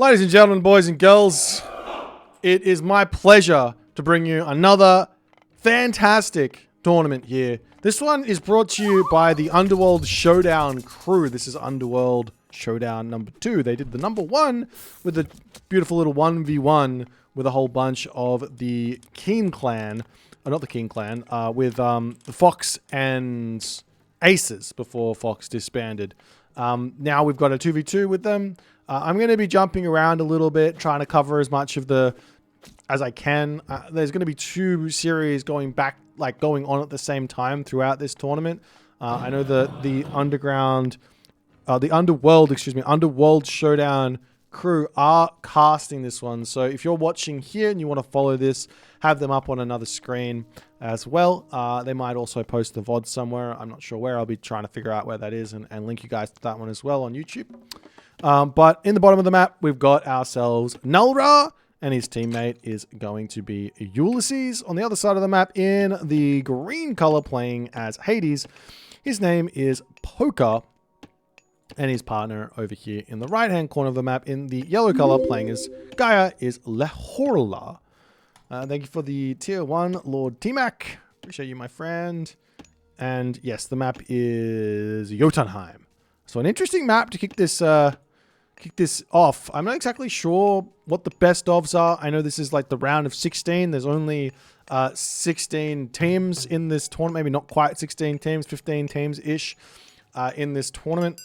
Ladies and gentlemen, boys and girls, it is my pleasure to bring you another fantastic tournament here. This one is brought to you by the Underworld Showdown crew. This is Underworld Showdown number 2. They did the number 1 with a beautiful little 1v1 with a whole bunch of the Keen clan. Not the Keen clan, with the Fox and Aces before Fox disbanded. Now we've got a 2v2 with them. I'm going to be jumping around a little bit, trying to cover as much of as I can. There's going to be 2 series going on at the same time throughout this tournament. I know the Underworld Showdown crew are casting this one. So if you're watching here and you want to follow this, have them up on another screen as well. They might also post the VOD somewhere. I'm not sure where. I'll be trying to figure out where that is and link you guys to that one as well on YouTube. But in the bottom of the map, we've got ourselves Nulra, and his teammate is going to be Ulysses. On the other side of the map, in the green color, playing as Hades, his name is Poker, and his partner over here in the right-hand corner of the map, in the yellow color, playing as Gaia, is Lehorla. Thank you for the tier 1, Lord T-Mac. Appreciate you, my friend. And yes, the map is Jotunheim. So an interesting map to kick this off. I'm not exactly sure what the best ofs are. I know this is like the round of 16. There's only 16 teams in this tournament. Maybe not quite 16 teams, 15 teams-ish in this tournament.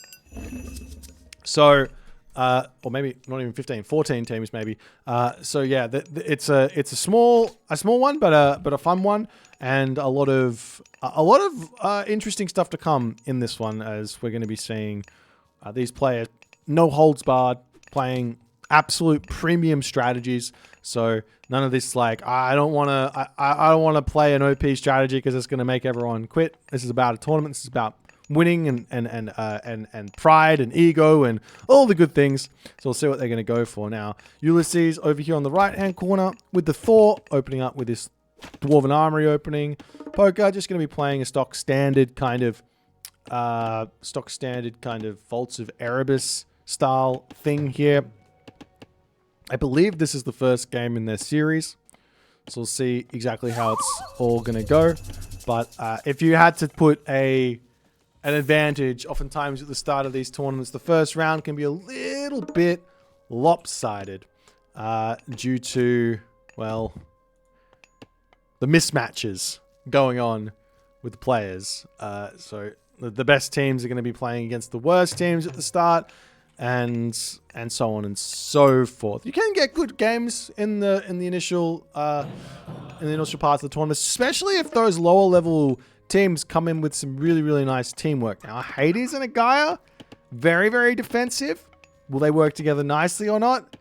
So, or maybe not even 15, 14 teams maybe. So yeah, it's a small one, but a fun one, and a lot of interesting stuff to come in this one, as we're going to be seeing these players no holds barred, playing absolute premium strategies. So none of this like I don't want to play an OP strategy because it's going to make everyone quit. This is about a tournament. This is about winning and pride and ego and all the good things. So we'll see what they're going to go for now. Ulysses over here on the right hand corner with the Thor opening up with this Dwarven Armory opening. Poker just going to be playing a stock standard kind of Vaults of Erebus style thing here. I believe this is the first game in their series, so we'll see exactly how it's all going to go. But if you had to put an advantage, oftentimes at the start of these tournaments, the first round can be a little bit lopsided due to, well, the mismatches going on with the players. So the best teams are going to be playing against the worst teams at the start, and so on and so forth. You can get good games in the initial parts of the tournament, especially if those lower level teams come in with some really nice teamwork. Now, Hades and a Gaia, very, very defensive. Will they work together nicely or not?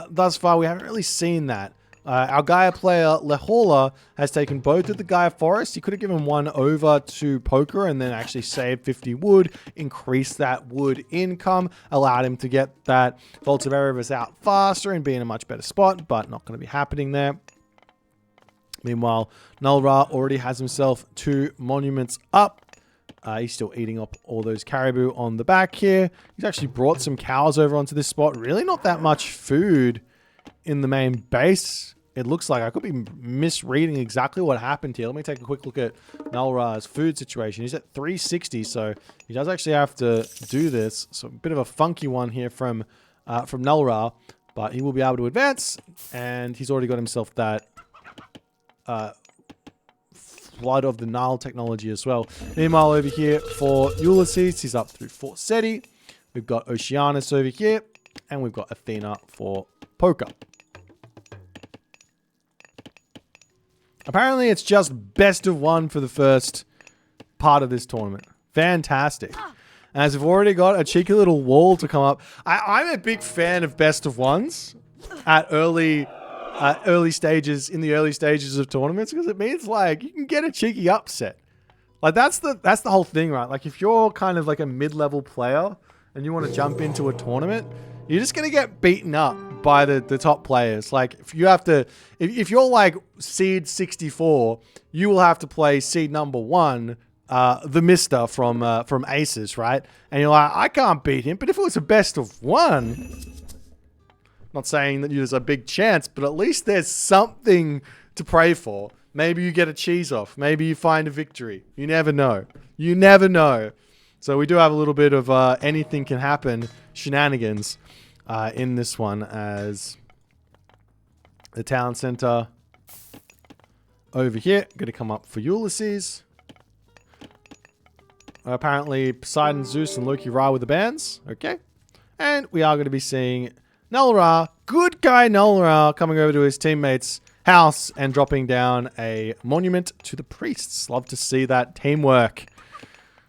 Thus far, we haven't really seen that. Our Gaia player, Lehorla, has taken both of the Gaia Forest. He could have given one over to Poker and then actually saved 50 wood, increased that wood income, allowed him to get that Vaults of Erebus out faster and be in a much better spot, but not going to be happening there. Meanwhile, Nulra already has himself 2 monuments up. He's still eating up all those caribou on the back here. He's actually brought some cows over onto this spot. Really not that much food in the main base. It looks like I could be misreading exactly what happened here. Let me take a quick look at Nulra's food situation. He's at 360, so he does actually have to do this. So a bit of a funky one here from Nulra, but he will be able to advance, and he's already got himself that Flood of the Nile technology as well. Meanwhile, over here for Ulysses, he's up through Fort Seti. We've got Oceanus over here, and we've got Athena for Poker. Apparently, it's just best of 1 for the first part of this tournament. Fantastic. As we've already got a cheeky little wall to come up. I'm a big fan of best of 1s at early stages, in the early stages of tournaments, because it means like you can get a cheeky upset. Like that's the whole thing, right? Like if you're kind of like a mid-level player and you want to jump into a tournament, you're just going to get beaten up by the top players. Like if you're like seed 64, you will have to play seed number 1, the Mister from Aces, right? And you're like, I can't beat him. But if it was a best of 1, Not saying that there's a big chance, but at least there's something to pray for. Maybe you get a cheese off. Maybe you find a victory. You never know. You never know. So we do have a little bit of anything can happen shenanigans in this one, as the town center over here going to come up for Ulysses. Apparently Poseidon, Zeus, and Loki Ra with the bands. Okay. And we are going to be seeing Null Ra, good guy Null Ra, coming over to his teammate's house and dropping down a monument to the priests. Love to see that teamwork.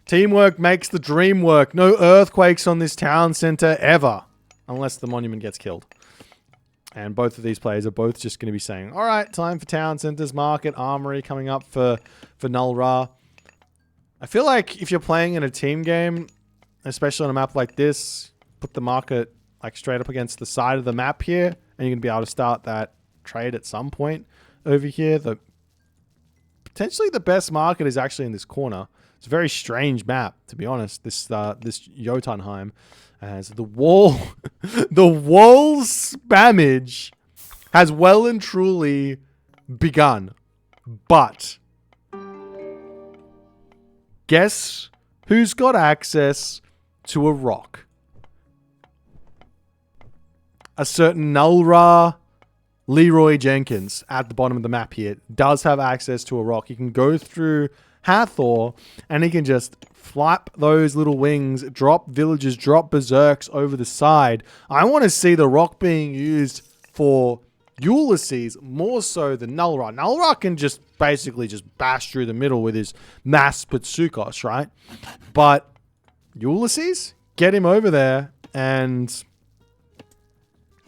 Teamwork makes the dream work. No earthquakes on this town center ever, unless the monument gets killed. And both of these players are both just going to be saying, all right, time for town centers, market, armory coming up for Null Ra. I feel like if you're playing in a team game, especially on a map like this, put the market like straight up against the side of the map here, and you're going to be able to start that trade at some point over here. Potentially the best market is actually in this corner. It's a very strange map, to be honest, this Jotunheim. As the wall spammage has well and truly begun. But guess who's got access to a rock? A certain Null Ra Leroy Jenkins at the bottom of the map here does have access to a rock. He can go through Hathor and he can just flap those little wings, drop villagers, drop berserks over the side. I want to see the rock being used for Ulysses more so than Null Ra. Null Ra can just basically just bash through the middle with his mass Patsukos, right? But Ulysses, get him over there and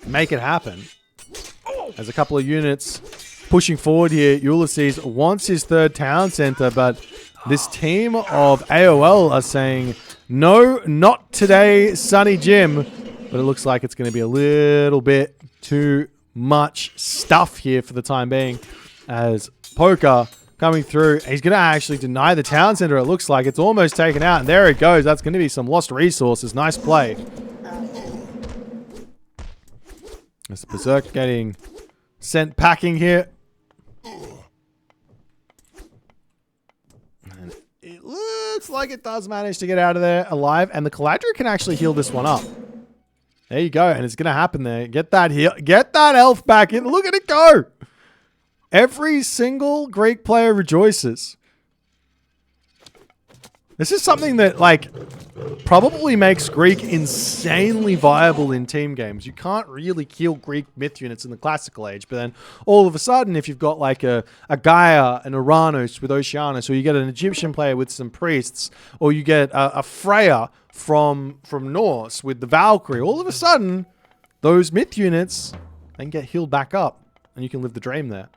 make it happen. There's a couple of units pushing forward here. Ulysses wants his third town center, but this team of AOL are saying, no, not today, Sonny Jim. But it looks like it's going to be a little bit too much stuff here for the time being, as Poker coming through. He's going to actually deny the town center. It looks like it's almost taken out, and there it goes. That's going to be some lost resources. Nice play. This Berserk getting sent packing here. And it looks like it does manage to get out of there alive. And the Caladra can actually heal this one up. There you go. And it's going to happen there. Get that heal. Get that elf back in. Look at it go. Every single Greek player rejoices. This is something that, like, probably makes Greek insanely viable in team games. You can't really kill Greek myth units in the classical age, but then all of a sudden, if you've got like a Gaia, an Uranus with Oceanus, or you get an Egyptian player with some priests, or you get a Freya from Norse with the Valkyrie, all of a sudden, those myth units then get healed back up, and you can live the dream there.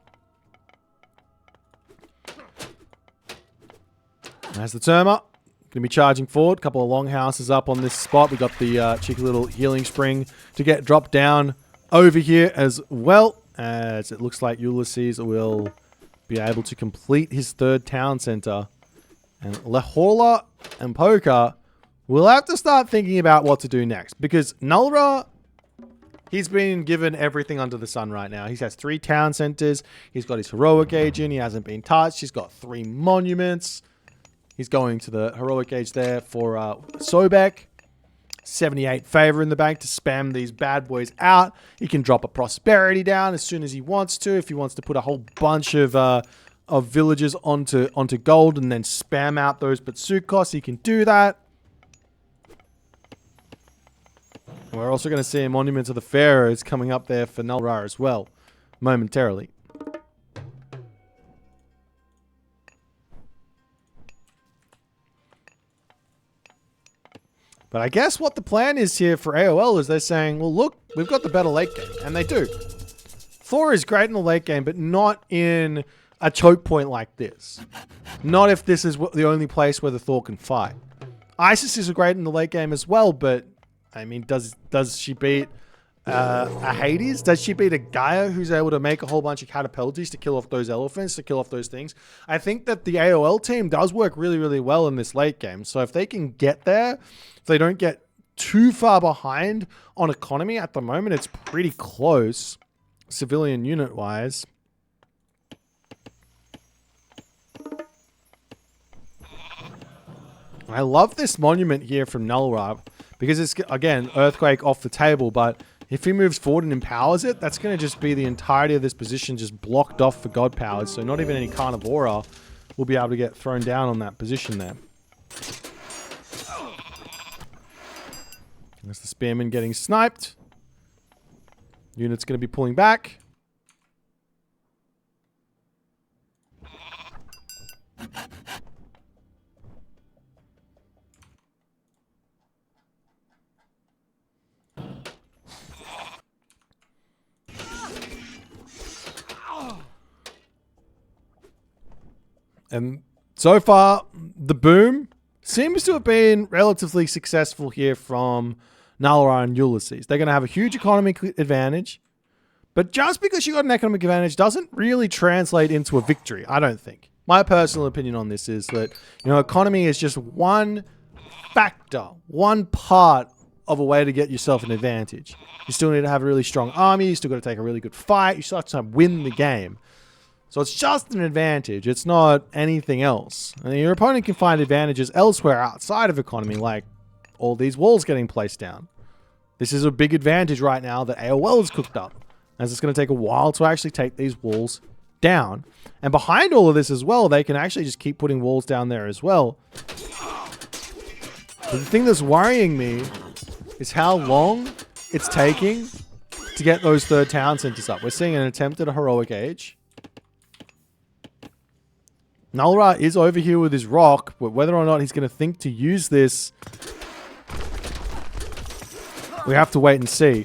There's the Terma. Going to be charging forward. A couple of longhouses up on this spot. We got the cheeky little healing spring to get dropped down over here as well, as it looks like Ulysses will be able to complete his third town center. And Lehorla and Poker will have to start thinking about what to do next, because Null Ra, he's been given everything under the sun right now. He has 3 town centers. He's got his heroic agent. He hasn't been touched. He's got 3 monuments. He's going to the heroic age there for Sobek. 78 favor in the bank to spam these bad boys out. He can drop a prosperity down as soon as he wants to. If he wants to put a whole bunch of villagers onto gold and then spam out those Patsukos, he can do that. And we're also going to see a monument to the pharaohs coming up there for Null Ra as well, momentarily. But I guess what the plan is here for AOL is they're saying, well, look, we've got the better late game. And they do. Thor is great in the late game, but not in a choke point like this. Not if this is the only place where the Thor can fight. Isis is great in the late game as well, but, I mean, does she beat a Hades? Does she beat a Gaia who's able to make a whole bunch of catapulties to kill off those elephants, to kill off those things? I think that the AOL team does work really, really well in this late game. So if they can get there, if they don't get too far behind on economy at the moment. It's pretty close, civilian unit-wise. I love this monument here from Nullra because it's, again, Earthquake off the table, but if he moves forward and empowers it, that's going to just be the entirety of this position just blocked off for God powers, so not even any Carnivora will be able to get thrown down on that position there. There's the Spearman getting sniped. Unit's going to be pulling back. And so far, the boom seems to have been relatively successful here from Nullra and Ulysses. They're going to have a huge economic advantage. But just because you got an economic advantage doesn't really translate into a victory, I don't think. My personal opinion on this is that, you know, economy is just one factor, one part of a way to get yourself an advantage. You still need to have a really strong army. You still got to take a really good fight. You still have to win the game. So it's just an advantage. It's not anything else. And your opponent can find advantages elsewhere outside of economy, like all these walls getting placed down. This is a big advantage right now that AOL has cooked up, as it's going to take a while to actually take these walls down. And behind all of this as well, they can actually just keep putting walls down there as well. But the thing that's worrying me is how long it's taking to get those third town centers up. We're seeing an attempt at a heroic age. Nullra is over here with his rock, but whether or not he's going to think to use this, we have to wait and see.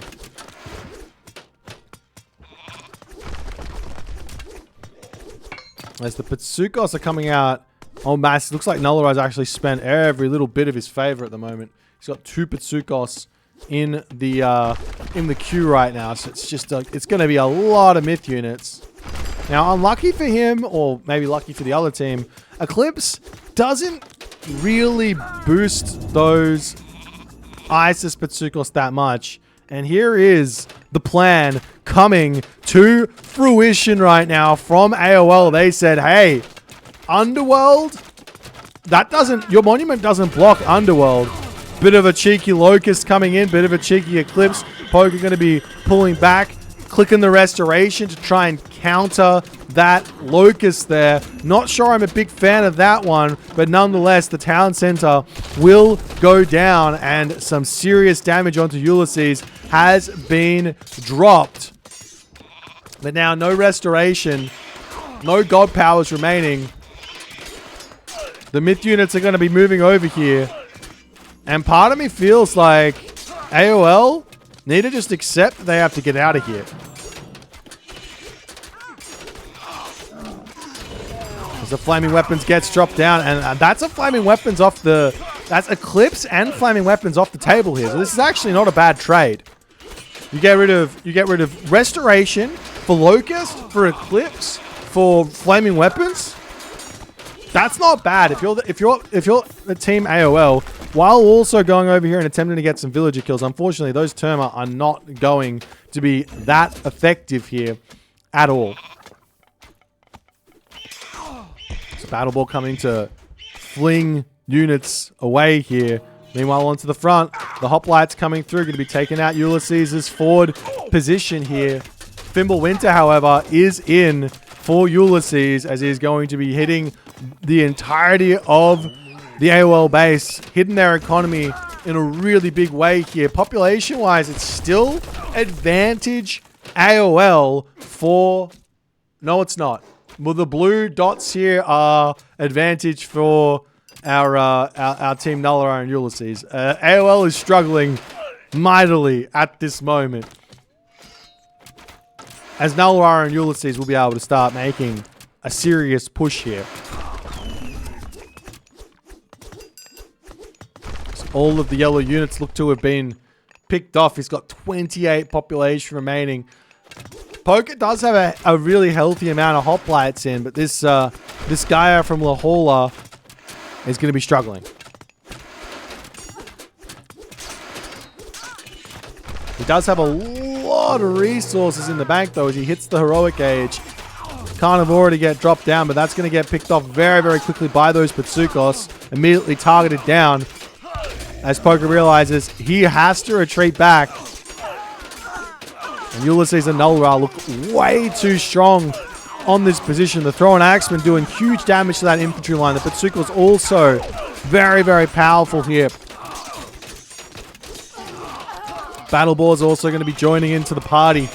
As the Patsukos are coming out en masse, it looks like Nullra has actually spent every little bit of his favor at the moment. He's got 2 Patsukos in the queue right now, so it's just it's going to be a lot of myth units. Now, unlucky for him, or maybe lucky for the other team, Eclipse doesn't really boost those Isis Patsukos that much. And here is the plan coming to fruition right now from AOL. They said, hey, Underworld, your monument doesn't block Underworld. Bit of a cheeky Locust coming in, bit of a cheeky Eclipse. Poker going to be pulling back, clicking the Restoration to try and counter that Locust there. Not sure I'm a big fan of that one, but nonetheless, the town center will go down and some serious damage onto Ulysses has been dropped. But now no Restoration, no God powers remaining. The myth units are going to be moving over here. And part of me feels like AOL need to just accept that they have to get out of here. As the Flaming Weapons gets dropped down, and that's a Flaming Weapons off the... That's Eclipse and Flaming Weapons off the table here. So this is actually not a bad trade. You get rid of Restoration for Locust, for Eclipse, for Flaming Weapons. That's not bad if you're the team AOL, while also going over here and attempting to get some villager kills. Unfortunately, those Terma are not going to be that effective here at all. So Battle Ball coming to fling units away here. Meanwhile, onto the front, the hoplites coming through, going to be taking out Ulysses' forward position here. Fimble Winter, however, is in for Ulysses, as he's going to be hitting the entirety of the AOL base, hitting their economy in a really big way here. Population-wise, it's still advantage AOL for... No, it's not. Well, the blue dots here are advantage for our team Nullra and Ulysses. AOL is struggling mightily at this moment, as Nullra and Ulysses will be able to start making a serious push here. So all of the yellow units look to have been picked off. He's got 28 population remaining. Poker does have a really healthy amount of hoplites in, but this guy from Lahola is going to be struggling. does have a lot of resources in the bank, though, as he hits the heroic age. Can't have already get dropped down, but that's going to get picked off very, very quickly by those Patsukos. Immediately targeted down as Poker realizes he has to retreat back. And Ulysses and Nullra look way too strong on this position. The Throw and Axeman doing huge damage to that infantry line. The Patsukos also very, very powerful here. Battle Boar's also going to be joining into the party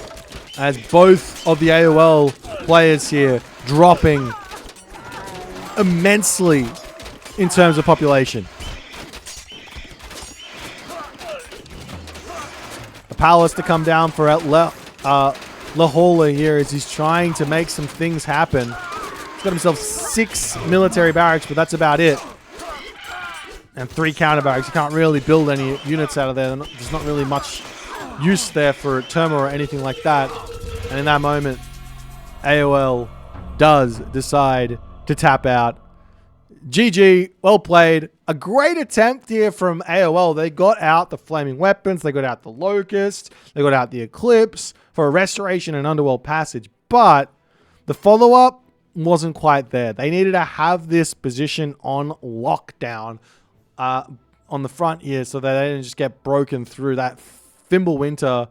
as both of the AOL players here dropping immensely in terms of population. The palace to come down for Lahola here as he's trying to make some things happen. He's got himself 6 military barracks, but that's about it. And 3 counter barracks. You can't really build any units out of there. There's not really much use there for Terma or anything like that. And in that moment, AOL does decide to tap out. GG, well played. A great attempt here from AOL. They got out the flaming weapons, they got out the Locust, they got out the Eclipse for a restoration and Underworld passage, but the follow-up wasn't quite there. They needed to have this position on lockdown on the front here so that they didn't just get broken through. That Fimbulwinter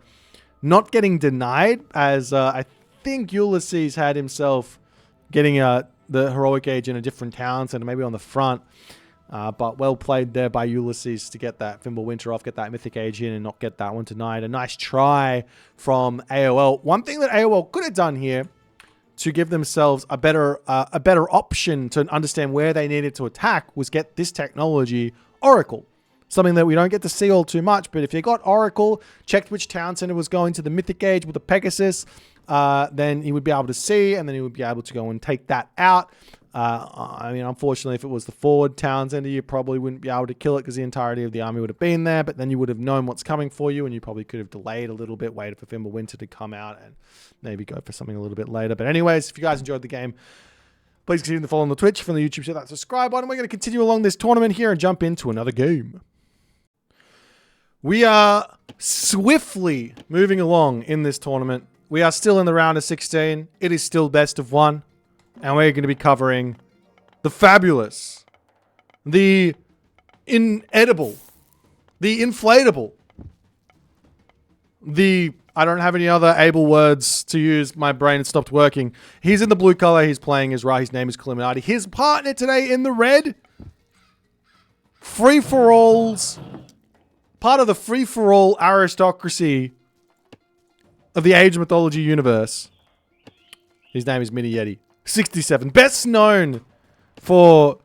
not getting denied, as I think Ulysses had himself getting the heroic age in a different town center, maybe on the front. But well played there by Ulysses to get that Fimbulwinter off, get that mythic age in and not get that one denied. A nice try from AOL. One thing that AOL could have done here to give themselves a better option to understand where they needed to attack was get this technology, Oracle. Something that we don't get to see all too much, but if you got Oracle, checked which town center was going to the mythic age with the Pegasus, then he would be able to see, and then he would be able to go and take that out. I mean, unfortunately, if it was the forward town center, you probably wouldn't be able to kill it because the entirety of the army would have been there, but then you would have known what's coming for you, and you probably could have delayed a little bit, waited for Fimbulwinter to come out, and maybe go for something a little bit later. But anyways, if you guys enjoyed the game, please continue to follow on the Twitch, from the YouTube, hit that subscribe button. We're going to continue along this tournament here and jump into another game. We are swiftly moving along in this tournament. We are still in the round of 16. It is still best of 1. And we're going to be covering the fabulous, the inedible, the inflatable, the... I don't have any other able words to use. My brain stopped working. He's in the blue color. He's playing as Ra. His name is Illuminati. His partner today in the red. Free-for-alls. Part of the free-for-all aristocracy of the Age Mythology universe. His name is Mini Yeti. 67. Best known for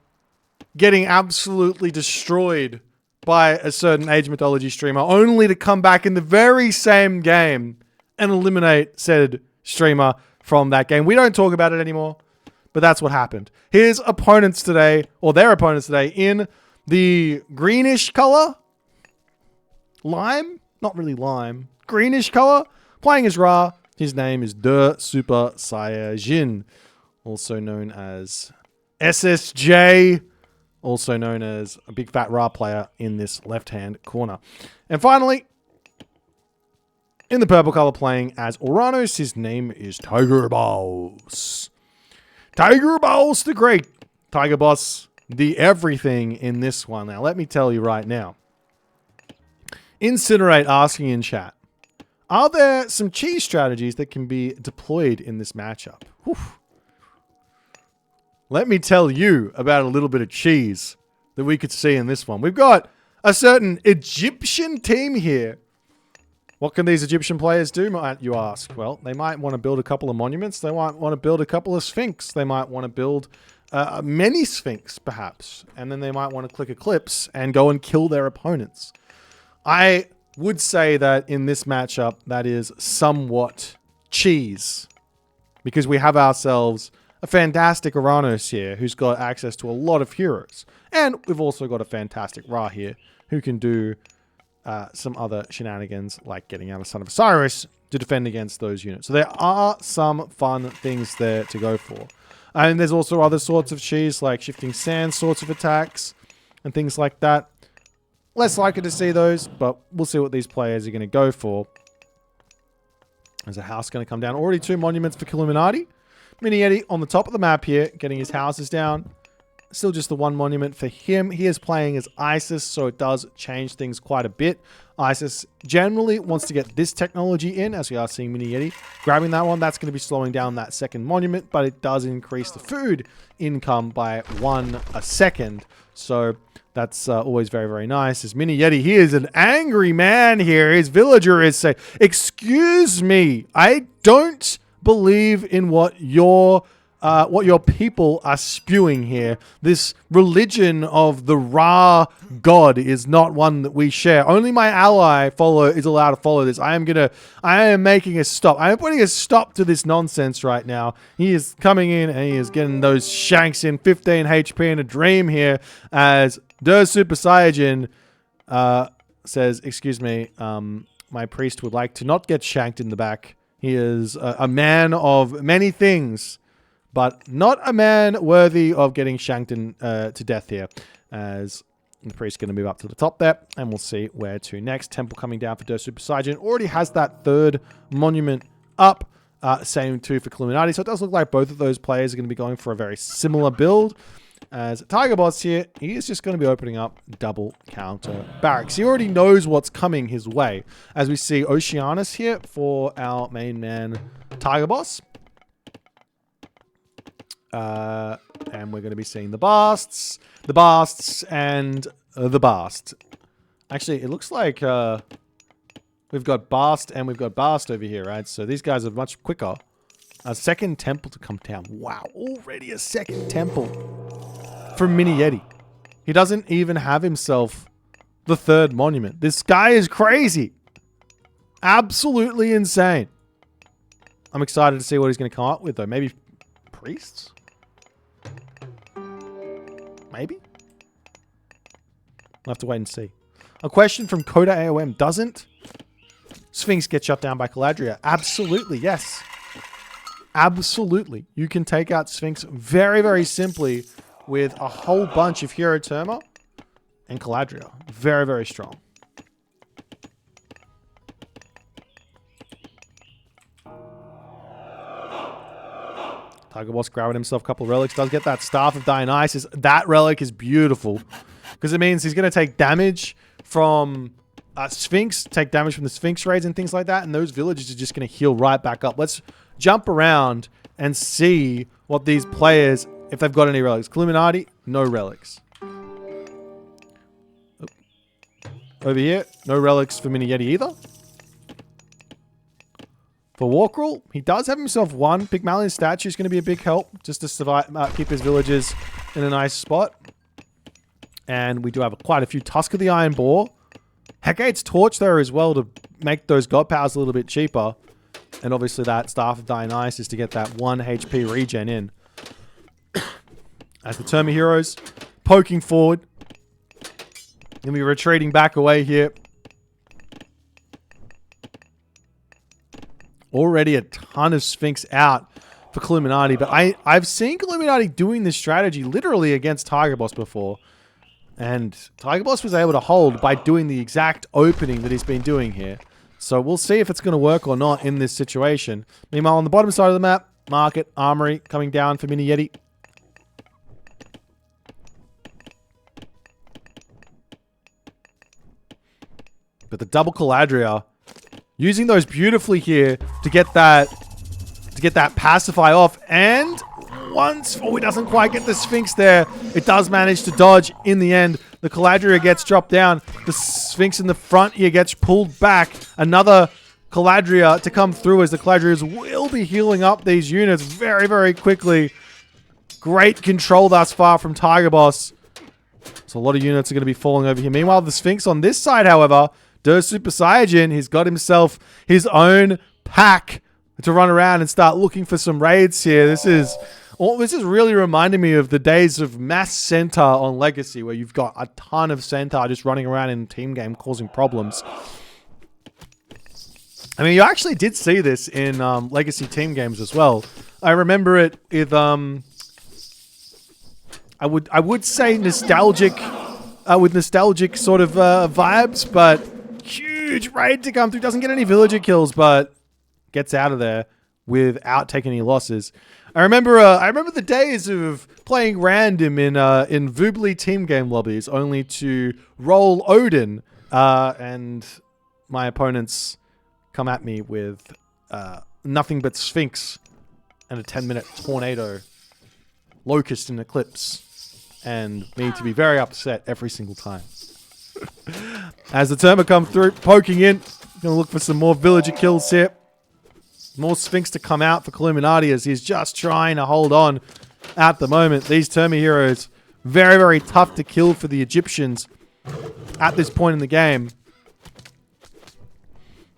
getting absolutely destroyed by a certain Age Mythology streamer, only to come back in the very same game and eliminate said streamer from that game. We don't talk about it anymore, but that's what happened. His opponents today, or their opponents today, in the greenish color, lime? Not really lime. Greenish color, playing as Ra. His name is De Super Saiyajin, also known as SSJ, also known as a big fat Ra player in this left-hand corner. And finally, in the purple color, playing as Uranus, his name is Tiger Boss. Tiger Boss the Great. Tiger Boss, the everything in this one. Now, let me tell you right now. Incinerate asking in chat, are there some cheese strategies that can be deployed in this matchup? Whew. Let me tell you about a little bit of cheese that we could see in this one. We've got a certain Egyptian team here. What can these Egyptian players do, might you ask? Well, they might want to build a couple of monuments. They might want to build a couple of Sphinx. They might want to build many Sphinx, perhaps. And then they might want to click Eclipse and go and kill their opponents. I would say that in this matchup, that is somewhat cheese. Because we have ourselves a fantastic Uranus here, who's got access to a lot of heroes. And we've also got a fantastic Ra here, who can do some other shenanigans, like getting out a Son of Osiris to defend against those units. So there are some fun things there to go for. And there's also other sorts of cheese, like shifting sand sorts of attacks, and things like that. Less likely to see those, but we'll see what these players are going to go for. There's a house going to come down. Already 2 monuments for Illuminati. Mini Yeti on the top of the map here, getting his houses down. Still just the 1 monument for him. He is playing as ISIS, so it does change things quite a bit. ISIS generally wants to get this technology in, as we are seeing Mini Yeti grabbing that one. That's going to be slowing down that 2nd monument, but it does increase the food income by 1 a second. So that's always very, very nice. As Mini Yeti, he is an angry man here. His villager is saying, excuse me, I don't believe in what your people are spewing here. This religion of the Ra God is not one that we share. Only my ally is allowed to follow this. I am making a stop. I am putting a stop to this nonsense right now. He is coming in and he is getting those shanks in 15 HP in a dream here as Super Saiyajin says, excuse me, my priest would like to not get shanked in the back. He is a man of many things, but not a man worthy of getting shanked to death here. As the priest's going to move up to the top there, and we'll see where to next. Temple coming down for Super Saiyajin. Already has that 3rd monument up. Same too for Illuminati. So it does look like both of those players are going to be going for a very similar build. As Tiger Boss here, he is just going to be opening up double counter barracks. He already knows what's coming his way. As we see Oceanus here for our main man, Tiger Boss. And we're going to be seeing the Basts, and the Bast. Actually, it looks like we've got Bast and we've got Bast over here, right? So these guys are much quicker. A 2nd temple to come down. Wow, already a 2nd temple from Mini Yeti. He doesn't even have himself the 3rd monument. This guy is crazy. Absolutely insane. I'm excited to see what he's going to come up with, though. Maybe priests? Maybe? We'll have to wait and see. A question from Coda AoM. Doesn't Sphinx get shut down by Caladria? Absolutely, yes. Absolutely. You can take out Sphinx very, very simply with a whole bunch of Hero Terma and Caladria. Very, very strong. Tiger Boss grabbing himself a couple of relics. Does get that Staff of Dionysus. That relic is beautiful because it means he's going to take damage from Sphinx, take damage from the Sphinx raids and things like that, and those villages are just going to heal right back up. Let's jump around and see what these players, if they've got any relics. Illuminati, no relics. Over here, no relics for Mini Yeti either. For Walkrul, he does have himself 1. Pygmalion statue is going to be a big help just to survive, keep his villagers in a nice spot. And we do have quite a few Tusk of the Iron Boar. Hecate's Torch there as well to make those God Powers a little bit cheaper. And obviously that Staff of Dionysus to get that 1 HP regen in. As the Terma heroes poking forward. Gonna be retreating back away here. Already a ton of Sphinx out for Illuminati, but I've seen Illuminati doing this strategy literally against Tiger Boss before. And Tiger Boss was able to hold by doing the exact opening that he's been doing here. So we'll see if it's going to work or not in this situation. Meanwhile, on the bottom side of the map, Market, Armory coming down for Mini Yeti. But the double Caladria, using those beautifully here to get that pacify off. And once, he doesn't quite get the Sphinx there. It does manage to dodge in the end. The Caladria gets dropped down. The Sphinx in the front here gets pulled back. Another Caladria to come through as the Caladrias will be healing up these units very, very quickly. Great control thus far from Tiger Boss. So a lot of units are going to be falling over here. Meanwhile, the Sphinx on this side, however, Super Saiyajin, he's got himself his own pack to run around and start looking for some raids here. This is really reminding me of the days of Mass Centaur on Legacy, where you've got a ton of Centaur just running around in a team game causing problems. I mean, you actually did see this in Legacy team games as well. I remember it with I would say nostalgic with nostalgic sort of vibes, but huge raid to come through. Doesn't get any villager kills, but gets out of there without taking any losses. I remember the days of playing random in Voobly team game lobbies, only to roll Odin, and my opponents come at me with nothing but Sphinx and a 10-minute tornado, Locust and Eclipse, and me to be very upset every single time. As the Terma come through, poking in, gonna look for some more villager kills here. More Sphinx to come out for Illuminati as he's just trying to hold on at the moment. These Terma heroes, very, very tough to kill for the Egyptians at this point in the game.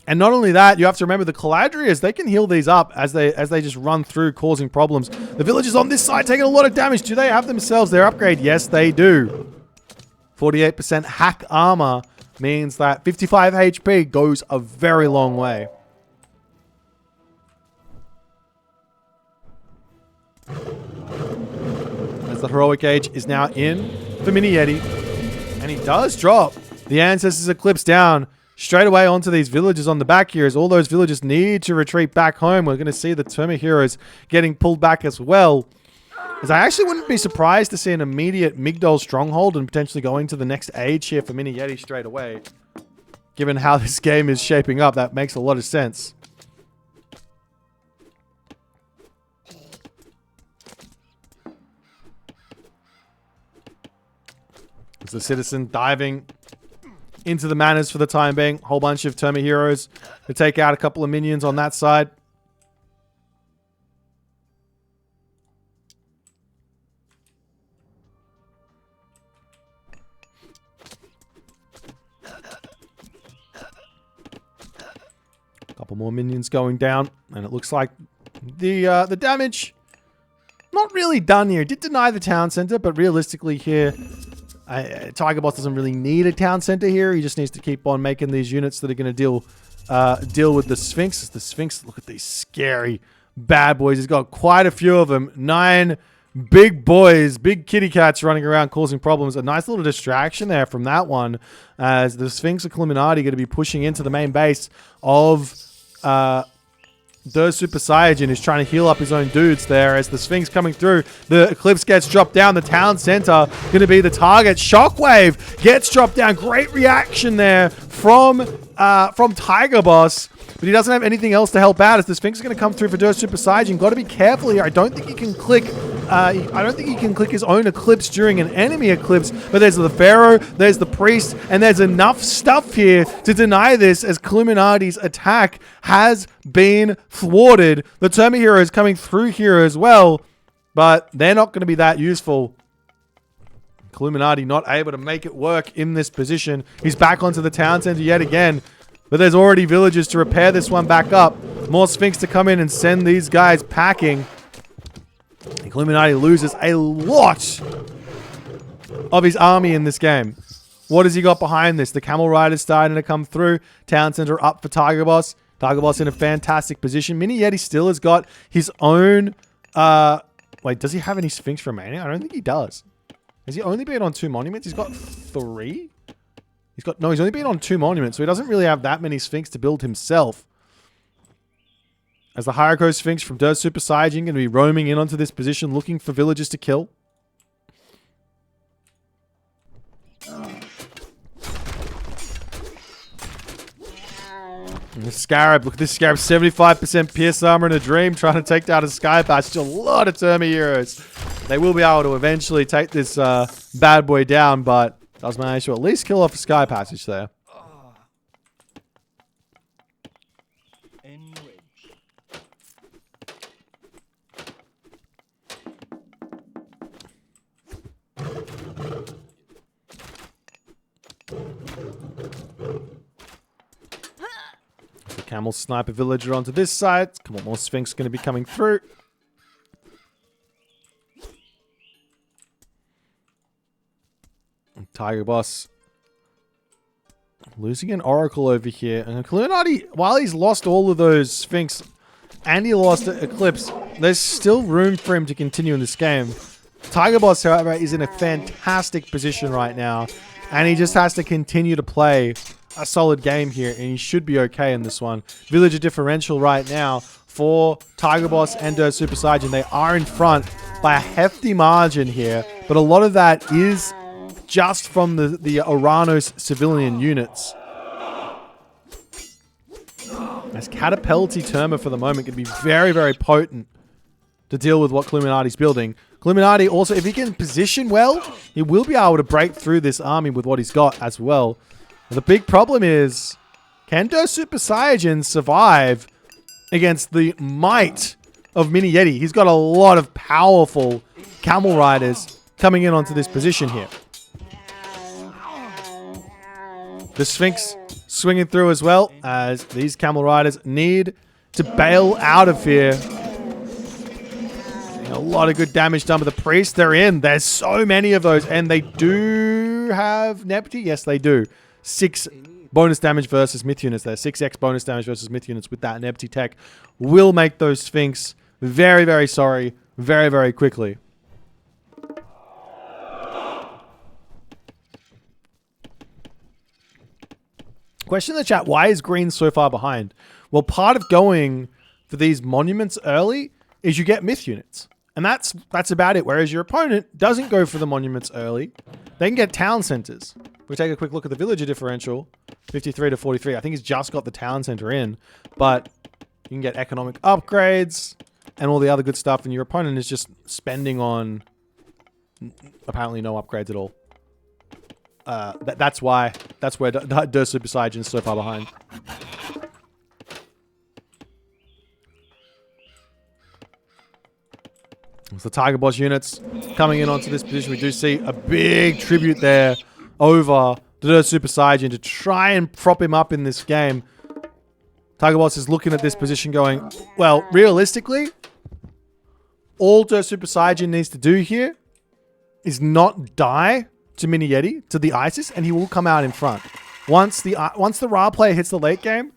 And not only that, you have to remember the Caladrias, they can heal these up as they just run through, causing problems. The villagers on this side taking a lot of damage. Do they have themselves their upgrade? Yes, they do. 48% hack armor means that 55 HP goes a very long way. As the Heroic Age is now in for Mini Yeti. And he does drop the Ancestors Eclipse down straight away onto these villagers on the back here, as all those villagers need to retreat back home. We're going to see the Terma heroes getting pulled back as well. As I actually wouldn't be surprised to see an immediate Migdol stronghold and potentially going to the next age here for Mini Yeti straight away. Given how this game is shaping up, that makes a lot of sense. As the Citizen diving into the manors for the time being. Whole bunch of Terma heroes to take out a couple of minions on that side. A couple more minions going down, and it looks like the damage not really done here. It did deny the town center, but realistically here, Tiger Boss doesn't really need a town center here. He just needs to keep on making these units that are going to deal with the Sphinx. The Sphinx, look at these scary bad boys. He's got quite a few of them. 9 big boys, big kitty cats running around causing problems. A nice little distraction there from that one, as the Sphinx of Illuminati are going to be pushing into the main base of the Super Saiyajin is trying to heal up his own dudes there. As the Sphinx coming through, the Eclipse gets dropped down. The town center going to be the target. Shockwave gets dropped down. Great reaction there from Tiger Boss, but he doesn't have anything else to help out as the Sphinx is going to come through for Der Super Saiyajin. Got to be careful here. I don't think he can click. I don't think he can click his own Eclipse during an enemy Eclipse, but there's the Pharaoh, there's the Priest, and there's enough stuff here to deny this as Illuminati's attack has been thwarted. The Terma hero is coming through here as well, but they're not going to be that useful. Illuminati not able to make it work in this position. He's back onto the town center yet again, but there's already villagers to repair this one back up. More Sphinx to come in and send these guys packing. Illuminati loses a lot of his army in this game. What has he got behind this? The Camel Riders starting to come through. Town Center up for Tiger Boss. Tiger Boss in a fantastic position. Mini Yeti still has got his own... wait, does he have any Sphinx remaining? I don't think he does. Has he only been on 2 monuments? He's got 3? No, he's only been on 2 monuments, so he doesn't really have that many Sphinx to build himself. As the Hyoko Sphinx from Der Super Saiyajin going to be roaming in onto this position, looking for villagers to kill. And the Scarab, look at this Scarab, 75% Pierce Armor in a Dream, trying to take down a Sky Passage. A lot of Terma heroes. They will be able to eventually take this bad boy down, but does manage to at least kill off a Sky Passage there. The Camel sniper villager onto this side. Come on, more Sphinx going to be coming through. Tiger Boss losing an Oracle over here. And Illuminati, while he's lost all of those Sphinx and he lost Eclipse, there's still room for him to continue in this game. Tiger Boss, however, is in a fantastic position right now. And he just has to continue to play a solid game here, and he should be okay in this one. Villager differential right now for Tiger Boss and Super Saiyan. They are in front by a hefty margin here, but a lot of that is just from the Oranos civilian units. As Catapulti Terma for the moment can be very, very potent to deal with what Cluminati's building. Cluminati also, if he can position well, he will be able to break through this army with what he's got as well. The big problem is, can Super Saiyan survive against the might of Mini Yeti? He's got a lot of powerful camel riders coming in onto this position here. The Sphinx swinging through as well, as these camel riders need to bail out of here. A lot of good damage done with the priest. They're in. There's so many of those, and they do have Nepti. Yes, they do. 6 bonus damage versus myth units there. 6x bonus damage versus myth units with that Nepti tech will make those Sphinx very, very sorry very, very quickly. Question in the chat, why is green so far behind? Well, part of going for these monuments early is you get myth units. And that's about it. Whereas your opponent doesn't go for the monuments early. They can get town centers. We take a quick look at the villager differential. 53 to 43. I think he's just got the town center in. But you can get economic upgrades and all the other good stuff. And your opponent is just spending on apparently no upgrades at all. That's where Der Super Saiyan is so far behind. It's the Tiger Boss units coming in onto this position. We do see a big tribute there over the Super Saiyan to try and prop him up in this game. Tiger Boss is looking at this position going, well, realistically, all Der Super Saiyan needs to do here is not die to Mini Yeti, to the Isis, and he will come out in front. Once the Ra player hits the late game,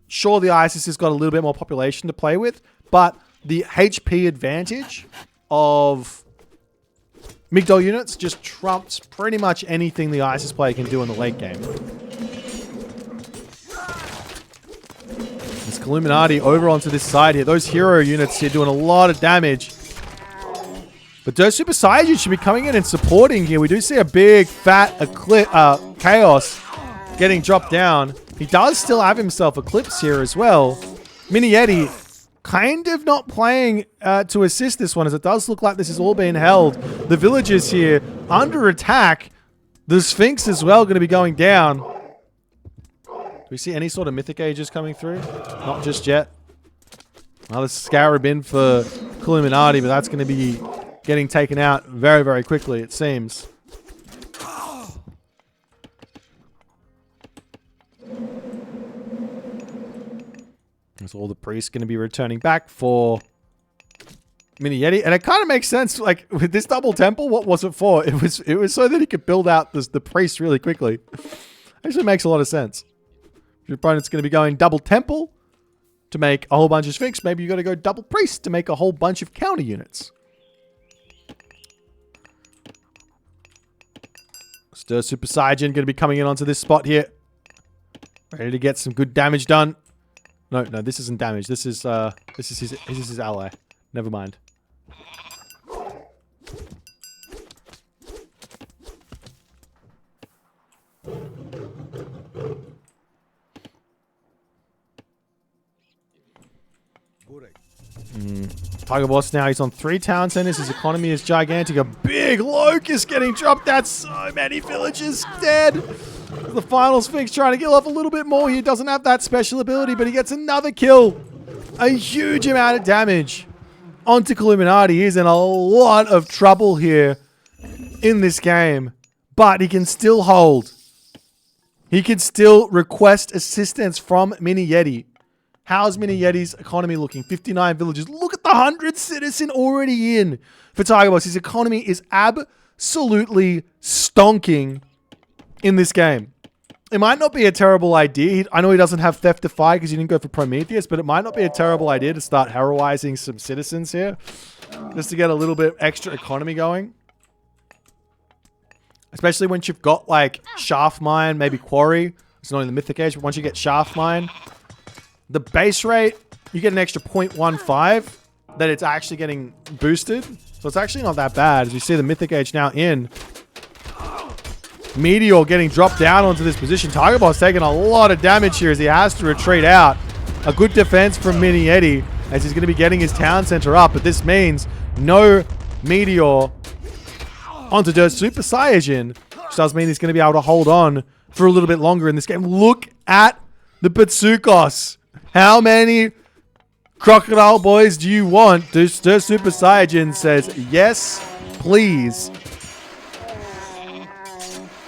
sure, the Isis has got a little bit more population to play with, but the HP advantage of Migdol units just trumps pretty much anything the Isis player can do in the late game. It's Illuminati over onto this side here. Those hero units here doing a lot of damage. But Der Super Saiyan should be coming in and supporting here. We do see a big, fat Chaos getting dropped down. He does still have himself Eclipse here as well. Mini Yeti kind of not playing to assist this one, as it does look like this is all being held. The villagers here under attack. The Sphinx as well going to be going down. Do we see any sort of Mythic Ages coming through? Not just yet. Another Scarab in for Illuminati, but that's going to be getting taken out very, very quickly, it seems. So all the priests going to be returning back for Mini Yeti. And it kind of makes sense, like, with this double temple, what was it for? It was so that he could build out the priest really quickly. Actually makes a lot of sense. Your opponent's going to be going double temple to make a whole bunch of Sphinx. Maybe you got to go double priest to make a whole bunch of counter units. Der Super Saiyan going to be coming in onto this spot here. Ready to get some good damage done. No, this isn't damage. This is his ally. Never mind. Tiger Boss now, he's on 3 town centers. His economy is gigantic. A big locust getting dropped. That's so many villagers dead. The final Sphinx trying to kill off a little bit more. He doesn't have that special ability, but he gets another kill. A huge amount of damage onto Illuminati. He's in a lot of trouble here in this game, but he can still hold. He can still request assistance from Mini Yeti. How's Mini Yeti's economy looking? 59 villages. Look at the 100 citizen already in for Tiger Boss. His economy is absolutely stonking in this game. It might not be a terrible idea. I know he doesn't have Theft Defy because he didn't go for Prometheus, but it might not be a terrible idea to start heroizing some citizens here just to get a little bit extra economy going. Especially when you've got like Shaft Mine, maybe Quarry It's not in the Mythic Age, but once you get Shaft Mine, the base rate, you get an extra 0.15 that it's actually getting boosted. So it's actually not that bad. As you see the Mythic Age now in. Meteor getting dropped down onto this position. Tiger Boss taking a lot of damage here as he has to retreat out. A good defense from Mini Yeti as he's going to be getting his town center up. But this means no Meteor onto Dirt Super Saiyajin, which does mean he's going to be able to hold on for a little bit longer in this game. Look at the Patsukos. How many crocodile boys do you want? Dirt Super Saiyajin says, yes, please.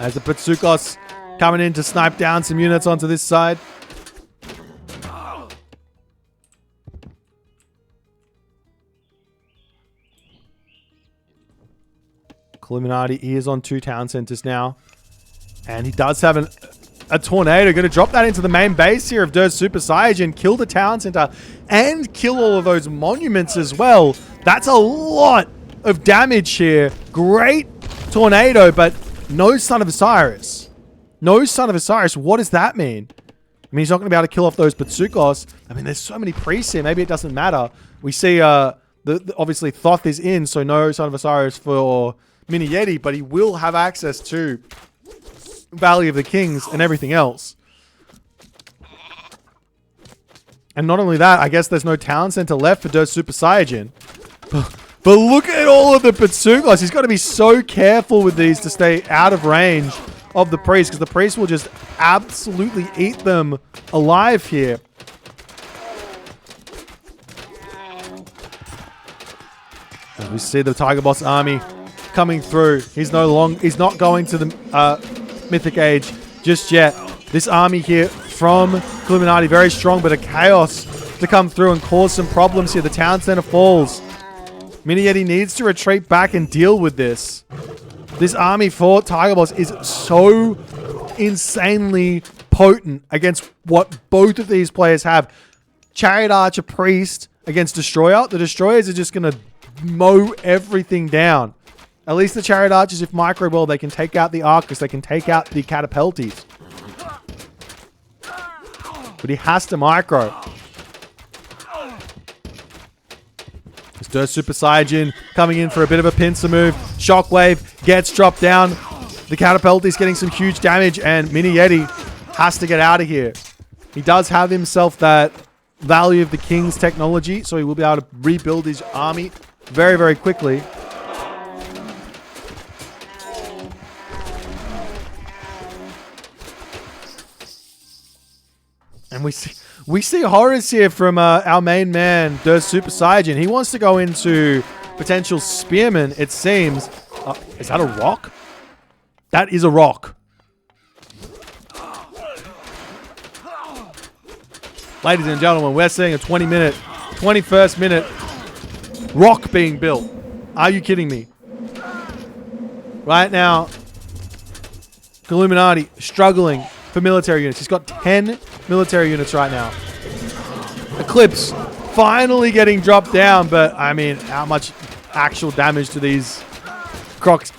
As the Patsukos coming in to snipe down some units onto this side. Illuminati, he is on 2 town centers now. And he does have a tornado. Going to drop that into the main base here of Dirt Super Saiyajin. Kill the town center and kill all of those monuments as well. That's a lot of damage here. Great tornado, but no Son of Osiris. No Son of Osiris. What does that mean? I mean, he's not going to be able to kill off those Patsukos. I mean, there's so many priests here. Maybe it doesn't matter. We see, obviously, Thoth is in, so no Son of Osiris for Mini Yeti, but he will have access to Valley of the Kings and everything else. And not only that, I guess there's no town center left for Dirt Super Saiyajin. But look at all of the Patsukos. He's got to be so careful with these to stay out of range of the priest, because the priest will just absolutely eat them alive here. As we see the Tiger Boss army coming through. He's not going to the Mythic Age just yet. This army here from Illuminati, very strong, but a chaos to come through and cause some problems here. The town center falls. Mini Yeti needs to retreat back and deal with this. This army for Tiger Boss is so insanely potent against what both of these players have. Chariot Archer Priest against Destroyer. The Destroyers are just going to mow everything down. At least the Chariot Archers, if micro well, they can take out the Arcus. They can take out the Catapulties. But he has to micro. Dirt Super Saiyajin coming in for a bit of a pincer move. Shockwave gets dropped down. The Catapult is getting some huge damage, and Mini Yeti has to get out of here. He does have himself that Valley of the Kings technology, so he will be able to rebuild his army very, very quickly. And we see horrors here from our main man, Dirt Super Saiyajin. He wants to go into potential Spearman, it seems. Is that a rock? That is a rock. Ladies and gentlemen, we're seeing a 21st minute rock being built. Are you kidding me? Right now, Illuminati struggling for military units. He's got 10 military units right now. Eclipse finally getting dropped down, but I mean, how much actual damage do these crocs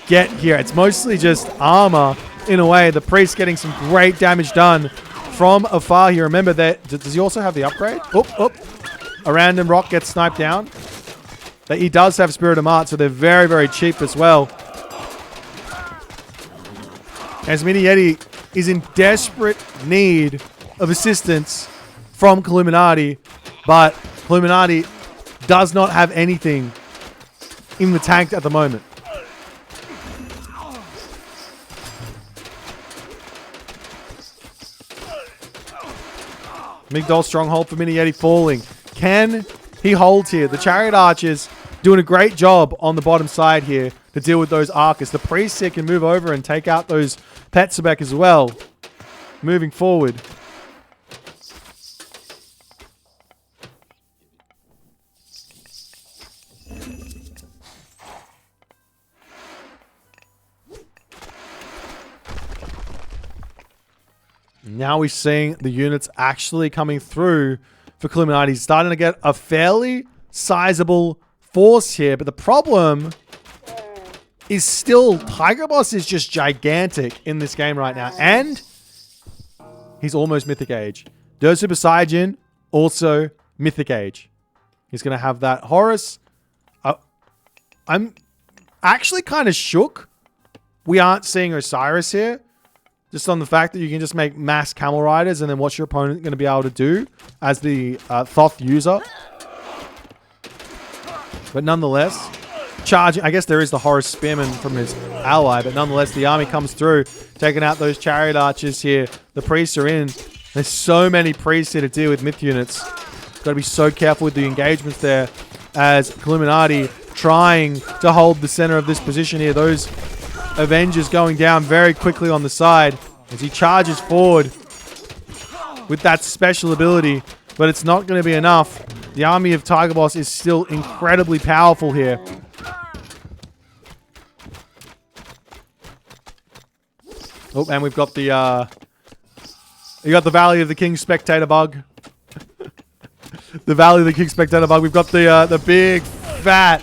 get here? It's mostly just armor in a way. The priest getting some great damage done from afar here. Remember that, does he also have the upgrade? A random rock gets sniped down. That he does have Spirit of Mart, so they're very, very cheap as well. As Mini Yeti is in desperate need of assistance from Illuminati, but Illuminati does not have anything in the tank at the moment. Migdol stronghold for Mini Yeti falling. Can he hold here? The Chariot Archers doing a great job on the bottom side here to deal with those Arcus. The Priest here can move over and take out those Petsubek as well. Moving forward. Now we're seeing the units actually coming through for Illuminati. He's starting to get a fairly sizable force here, but the problem is still Tiger Boss is just gigantic in this game right now. And he's almost Mythic Age. Dirt Super Saiyajin, also Mythic Age. He's going to have that. Horus, I'm actually kind of shook we aren't seeing Osiris here. Just on the fact that you can just make mass camel riders and then what's your opponent going to be able to do as the Thoth user. But nonetheless, charging. I guess there is the Horus Spearman from his ally, but nonetheless, the army comes through, taking out those chariot archers here. The priests are in. There's so many priests here to deal with myth units. Got to be so careful with the engagements there as Illuminati trying to hold the center of this position here. Those Avengers going down very quickly on the side as he charges forward with that special ability, but it's not going to be enough. The army of Tiger Boss is still incredibly powerful here. Oh, and we've got the you got the Valley of the King Spectator Bug. The Valley of the King Spectator Bug. We've got the big fat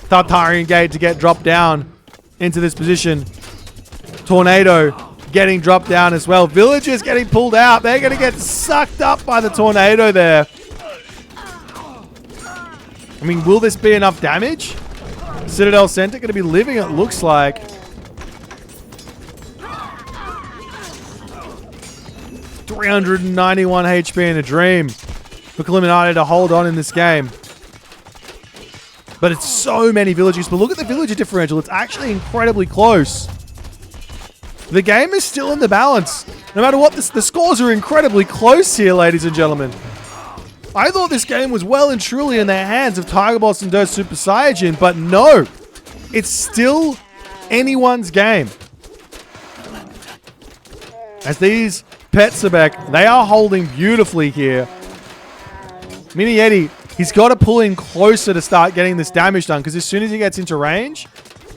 Tartarian Gate to get dropped down into this position. Tornado getting dropped down as well. Villagers getting pulled out. They're going to get sucked up by the tornado there. I mean, will this be enough damage? Citadel Center going to be living, it looks like. $391 HP in a dream for Illuminati to hold on in this game. But it's so many villagers. But look at the villager differential. It's actually incredibly close. The game is still in the balance. No matter what, the scores are incredibly close here, ladies and gentlemen. I thought this game was well and truly in the hands of Tiger Boss and Dirt Super Saiyajin, but no. It's still anyone's game. As these Petsabek, they are holding beautifully here. Mini Yeti, he's got to pull in closer to start getting this damage done, because as soon as he gets into range,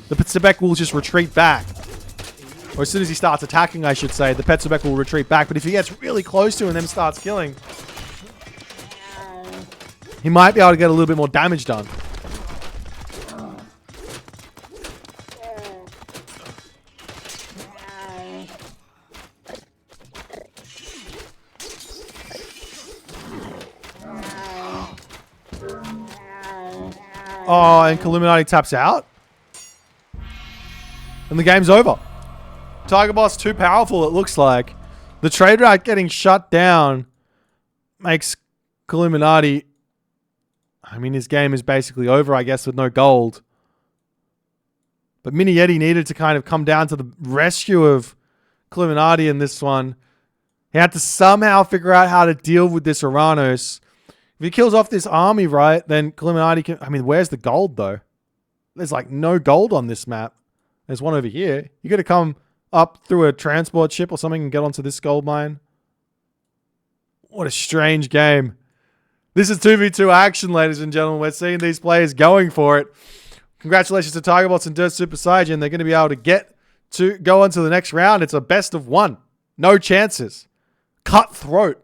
the Petsabek will just retreat back. Or as soon as he starts attacking, I should say, the Petsabek will retreat back. But if he gets really close to him and then starts killing, he might be able to get a little bit more damage done. Oh, and Illuminati taps out. And the game's over. Tiger Boss too powerful, it looks like. The trade route getting shut down makes Illuminati... I mean, his game is basically over, I guess, with no gold. But Mini Yeti needed to kind of come down to the rescue of Illuminati in this one. He had to somehow figure out how to deal with this Uranus. If he kills off this army, right, then Illuminati can... I mean, where's the gold, though? There's, like, no gold on this map. There's one over here. You got to come up through a transport ship or something and get onto this gold mine. What a strange game. This is 2v2 action, ladies and gentlemen. We're seeing these players going for it. Congratulations to Tiger Boss and Dirt Super Saiyajin. They're going to be able to go on to the next round. It's a best of one. No chances. Cutthroat.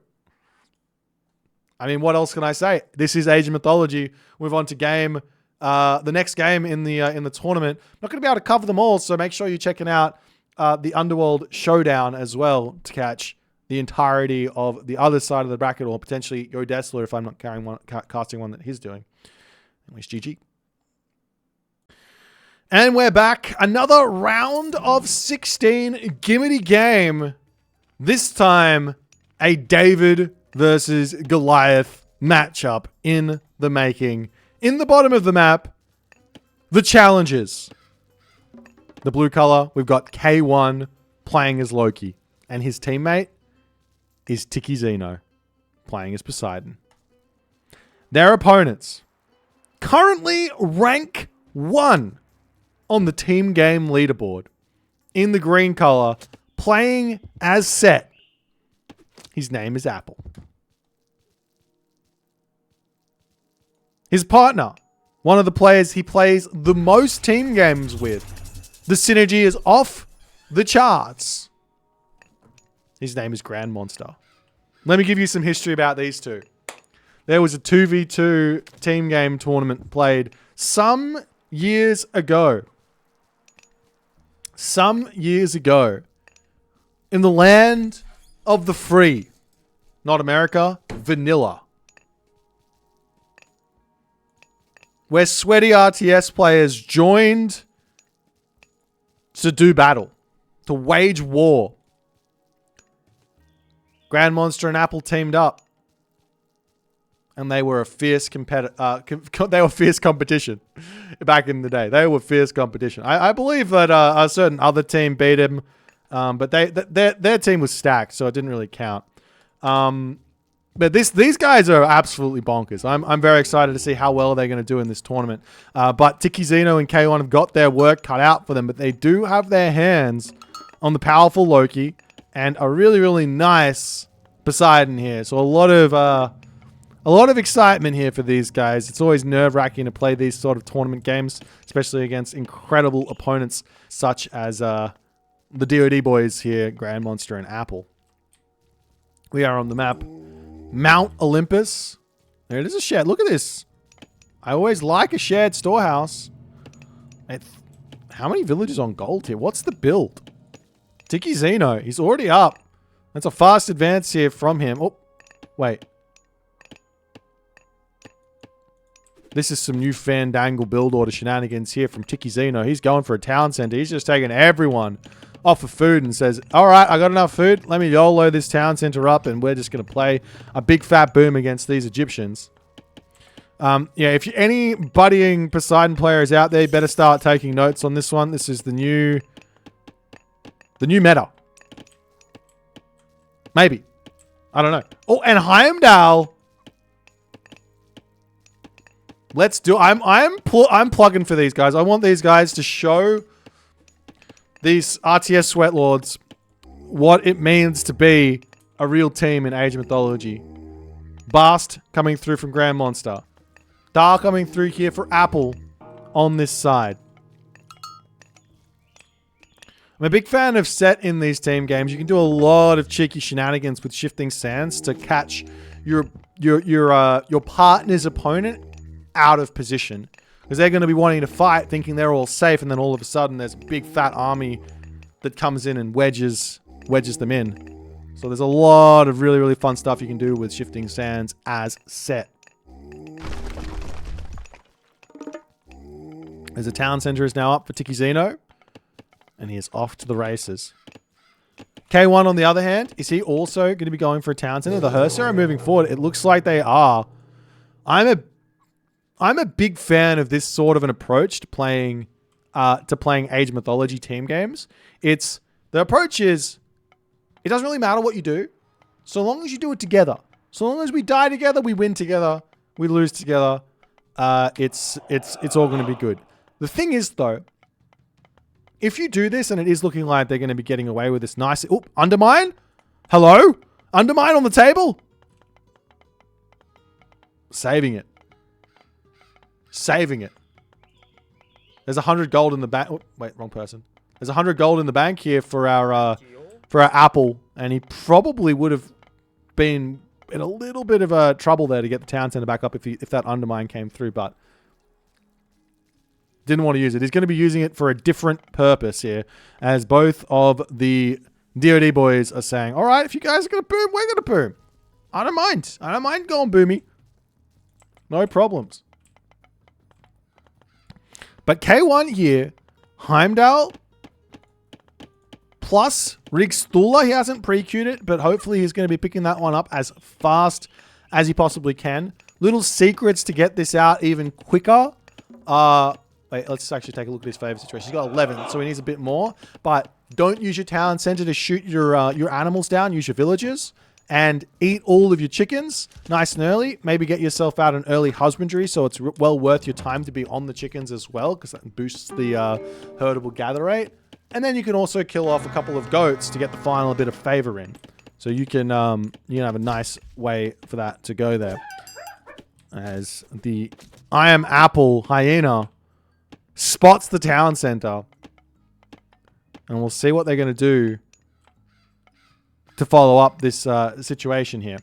I mean, what else can I say? This is Age of Mythology. Move on to the next game in the tournament. I'm not going to be able to cover them all, so make sure you're checking out the Underworld Showdown as well to catch the entirety of the other side of the bracket, or potentially Yo Dessler if I'm not casting one that he's doing. Anyways, GG. And we're back. Another round of 16 Gimmity game. This time, a David versus Goliath matchup in the making. In the bottom of the map, the challenges. The blue color, we've got K1 playing as Loki. And his teammate is Tiki Zeno playing as Poseidon. Their opponents, currently rank 1 on the team game leaderboard. In the green color, playing as Set. His name is Apple. His partner, one of the players he plays the most team games with. The synergy is off the charts. His name is Grand Monster. Let me give you some history about these two. There was a 2v2 team game tournament played some years ago. In the land of the free. Not America, vanilla. Where sweaty RTS players joined to do battle, to wage war. Grand Monster and Apple teamed up. And they were a fierce they were fierce competition back in the day. They were fierce competition. I believe that a certain other team beat him, but their team was stacked, so it didn't really count. But these guys are absolutely bonkers. I'm very excited to see how well they're going to do in this tournament. But Tiki Zeno and K1 have got their work cut out for them, but they do have their hands on the powerful Loki and a really, really nice Poseidon here. So a lot of excitement here for these guys. It's always nerve-wracking to play these sort of tournament games, especially against incredible opponents such as the DoD boys here, Grand Monster and Apple. We are on the map Mount Olympus. There it is, a shed. Look at this. I always like a shared storehouse. How many villages on gold here? What's the build? Tiki Zeno. He's already up. That's a fast advance here from him. Oh, wait. This is some new fandangle build order shenanigans here from Tiki Zeno. He's going for a town center. He's just taking everyone off of food and says, all right, I got enough food. Let me YOLO this town center up and we're just going to play a big fat boom against these Egyptians. Yeah, if any budding Poseidon players out there, better start taking notes on this one. This is the new meta. Maybe. I don't know. Oh, and Heimdall. Let's do. I'm plugging for these guys. I want these guys to show these RTS Sweatlords what it means to be a real team in Age of Mythology. Bast coming through from Grand Monster. Dar coming through here for Apple on this side. I'm a big fan of Set in these team games. You can do a lot of cheeky shenanigans with shifting sands to catch your partner's opponent out of position, because they're going to be wanting to fight thinking they're all safe, and then all of a sudden there's a big fat army that comes in and wedges them in. So there's a lot of really, really fun stuff you can do with shifting sands as Set. As a town center is now up for Tiki Zeno, and he is off to the races. K1 on the other hand, is he also going to be going for a town center? The Hersa are moving forward. It looks like they are. I'm a big fan of this sort of an approach to playing Age Mythology team games. The approach is, it doesn't really matter what you do, so long as you do it together. So long as we die together, we win together, we lose together. It's all going to be good. The thing is though, if you do this and it is looking like they're going to be getting away with this nice, Undermine? Hello? Undermine on the table? Saving it. Saving it. There's 100 gold in the bank. Oh, wait, wrong person. There's 100 gold in the bank here for our Apple, and he probably would have been in a little bit of trouble there to get the town center back up if that Undermine came through, but didn't want to use it. He's going to be using it for a different purpose here, as both of the DoD boys are saying, all right, if you guys are going to boom, we're going to boom. I don't mind. I don't mind going boomy. No problems. But K1 here, Heimdall plus Rigstula. He hasn't pre-queued it, but hopefully he's going to be picking that one up as fast as he possibly can. Little secrets to get this out even quicker. Wait, let's actually take a look at his favorite situation. He's got 11, so he needs a bit more. But don't use your town center to shoot your animals down. Use your villagers. And eat all of your chickens nice and early. Maybe get yourself out an early husbandry so it's well worth your time to be on the chickens as well, because that boosts the herdable gather rate. And then you can also kill off a couple of goats to get the final bit of favor in. So you can have a nice way for that to go there. As the I Am Apple hyena spots the town center. And we'll see what they're going to do to follow up this situation here.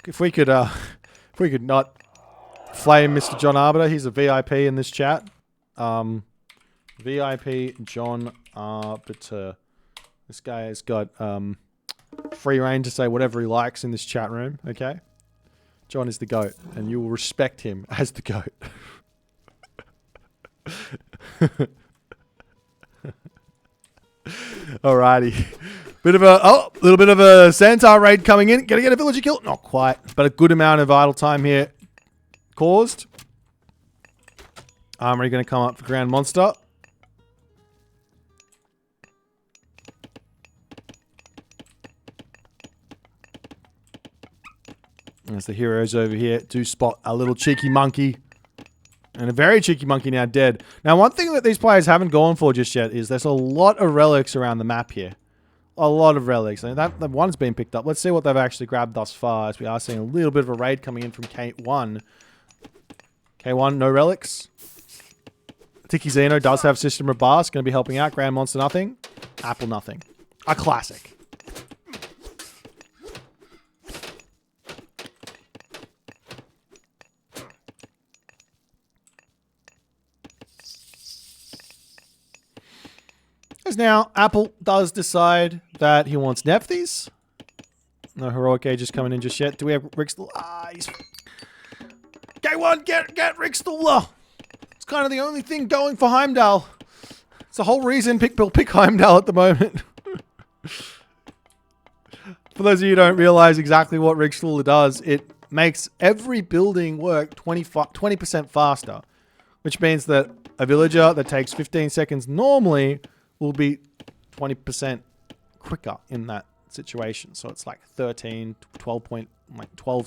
If we could not flame Mr. John Arbiter, he's a VIP in this chat. VIP John Arbiter. This guy has got free reign to say whatever he likes in this chat room, okay? John is the GOAT, and you will respect him as the GOAT. Alrighty. Little bit of a Santar raid coming in. Gonna get a villager kill? Not quite, but a good amount of idle time here caused. Armory gonna come up for Grand Monster. As the heroes over here do spot a little cheeky monkey. And a very cheeky monkey now dead. Now, one thing that these players haven't gone for just yet is there's a lot of relics around the map here. A lot of relics. And that one's been picked up. Let's see what they've actually grabbed thus far, as we are seeing a little bit of a raid coming in from K1. K1, no relics. Tiki Zeno does have System of Bars. Going to be helping out. Grand Monster, nothing. Apple, nothing. A classic. Now, Apple does decide that he wants Nephthys. No Heroic Ages coming in just yet. Do we have Rick Stooler? He's... K1, get Rick Stooler! It's kind of the only thing going for Heimdall. It's the whole reason people pick Heimdall at the moment. For those of you who don't realize exactly what Rick Stooler does, it makes every building work 20% faster. Which means that a villager that takes 15 seconds normally will be 20% quicker in that situation. So it's like 12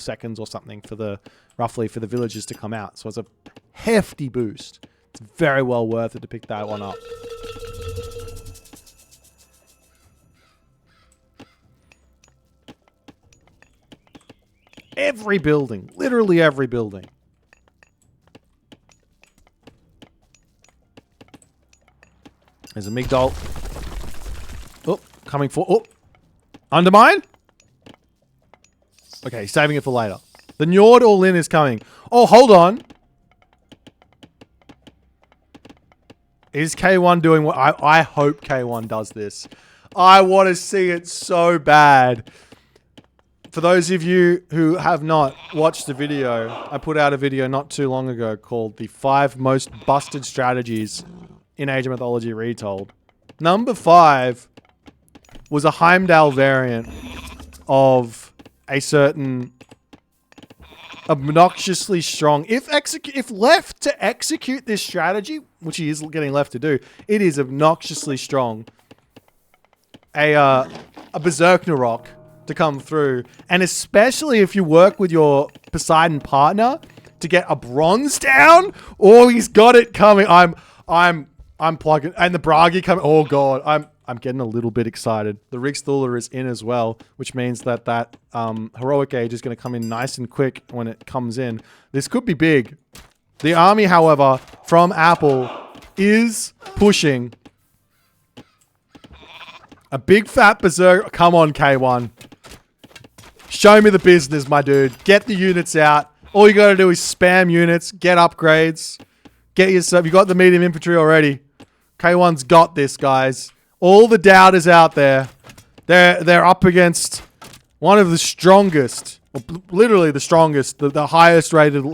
seconds or something for the roughly for the villagers to come out. So it's a hefty boost. It's very well worth it to pick that one up. Every building, literally every building. There's a Migdol. Oh, coming for... Oh! Undermine? Okay, saving it for later. The Njord all-in is coming. Oh, hold on. Is K1 doing what... I hope K1 does this. I want to see it so bad. For those of you who have not watched the video, I put out a video not too long ago called The 5 Most Busted Strategies in Age of Mythology Retold. Number 5 was a Heimdall variant of a certain obnoxiously strong... If left to execute this strategy, which he is getting left to do, it is obnoxiously strong. A Berserker Rock to come through, and especially if you work with your Poseidon partner to get a bronze down. Oh, he's got it coming. I'm plugging, and the Bragi coming. Oh god, I'm getting a little bit excited. The Rick Stooler is in as well, which means that Heroic Age is going to come in nice and quick when it comes in. This could be big. The army, however, from Apple is pushing a big fat berserker. Come on, K1. Show me the business, my dude. Get the units out. All you got to do is spam units, get upgrades, get yourself... You got the medium infantry already. K1's got this, guys. All the doubters out there, they're up against one of the strongest, literally the strongest, the highest rated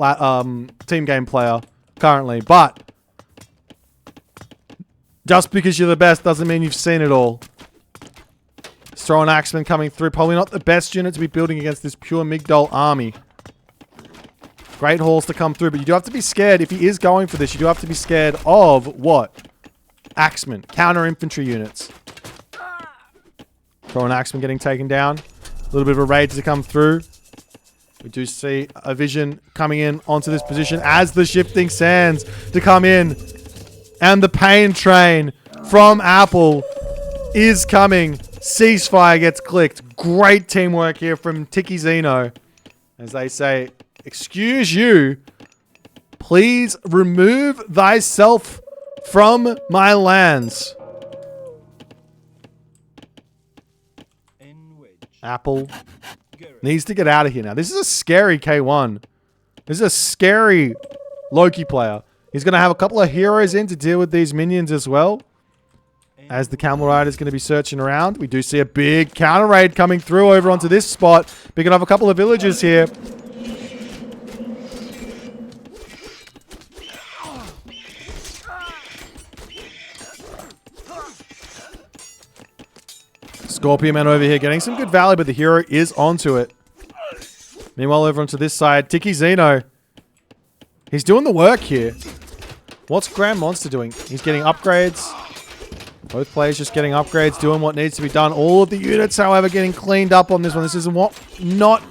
team game player currently. But just because you're the best doesn't mean you've seen it all. Throwing Axeman coming through. Probably not the best unit to be building against this pure Migdol army. Great hauls to come through, but you do have to be scared. If he is going for this, you do have to be scared of what? Axeman. Counter infantry units. Throwing Axeman getting taken down. A little bit of a raid to come through. We do see a vision coming in onto this position as the shifting sands to come in. And the pain train from Apple is coming. Ceasefire gets clicked. Great teamwork here from Tiki Zeno. As they say, excuse you, please remove thyself from my lands. Apple needs to get out of here now. This is a scary K1. This is a scary Loki player. He's going to have a couple of heroes in to deal with these minions as well. As the Camel Rider is going to be searching around. We do see a big counter raid coming through over onto this spot. Picking off a couple of villagers here. Scorpion Man over here getting some good value, but the hero is onto it. Meanwhile, over onto this side, Tiki Zeno. He's doing the work here. What's Grand Monster doing? He's getting upgrades. Both players just getting upgrades, doing what needs to be done. All of the units, however, getting cleaned up on this one. This isn't not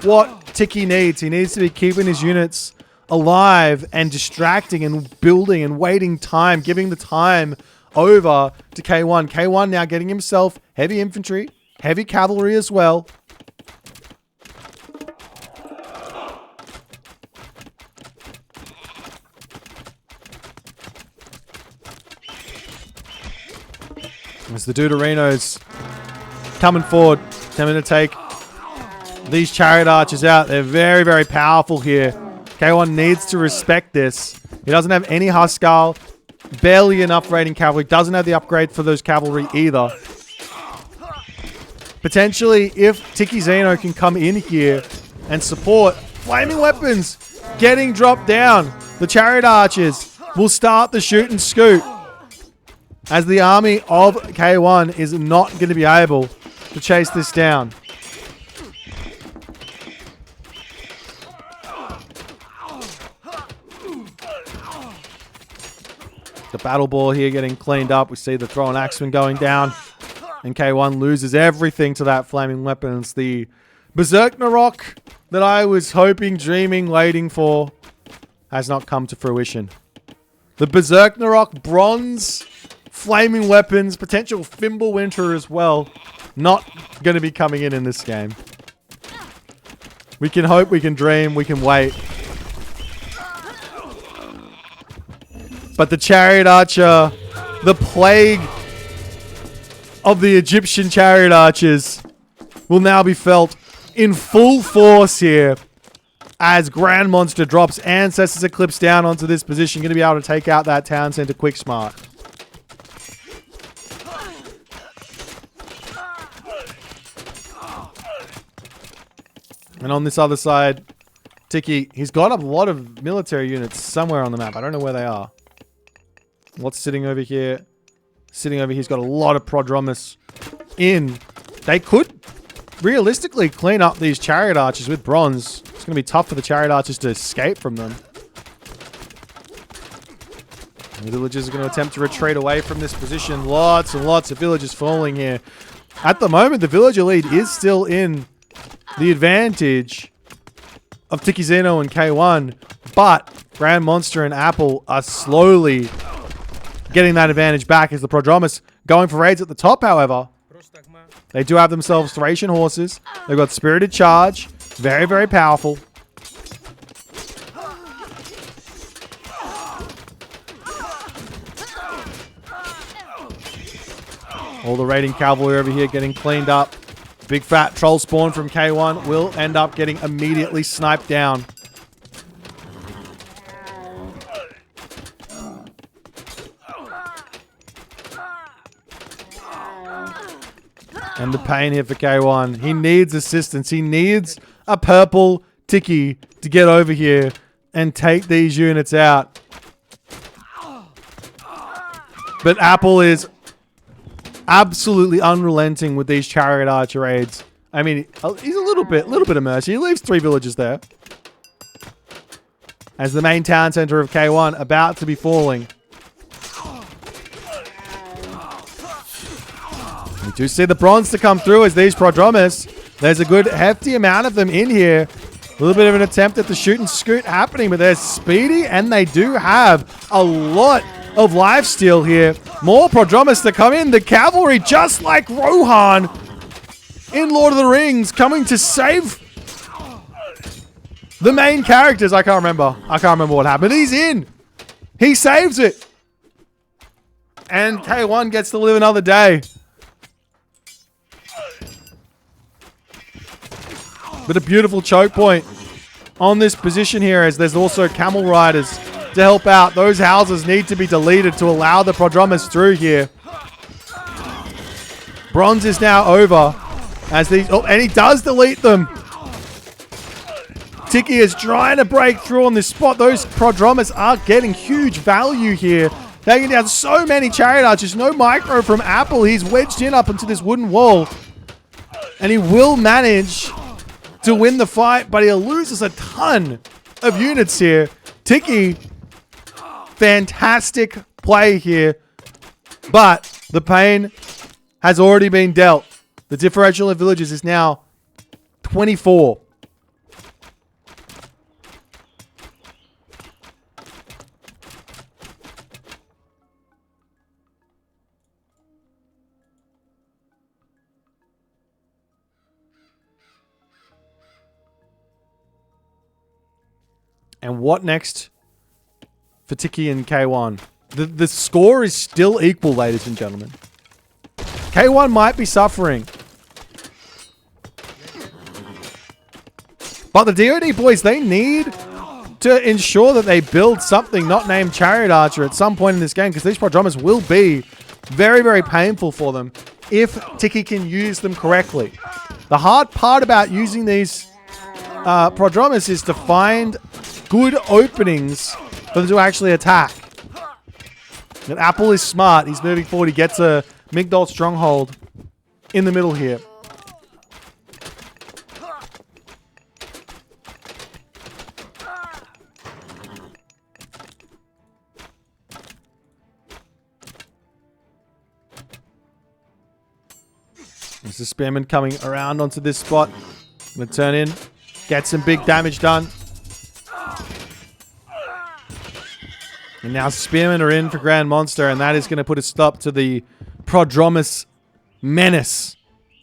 what Tiki needs. He needs to be keeping his units alive and distracting and building and waiting time, giving the time over to K1. K1 now getting himself heavy infantry, heavy cavalry as well. As the Deuterinos coming forward, attempting to take these chariot archers out. They're very, very powerful here. K1 needs to respect this. He doesn't have any Huskar, barely enough raiding cavalry. Doesn't have the upgrade for those cavalry either. Potentially, if Tiki Zeno can come in here and support, flaming weapons getting dropped down. The chariot archers will start the shoot and scoot. As the army of K1 is not going to be able to chase this down. The battle ball here getting cleaned up. We see the throw and axeman going down. And K1 loses everything to that flaming weapons. The Berserknarok that I was hoping, dreaming, waiting for has not come to fruition. The Berserknarok bronze flaming weapons, potential Fimbulwinter as well, not going to be coming in this game. We can hope, we can dream, we can wait. But the chariot archer, the plague of the Egyptian chariot archers, will now be felt in full force here as Grand Monster drops Ancestors Eclipse down onto this position. Going to be able to take out that town center quick smart. And on this other side, Tiki, he's got a lot of military units somewhere on the map. I don't know where they are. What's sitting over here? Sitting over here, he's got a lot of Prodromus in. They could realistically clean up these chariot archers with bronze. It's going to be tough for the chariot archers to escape from them. And the villagers are going to attempt to retreat away from this position. Lots and lots of villagers falling here. At the moment, the villager lead is still in the advantage of Tiki Zeno and K1, but Grand Monster and Apple are slowly getting that advantage back as the Prodromus going for raids at the top, however. They do have themselves Thracian horses. They've got Spirited Charge. Very, very powerful. All the raiding cavalry over here getting cleaned up. Big fat troll spawn from K1 will end up getting immediately sniped down. And the pain here for K1. He needs assistance. He needs a purple Tiki to get over here and take these units out. But Apple is absolutely unrelenting with these chariot archer raids. I mean, he's a little bit of mercy. He leaves 3 villages there. As the main town center of K1 about to be falling. We do see the bronze to come through as these Prodromus. There's a good hefty amount of them in here. A little bit of an attempt at the shoot and scoot happening, but they're speedy and they do have a lot of lifesteal here. More Prodromus to come in. The cavalry, just like Rohan in Lord of the Rings, coming to save the main characters. I can't remember what happened. He's in. He saves it. And K1 gets to live another day. But a beautiful choke point on this position here, as there's also Camel Riders to help out. Those houses need to be deleted to allow the Prodromus through here. Bronze is now over as these... Oh, and he does delete them. Tiki is trying to break through on this spot. Those Prodromus are getting huge value here. Taking down so many Chariot Archers. No micro from Apple. He's wedged in up into this wooden wall. And he will manage to win the fight, but he loses a ton of units here. Tiki, fantastic play here. But the pain has already been dealt. The differential in villages is now 24. And what next for Tiki and K1? The score is still equal, ladies and gentlemen. K1 might be suffering. But the DoD boys, they need to ensure that they build something not named Chariot Archer at some point in this game, because these Prodromus will be very, very painful for them if Tiki can use them correctly. The hard part about using these Prodromus is to find good openings for them to actually attack. And Apple is smart. He's moving forward. He gets a Migdol stronghold in the middle here. There's the Spearman coming around onto this spot. Gonna turn in, get some big damage done. And now Spearmen are in for Grand Monster, and that is going to put a stop to the Prodromus menace.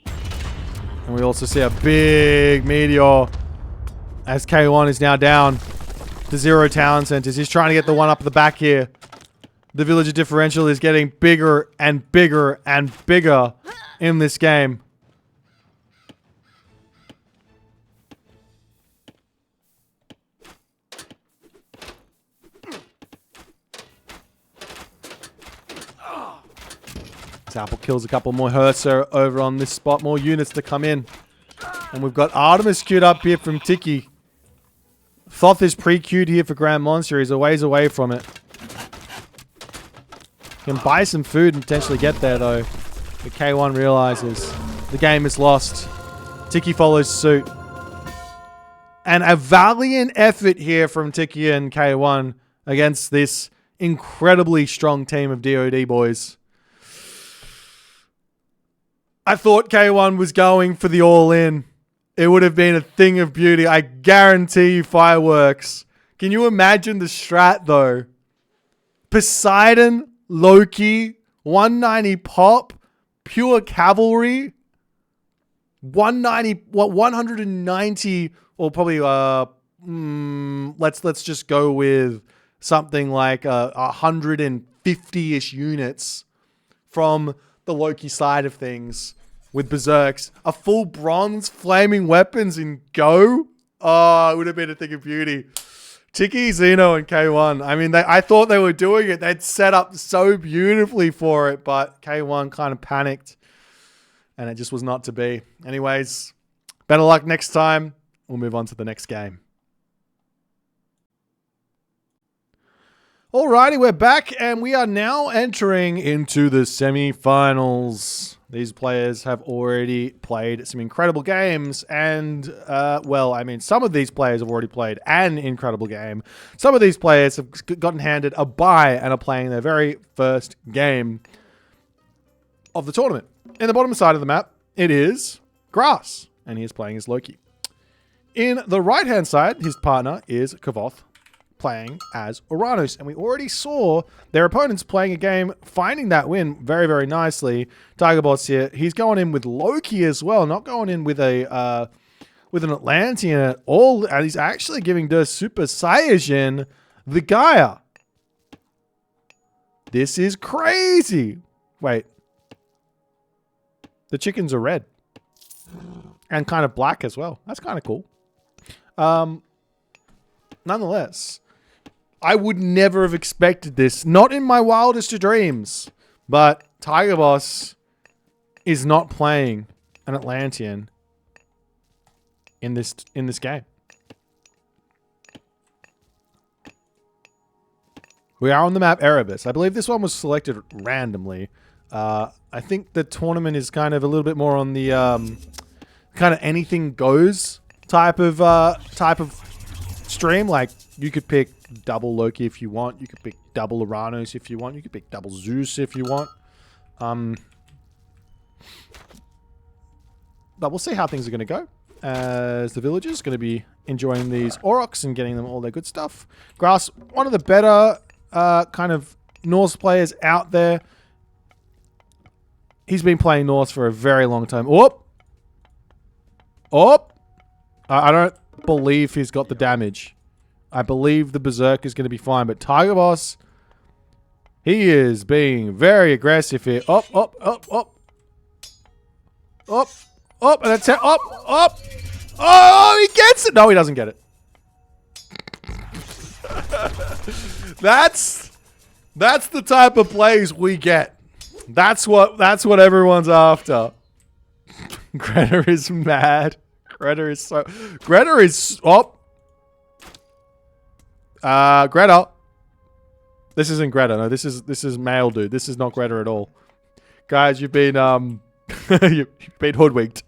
And we also see a big meteor as K1 is now down to 0 town centers. He's trying to get the one up the back here. The villager differential is getting bigger and bigger and bigger in this game. Apple kills a couple more Herser over on this spot. More units to come in. And we've got Artemis queued up here from Tiki. Thoth is pre-queued here for Grand Monster. He's a ways away from it. Can buy some food and potentially get there though. But K1 realizes the game is lost. Tiki follows suit. And a valiant effort here from Tiki and K1 against this incredibly strong team of DoD boys. I thought K1 was going for the all-in. It would have been a thing of beauty. I guarantee you fireworks. Can you imagine the strat, though? Poseidon, Loki, 190 pop, pure cavalry, 190, or probably, let's just go with something like 150-ish units from the Loki side of things. With Berserks, a full bronze flaming weapons in Go. Oh, it would have been a thing of beauty. Tiki, Xeno, and K1. I mean, I thought they were doing it. They'd set up so beautifully for it, but K1 kind of panicked, and it just was not to be. Anyways, better luck next time. We'll move on to the next game. Alrighty, we're back, and we are now entering into the semi-finals. These players have already played some incredible games, and, well, I mean, some of these players have already played an incredible game. Some of these players have gotten handed a bye and are playing their very first game of the tournament. In the bottom side of the map, it is Grass, and he is playing as Loki. In the right-hand side, his partner is Kavoth, playing as Uranus, and we already saw their opponents playing a game, finding that win very, very nicely. Tigerbots here, he's going in with Loki as well, not going in with a with an Atlantean at all, and he's actually giving the Super Saiyajin the Gaia. This is crazy. Wait, the chickens are red and kind of black as well. That's kind of cool. Nonetheless, I would never have expected this. Not in my wildest of dreams. But Tiger Boss is not playing an Atlantean in this game. We are on the map Erebus. I believe this one was selected randomly. I think the tournament is kind of a little bit more on the kind of anything goes type of stream. Like you could pick double Loki if you want. You could pick double Uranus if you want. You could pick double Zeus if you want. But we'll see how things are going to go. As the villagers going to be enjoying these Aurochs and getting them all their good stuff. Grass, one of the better kind of Norse players out there. He's been playing Norse for a very long time. Oh! I don't believe he's got the damage. I believe the Berserk is going to be fine. But Tiger Boss, he is being very aggressive here. Up. And that's it. Up. Oh, he gets it. No, he doesn't get it. That's the type of plays we get. That's what everyone's after. Greta is mad. Greta is Greta. This isn't Greta. No, this is male dude. This is not Greta at all. Guys, you've been you've been hoodwinked.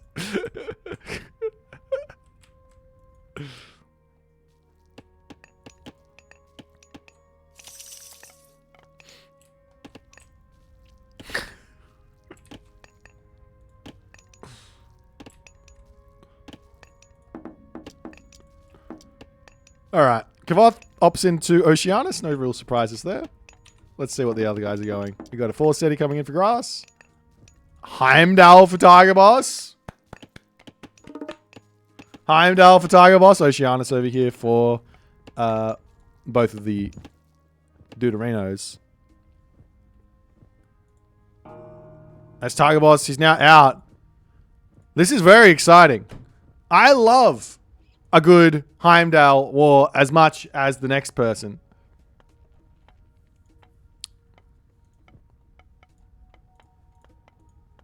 All right. Kavoth opts into Oceanus. No real surprises there. Let's see what the other guys are going. We got a 4-steady coming in for Grass. Heimdall for Tiger Boss. Heimdall for Tiger Boss. Oceanus over here for both of the Deuterinos. As Tiger Boss, he's now out. This is very exciting. I love a good Heimdall war as much as the next person.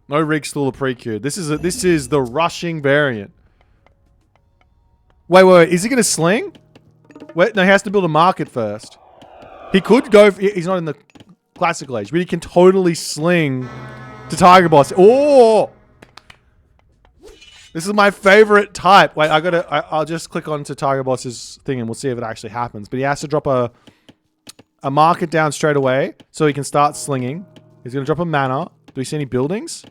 No Rigstool or pre-queued. This is the rushing variant. Wait. Is he going to sling? Wait, no, he has to build a market first. He could go... He's not in the classical age, but he can totally sling to Tiger Boss. Oh! This is my favorite type. Wait, I'll just click on to Tiger Boss's thing and we'll see if it actually happens. But he has to drop a market down straight away so he can start slinging. He's going to drop a mana. Do we see any buildings?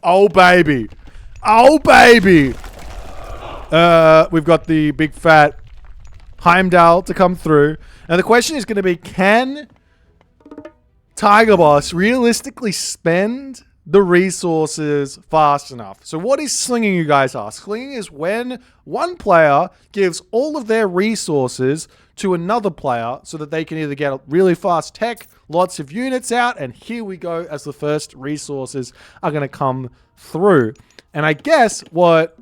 Oh, baby. Oh, baby. We've got the big fat Heimdall to come through. Now, the question is going to be, can Tiger Boss realistically spend the resources fast enough? So what is slinging, you guys ask? Slinging is when one player gives all of their resources to another player so that they can either get really fast tech, lots of units out, and here we go as the first resources are going to come through. And I guess what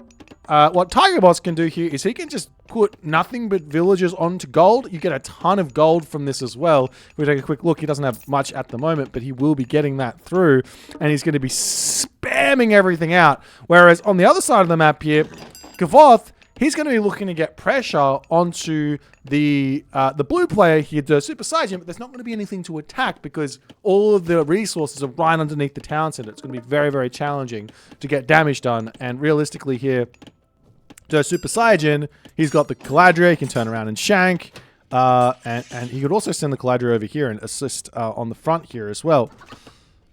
Tiger Boss can do here is he can just put nothing but villagers onto gold. You get a ton of gold from this as well. We'll take a quick look. He doesn't have much at the moment, but he will be getting that through, and he's going to be spamming everything out. Whereas on the other side of the map here, Kavoth, he's going to be looking to get pressure onto the blue player here to supersize him, but there's not going to be anything to attack because all of the resources are right underneath the town center. It's going to be very, very challenging to get damage done. And realistically here, to Super Saiyan, he's got the Caladria. He can turn around and shank. And he could also send the Caladria over here and assist on the front here as well.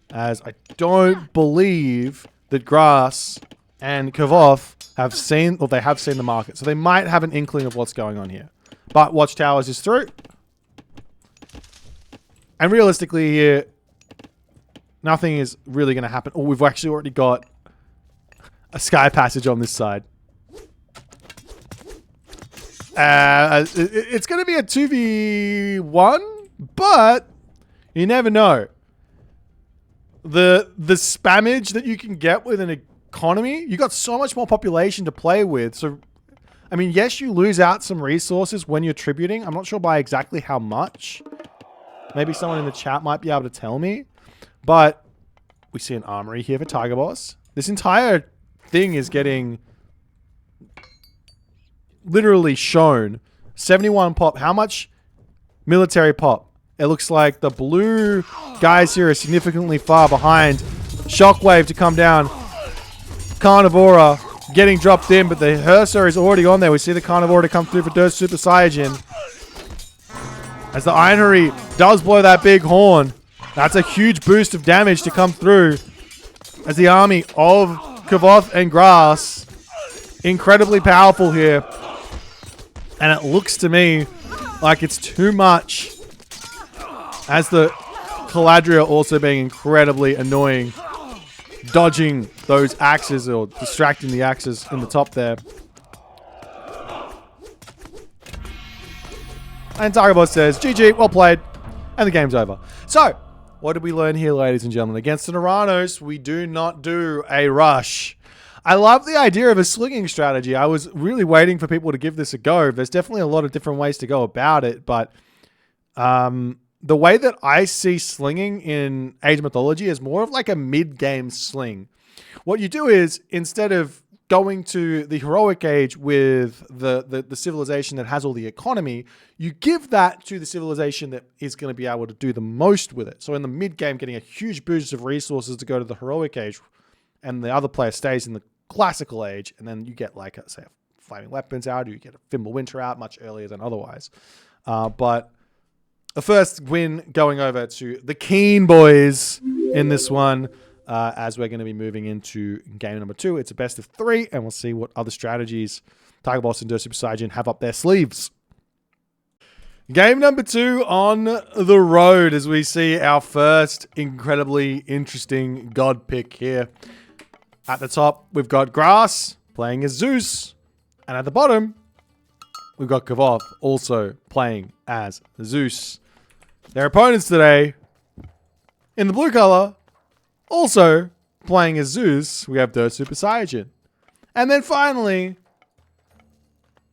As I don't believe that Grass and Kavoth have seen, or they have seen the market. So they might have an inkling of what's going on here. But Watchtowers is through. And realistically here, nothing is really going to happen. Oh, we've actually already got a Sky Passage on this side. It's going to be a 2v1, but you never know. The spammage that you can get with economy. You got so much more population to play with. So, I mean, yes, you lose out some resources when you're tributing. I'm not sure by exactly how much. Maybe someone in the chat might be able to tell me. But we see an armory here for Tiger Boss. This entire thing is getting literally shown. 71 pop. How much military pop? It looks like the blue guys here are significantly far behind. Shockwave to come down. Carnivora getting dropped in, but the Hersa is already on there. We see the Carnivora to come through for Dirt Super Saiyajin. As the Ironry does blow that big horn. That's a huge boost of damage to come through. As the army of Kavoth and Grass, incredibly powerful here. And it looks to me like it's too much. As the Caladria also being incredibly annoying. Dodging those axes or distracting the axes in the top there. And Targabot says, GG, well played. And the game's over. So, what did we learn here, ladies and gentlemen? Against the Naranos, we do not do a rush. I love the idea of a slinging strategy. I was really waiting for people to give this a go. There's definitely a lot of different ways to go about it, but the way that I see slinging in Age of Mythology is more of like a mid-game sling. What you do is, instead of going to the heroic age with the civilization that has all the economy, you give that to the civilization that is going to be able to do the most with it. So in the mid-game, getting a huge boost of resources to go to the heroic age, and the other player stays in the classical age, and then you get, like, say, flaming weapons out, or you get a Thimble Winter out much earlier than otherwise. But the first win going over to the Keen boys in this one, as we're going to be moving into game number 2. It's a best of 3, and we'll see what other strategies Tiger Boss and Dirt Super Saiyajin have up their sleeves. Game number 2 on the road, as we see our first incredibly interesting god pick here. At the top, we've got Grass playing as Zeus, and at the bottom, we've got Kavoth also playing as Zeus. Their opponents today, in the blue color, also playing as Zeus, we have Dirt Super Saiyajin. And then finally,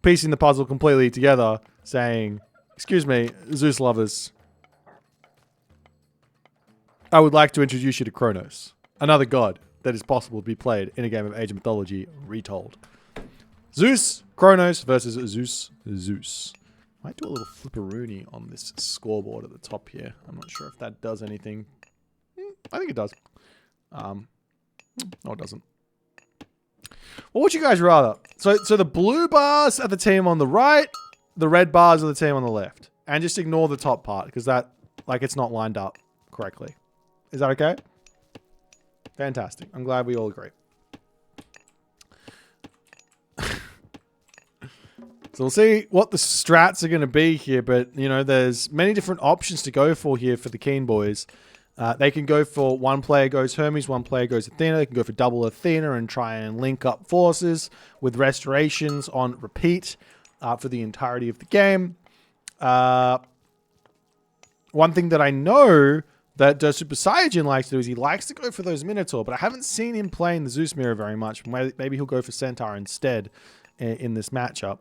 piecing the puzzle completely together, saying, excuse me, Zeus lovers, I would like to introduce you to Kronos, another god that is possible to be played in a game of Age of Mythology Retold. Zeus, Kronos versus Zeus. Might do a little flipperoonie on this scoreboard at the top here. I'm not sure if that does anything. I think it does. No, it doesn't. What would you guys rather? So the blue bars are the team on the right, the red bars are the team on the left. And just ignore the top part, because that, like, it's not lined up correctly. Is that okay? Fantastic. I'm glad we all agree. So we'll see what the strats are going to be here, but, you know, there's many different options to go for here for the Keen boys. They can go for one player goes Hermes, one player goes Athena. They can go for double Athena and try and link up forces with restorations on repeat for the entirety of the game. One thing that I know that Super Saiyajin likes to do is he likes to go for those Minotaur, but I haven't seen him playing the Zeus mirror very much. Maybe he'll go for Centaur instead in this matchup.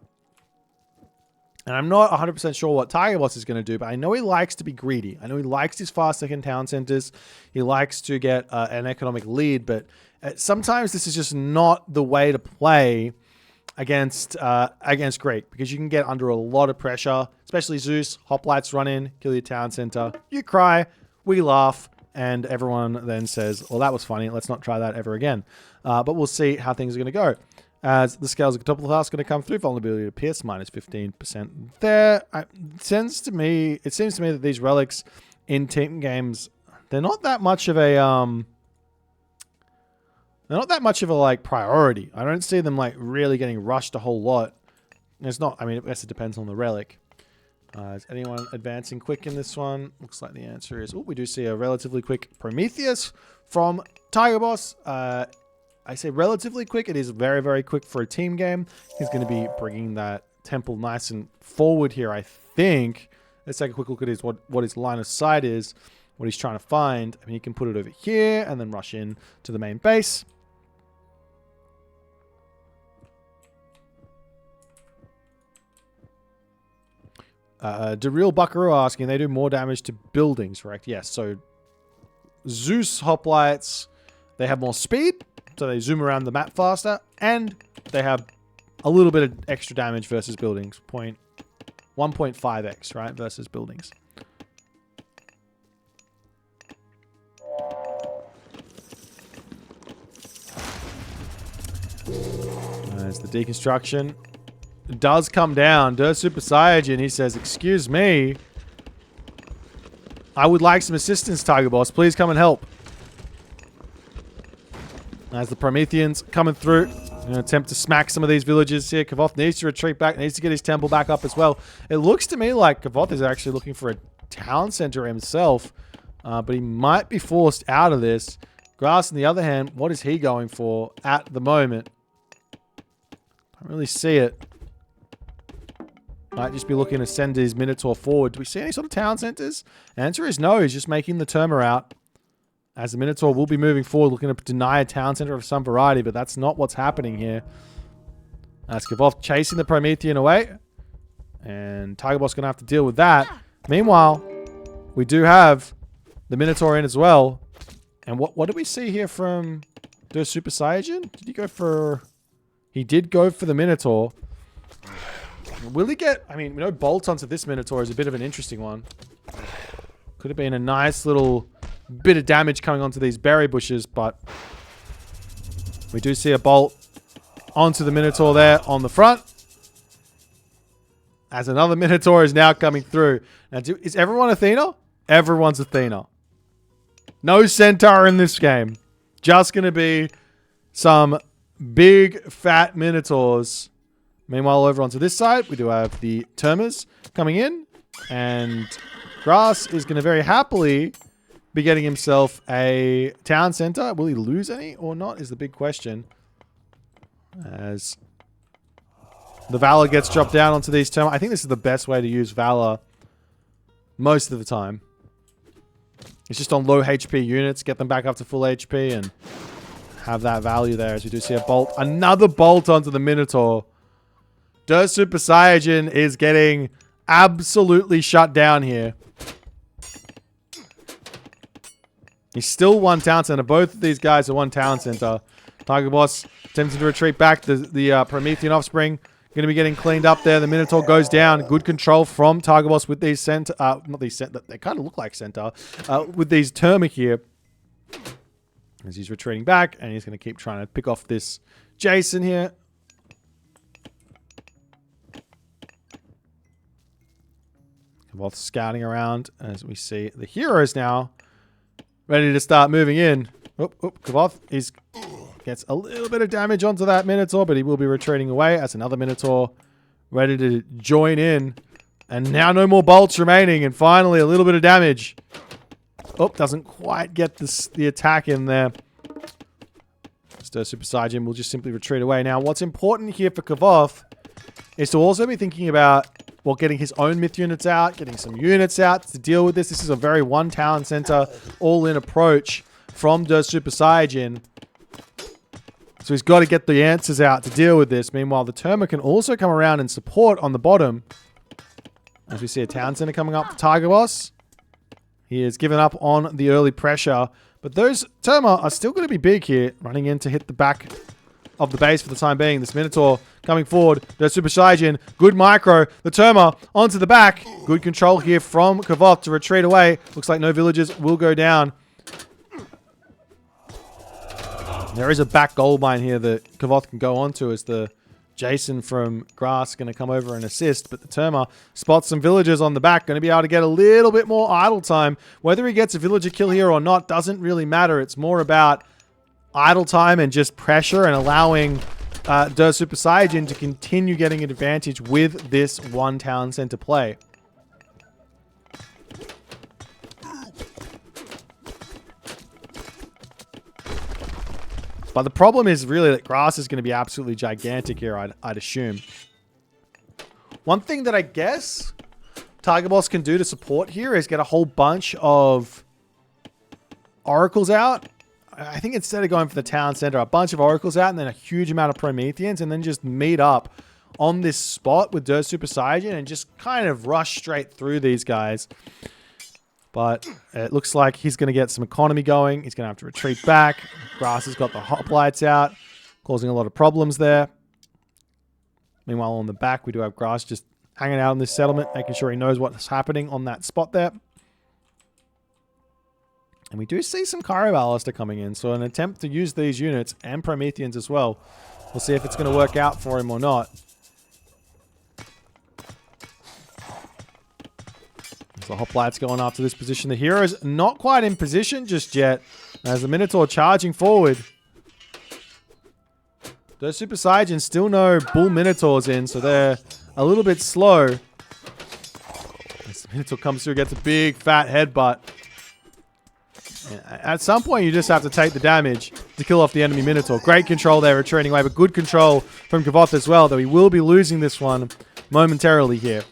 And I'm not 100% sure what Tiger Boss is going to do, but I know he likes to be greedy. I know he likes his fast second town centers. He likes to get an economic lead, but sometimes this is just not the way to play against Greek, because you can get under a lot of pressure, especially Zeus. Hoplites run in, kill your town center. You cry, we laugh, and everyone then says, well, that was funny. Let's not try that ever again. But we'll see how things are going to go. As the scales at the top of the house going to come through, vulnerability to pierce minus 15% there. It seems to me that these relics in team games, they're not that much of a like priority. I don't see them like really getting rushed a whole lot. It's not. I mean, I guess it depends on the relic. Is anyone advancing quick in this one? Looks like the answer is. Oh, we do see a relatively quick Prometheus from Tiger Boss. I say relatively quick. It is very, very quick for a team game. He's going to be bringing that temple nice and forward here, I think. Let's take a quick look at what his line of sight is, what he's trying to find. I mean, he can put it over here and then rush in to the main base. Daryl Buckaroo asking, they do more damage to buildings, correct? Yes, so Zeus hoplites, they have more speed, so they zoom around the map faster, and they have a little bit of extra damage versus buildings. 1.5x, right, versus buildings. There's the deconstruction. It does come down. Does Super Saiyajin, he says, excuse me. I would like some assistance, Tiger Boss. Please come and help. As the Prometheans coming through. Going to attempt to smack some of these villages here. Kavoth needs to retreat back. Needs to get his temple back up as well. It looks to me like Kavoth is actually looking for a town center himself. But he might be forced out of this. Grass, on the other hand, what is he going for at the moment? Don't really see it. Might just be looking to send his Minotaur forward. Do we see any sort of town centers? Answer is no. He's just making the Terma out. As the Minotaur will be moving forward, looking to deny a town center of some variety, but that's not what's happening here. That's Kavoth chasing the Promethean away. And Tiger Boss going to have to deal with that. Meanwhile, we do have the Minotaur in as well. And what did we see here from the Super Saiyajin? Did he go for... He did go for the Minotaur. Will he get... I mean, we know bolt onto this Minotaur is a bit of an interesting one. Could have been a nice little bit of damage coming onto these berry bushes, but we do see a bolt onto the Minotaur there on the front. As another Minotaur is now coming through. Now, is everyone Athena? Everyone's Athena. No Centaur in this game. Just going to be some big, fat Minotaurs. Meanwhile, over onto this side, we do have the Termas coming in. And Grass is going to very happily be getting himself a town center. Will he lose any or not is the big question. As the Valor gets dropped down onto these Termas. I think this is the best way to use Valor most of the time. It's just on low HP units. Get them back up to full HP and have that value there as we do see a bolt. Another bolt onto the Minotaur. Der Super Saiyajin is getting absolutely shut down here. He's still one town center. Both of these guys are one town center. Tiger Boss attempting to retreat back. The Promethean offspring going to be getting cleaned up there. The Minotaur goes down. Good control from Tiger Boss with these center. Not these center. They kind of look like center. With these Terma here. As he's retreating back. And he's going to keep trying to pick off this Jason here. Kavoth scouting around as we see the heroes now ready to start moving in. Kavoth gets a little bit of damage onto that Minotaur, but he will be retreating away as another Minotaur ready to join in. And now no more bolts remaining, and finally a little bit of damage. Doesn't quite get the attack in there. Super Saiyajin will just simply retreat away. Now, what's important here for Kavoth is to also be thinking about, well, getting his own myth units out, getting some units out to deal with this. This is a very one town center, all-in approach from Der Super Saiyajin. So he's got to get the answers out to deal with this. Meanwhile, the Terma can also come around and support on the bottom. As we see a town center coming up for Tiger Boss. He has given up on the early pressure. But those Terma are still going to be big here. Running in to hit the back of the base for the time being. This Minotaur coming forward. The Super Saiyajin. Good micro. The Terma onto the back. Good control here from Kavoth to retreat away. Looks like no villagers will go down. There is a back gold mine here that Kavoth can go onto as the Jason from Grass going to come over and assist. But the Terma spots some villagers on the back. Going to be able to get a little bit more idle time. Whether he gets a villager kill here or not doesn't really matter. It's more about idle time and just pressure and allowing Der Super Saiyajin to continue getting an advantage with this one town center play. But the problem is really that Grass is going to be absolutely gigantic here, I'd assume. One thing that I guess Tiger Boss can do to support here is get a whole bunch of oracles out. I think instead of going for the town center, a bunch of oracles out and then a huge amount of Prometheans, and then just meet up on this spot with Dirt Super Saiyan and just kind of rush straight through these guys. But it looks like he's going to get some economy going. He's going to have to retreat back. Grass has got the hoplites out, causing a lot of problems there. Meanwhile, on the back, we do have Grass just hanging out in this settlement, making sure he knows what's happening on that spot there. And we do see some Kyro Ballista coming in, so an attempt to use these units and Prometheans as well. We'll see if it's going to work out for him or not. So the hoplites going after this position. The hero's not quite in position just yet, as the Minotaur charging forward. Those Super Saiyans still no Bull Minotaurs in, so they're a little bit slow. As the Minotaur comes through, gets a big fat headbutt. At some point, you just have to take the damage to kill off the enemy Minotaur. Great control there, retreating away, but good control from Kavoth as well, though he will be losing this one momentarily here.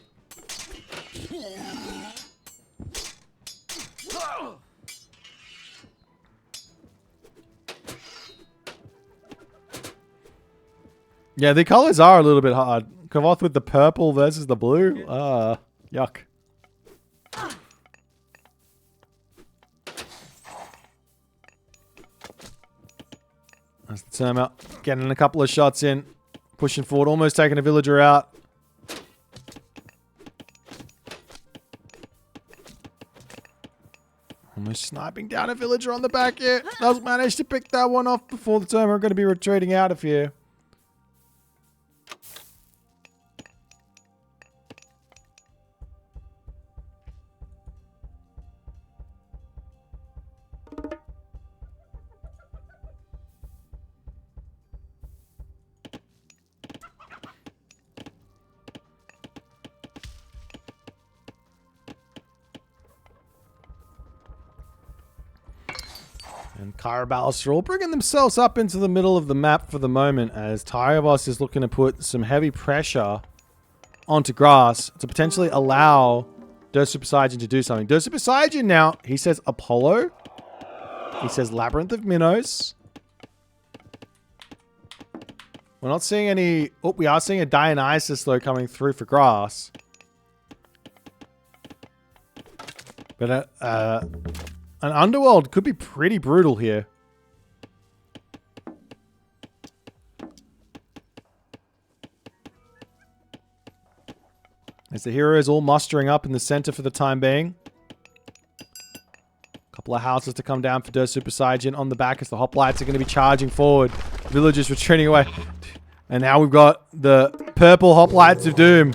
Yeah, the colors are a little bit hard. Kavoth with the purple versus the blue. Yuck. That's the term out. Getting a couple of shots in. Pushing forward, almost taking a villager out. Almost sniping down a villager on the back here. Does manage to pick that one off before the term. We're going to be retreating out of here. And Kyro Ballista are all bringing themselves up into the middle of the map for the moment, as Tyrebos is looking to put some heavy pressure onto Grass to potentially allow Dirt Super Saiyan to do something. Dirt Super Saiyan now, he says Apollo. He says Labyrinth of Minnows. We're not seeing any... Oh, we are seeing a Dionysus, though, coming through for Grass. But, an Underworld could be pretty brutal here. As the heroes all mustering up in the center for the time being. A couple of houses to come down for Dirt Super Saiyan on the back as the hoplites are going to be charging forward. Villagers retreating away. And now we've got the purple hoplites of Doom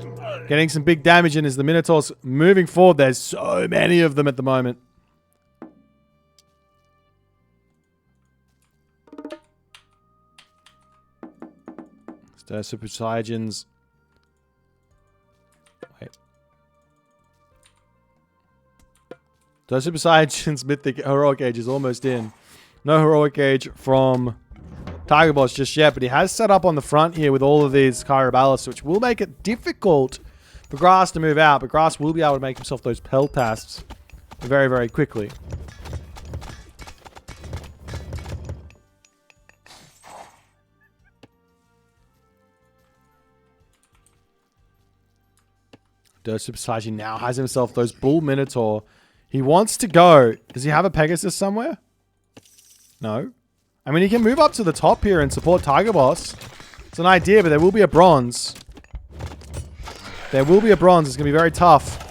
getting some big damage in as the Minotaurs moving forward. There's so many of them at the moment. Super Saiyans. Wait. Super Saiyan's Mythic Heroic Age is almost in. No Heroic Age from Tiger Boss just yet, but he has set up on the front here with all of these Kyro Ballista, which will make it difficult for Grass to move out, but Grass will be able to make himself those Peltasts very, very quickly. Dirt Super Saiyan now has himself those Bull Minotaur. He wants to go. Does he have a Pegasus somewhere? No. I mean, he can move up to the top here and support Tiger Boss. It's an idea, but there will be a bronze. There will be a bronze. It's going to be very tough.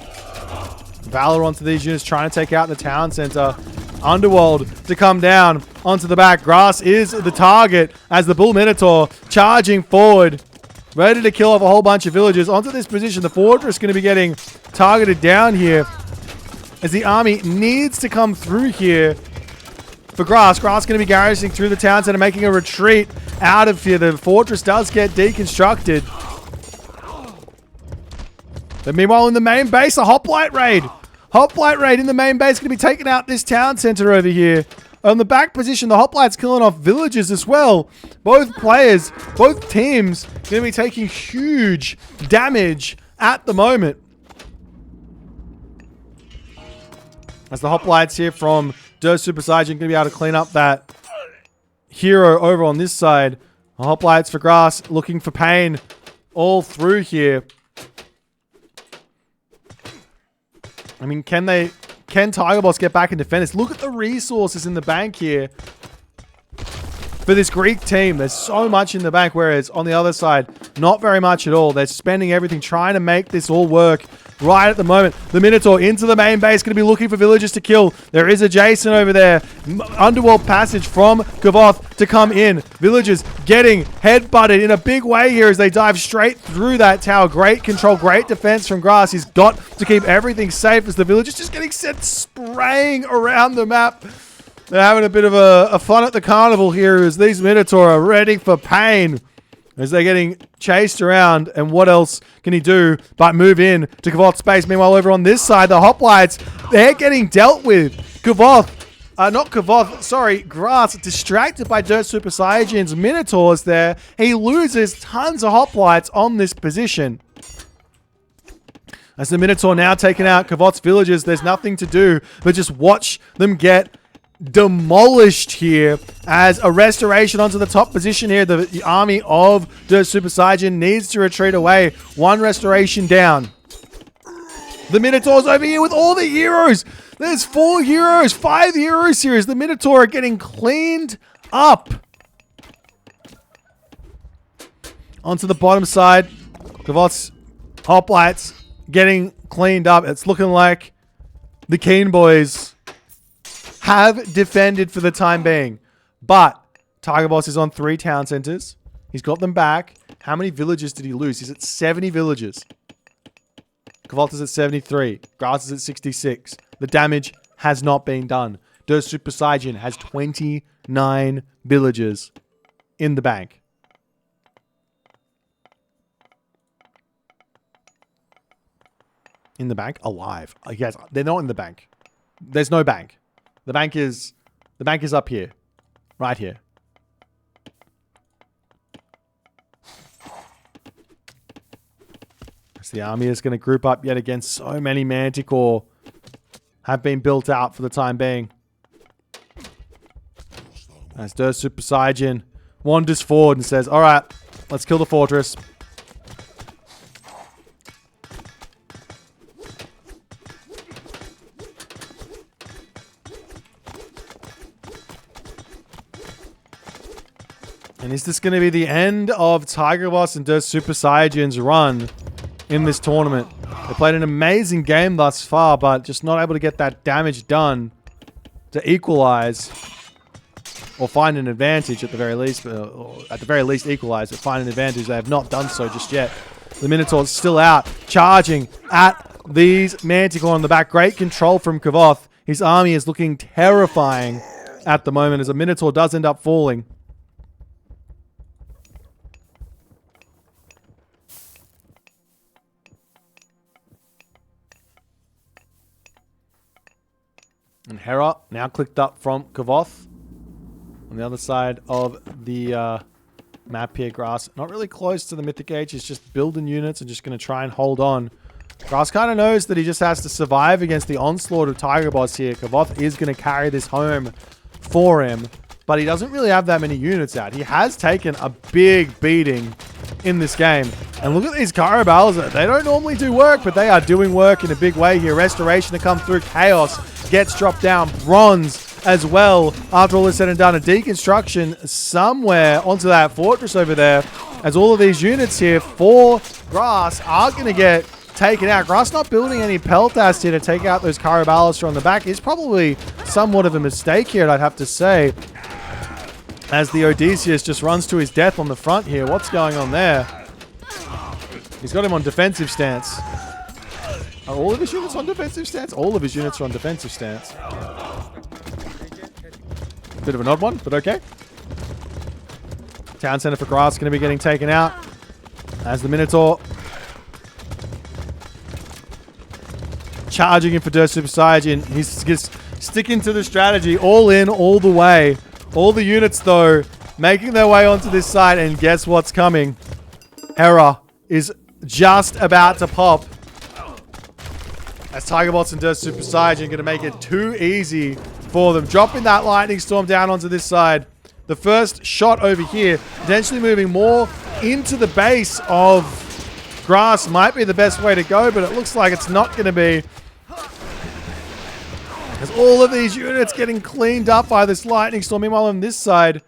Valor onto these units, trying to take out the town center. Underworld to come down onto the back. Grass is the target as the Bull Minotaur charging forward. Ready to kill off a whole bunch of villagers. Onto this position, the fortress going to be getting targeted down here as the army needs to come through here for Grass. Grass going to be garrisoning through the town center, making a retreat out of here. The fortress does get deconstructed. But meanwhile, in the main base, a hoplite raid. Hoplite raid in the main base going to be taking out this town center over here. On the back position, the hoplites killing off villagers as well. Both players, both teams, going to be taking huge damage at the moment. As the hoplites here from Dirt Super Saiyan going to be able to clean up that hero over on this side. The hoplites for Grass looking for pain. all through here. I mean, can Tiger Boss get back and defend this? Look at the resources in the bank here. For this Greek team, there's so much in the bank, whereas on the other side, not very much at all. They're spending everything trying to make this all work right at the moment. The Minotaur into the main base, going to be looking for villagers to kill. There is a Jason over there. Underworld passage from Kavoth to come in. Villagers getting headbutted in a big way here as they dive straight through that tower. Great control, great defense from Grass. He's got to keep everything safe as the villagers just getting sent spraying around the map. They're having a bit of a fun at the carnival here as these Minotaur are ready for pain as they're getting chased around. And what else can he do but move in to Kavoth's space? Meanwhile, over on this side, the hoplites, they're getting dealt with. Grass, distracted by Dirt Super Saiyan's Minotaurs there. He loses tons of hoplites on this position. As the Minotaur now taking out Kavoth's villagers, there's nothing to do but just watch them get demolished here as a restoration onto the top position here. The army of Dirt Super Saiyan needs to retreat away. One restoration down. The Minotaur's over here with all the heroes. There's 4 heroes, 5 heroes here as the Minotaur are getting cleaned up. Onto the bottom side, Kavoth's hoplites getting cleaned up. It's looking like the Keen boys have defended for the time being. But Tiger Boss is on 3 town centers. He's got them back. How many villages did he lose? He's at 70 villages. Kavoth is at 73. Grass is at 66. The damage has not been done. Dirt Super Saiyan has 29 villages in the bank. In the bank? Alive. Yes, they're not in the bank. There's no bank. The bank is up here. Right here. So the army is going to group up yet again. So many Manticore have been built out for the time being. As Dirt Super Saiyan wanders forward and says, alright, let's kill the fortress. And is this going to be the end of Tiger Boss and Dirt Super Saiyan's run in this tournament? They played an amazing game thus far, but just not able to get that damage done to equalize or find an advantage at the very least, or at the very least equalize, but find an advantage. They have not done so just yet. The Minotaur's still out, charging at these Manticore on the back. Great control from Kavoth. His army is looking terrifying at the moment as a Minotaur does end up falling. And Hera now clicked up from Kavoth. On the other side of the map here, Grass not really close to the Mythic Age. He's just building units and just going to try and hold on. Grass kind of knows that he just has to survive against the onslaught of Tiger Boss here. Kavoth is going to carry this home for him, but he doesn't really have that many units out. He has taken a big beating in this game. And look at these Carabals. They don't normally do work, but they are doing work in a big way here. Restoration to come through. Chaos gets dropped down. Bronze as well. After all is said and done, a deconstruction somewhere onto that fortress over there. As all of these units here for Grass are going to get taken out. Grass not building any Peltas here to take out those Carabalas from the back is probably somewhat of a mistake here, I'd have to say. As the Odysseus just runs to his death on the front here. What's going on there? He's got him on defensive stance. Are all of his units on defensive stance? All of his units are on defensive stance. Bit of an odd one, but okay. Town center for Grass going to be getting taken out. As the Minotaur charging in for Dirt Super Saiyan. He's just sticking to the strategy. All in, all the way. All the units, though, making their way onto this side. And guess what's coming? Hera is just about to pop. As Tiger Bots and Dirt Super Saiyan are going to make it too easy for them. Dropping that Lightning Storm down onto this side. The first shot over here, potentially moving more into the base of grass might be the best way to go, but it looks like it's not going to be. As all of these units getting cleaned up by this lightning storm. Meanwhile, on this side,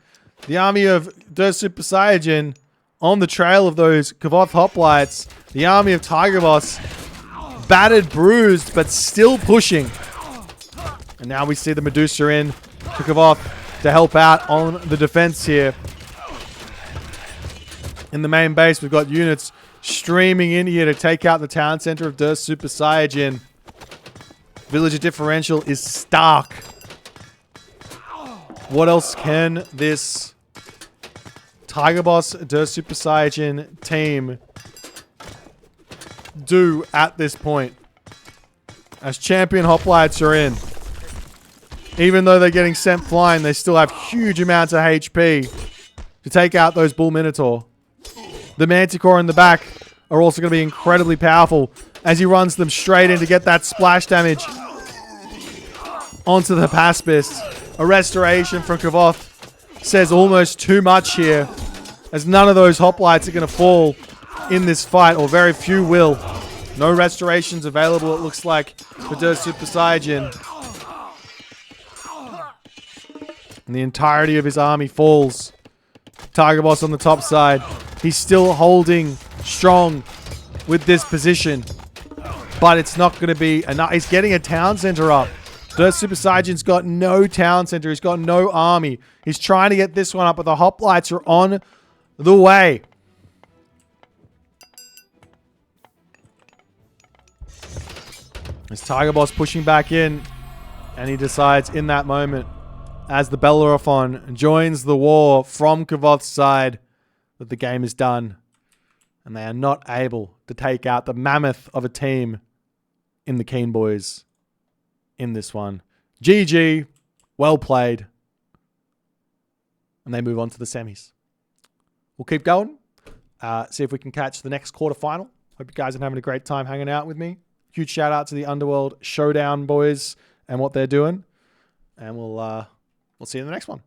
the army of Der Super Saiyajin on the trail of those Kavoth hoplites. The army of Tiger Boss battered, bruised, but still pushing. And now we see the Medusa in to Kavoth to help out on the defense here. In the main base, we've got units streaming in here to take out the town center of Der Super Saiyajin. Villager differential is stark. What else can this Tiger Boss Der Super Saiyajin team do at this point? As champion hoplites are in. Even though they're getting sent flying, they still have huge amounts of HP to take out those Bull Minotaur. The Manticore in the back are also going to be incredibly powerful as he runs them straight in to get that splash damage onto the Paspist. A restoration from Kavoth says almost too much here, as none of those hoplites are going to fall in this fight, or very few will. No restorations available, it looks like, for Der Super Saiyajin. And the entirety of his army falls. Tiger Boss on the top side. He's still holding strong with this position, but it's not going to be enough. He's getting a town center up. Der Super Saiyajin's got no town center. He's got no army. He's trying to get this one up, but the hoplites are on the way. As Tiger Boss pushing back in, and he decides in that moment, as the Bellerophon joins the war from Kavoth's side, that the game is done. And they are not able to take out the mammoth of a team in the Keen Boys in this one. GG. Well played. And they move on to the semis. We'll keep going. See if we can catch the next quarterfinal. Hope you guys are having a great time hanging out with me. Huge shout out to the Underworld Showdown boys and what they're doing. And we'll see you in the next one.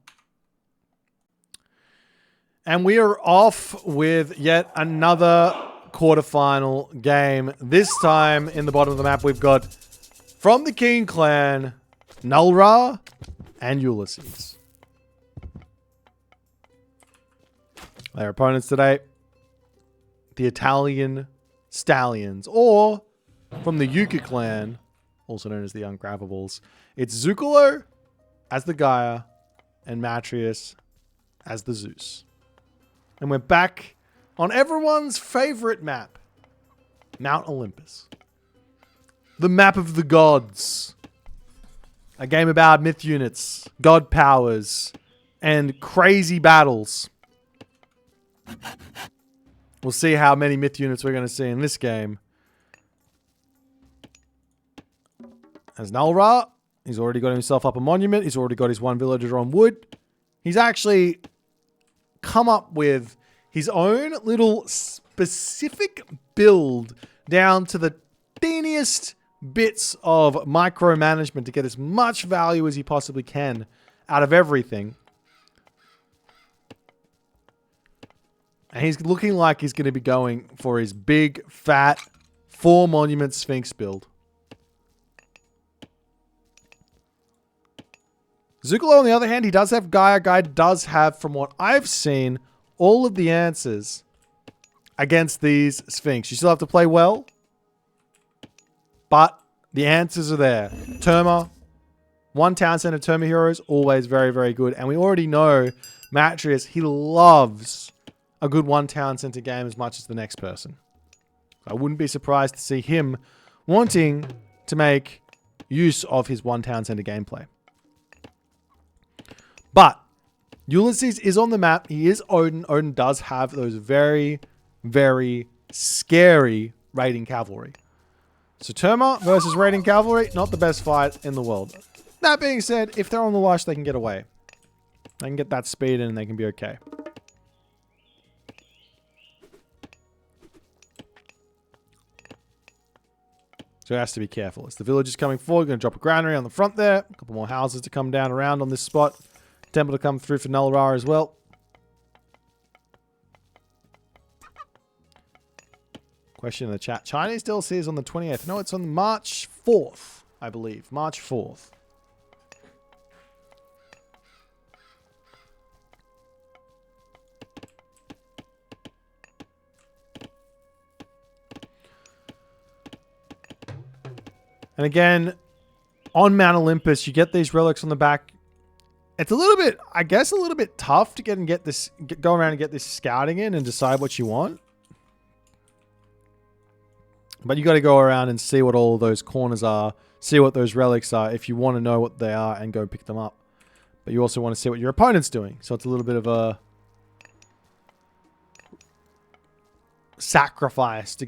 And we are off with yet another quarterfinal game. This time in the bottom of the map, we've got from the Keen clan, Nulra and Ulysses. Their opponents today, the Italian Stallions, or from the Yuka clan, also known as the Ungrabbables, it's Zucolo as the Gaia and Matrius as the Zeus. And we're back on everyone's favorite map, Mount Olympus. The map of the gods. A game about myth units, god powers, and crazy battles. We'll see how many myth units we're going to see in this game. As Nulra, he's already got himself up a monument. He's already got his one villager on wood. He's actually come up with his own little specific build down to the teeniest bits of micromanagement to get as much value as he possibly can out of everything. And he's looking like he's going to be going for his big, fat, 4-monument Sphinx build. Zucolo, on the other hand, he does have Gaia. Gaia does have, from what I've seen, all of the answers against these Sphinx. You still have to play well, but the answers are there. Terma, one town center Terma heroes, always very, very good. And we already know Matrius, he loves a good one town center game as much as the next person. I wouldn't be surprised to see him wanting to make use of his one town center gameplay. But Ulysses is on the map. He is Odin. Odin does have those very, very scary raiding cavalry. So Terma versus raiding cavalry, not the best fight in the world. That being said, if they're on the lush, they can get away. They can get that speed in and they can be okay. So he has to be careful. As the village is coming forward, going to drop a granary on the front there. A couple more houses to come down around on this spot. Temple to come through for Nulra as well. Question in the chat. Chinese DLC is on the 28th. No, it's on March 4th, I believe. March 4th. And again, on Mount Olympus, you get these relics on the back. It's a little bit, I guess, a little bit tough to go around and get this scouting in and decide what you want. But you got to go around and see what all those corners are, see what those relics are if you want to know what they are and go pick them up. But you also want to see what your opponent's doing. So it's a little bit of a sacrifice to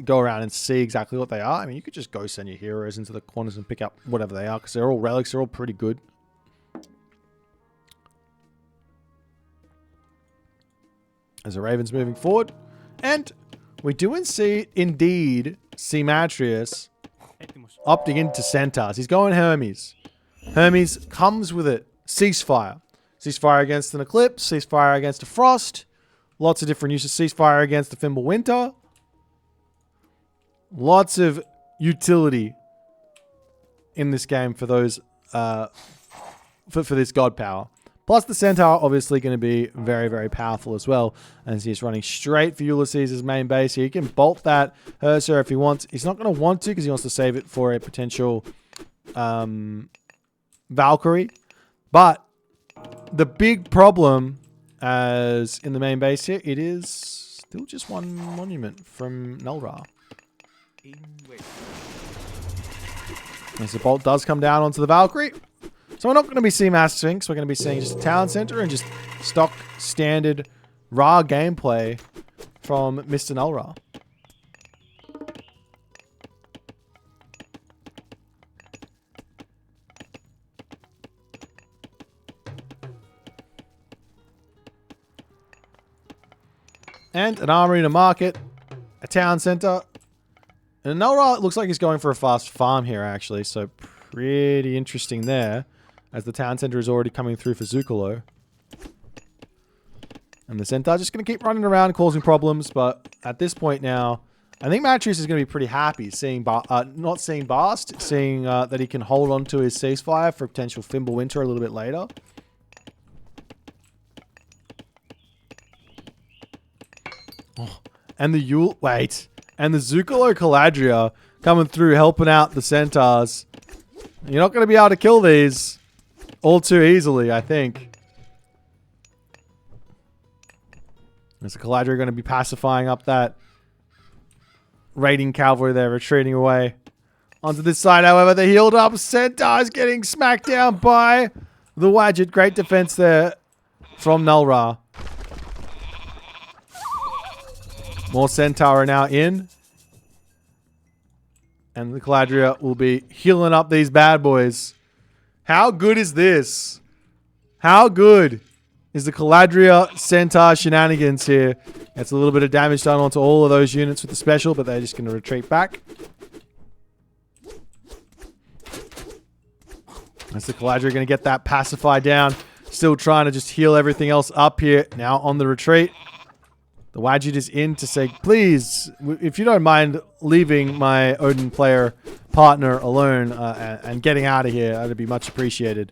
go around and see exactly what they are. I mean, you could just go send your heroes into the corners and pick up whatever they are because they're all relics. They're all pretty good. As the Ravens moving forward. And we do indeed see Matrius opting into Centaurs. He's going Hermes. Hermes comes with it. Ceasefire. Ceasefire against an Eclipse. Ceasefire against a Frost. Lots of different uses. Ceasefire against the Fimble Winter. Lots of utility in this game for those for this God Power. Plus the Centaur obviously going to be very, very powerful as well. As he's running straight for Ulysses' main base here. He can bolt that Herser if he wants. He's not going to want to because he wants to save it for a potential Valkyrie. But the big problem, as in the main base here, it is still just one monument from Null-Ra. As the bolt does come down onto the Valkyrie. So we're not going to be seeing Mass Sphinx. We're going to be seeing just a Town Center and just stock standard Ra gameplay from Mr. Null-Ra. And an armory and a market, a town center. And Null-Ra looks like he's going for a fast farm here, actually. So pretty interesting there. As the town center is already coming through for Zukalo. And the Centaur just going to keep running around causing problems. But at this point now, I think Matrius is going to be pretty happy seeing not seeing Bast, seeing that he can hold on to his ceasefire for potential Fimble Winter a little bit later. Oh, and the and the Zukalo Caladria coming through helping out the Centaurs. You're not going to be able to kill these all too easily, I think. As the Caladria going to be pacifying up that raiding cavalry there, retreating away. Onto this side, however, the healed up Centaur is getting smacked down by the Wadjet. Great defense there from Null-Ra. More Centaur are now in. And the Caladria will be healing up these bad boys. How good is this? How good is the Caladria Centaur shenanigans here? It's a little bit of damage done onto all of those units with the special, but they're just going to retreat back. As the Caladria going to get that pacified down. Still trying to just heal everything else up here. Now on the retreat. The Wadjet is in to say, please, if you don't mind leaving my Odin player partner alone and getting out of here, that'd be much appreciated.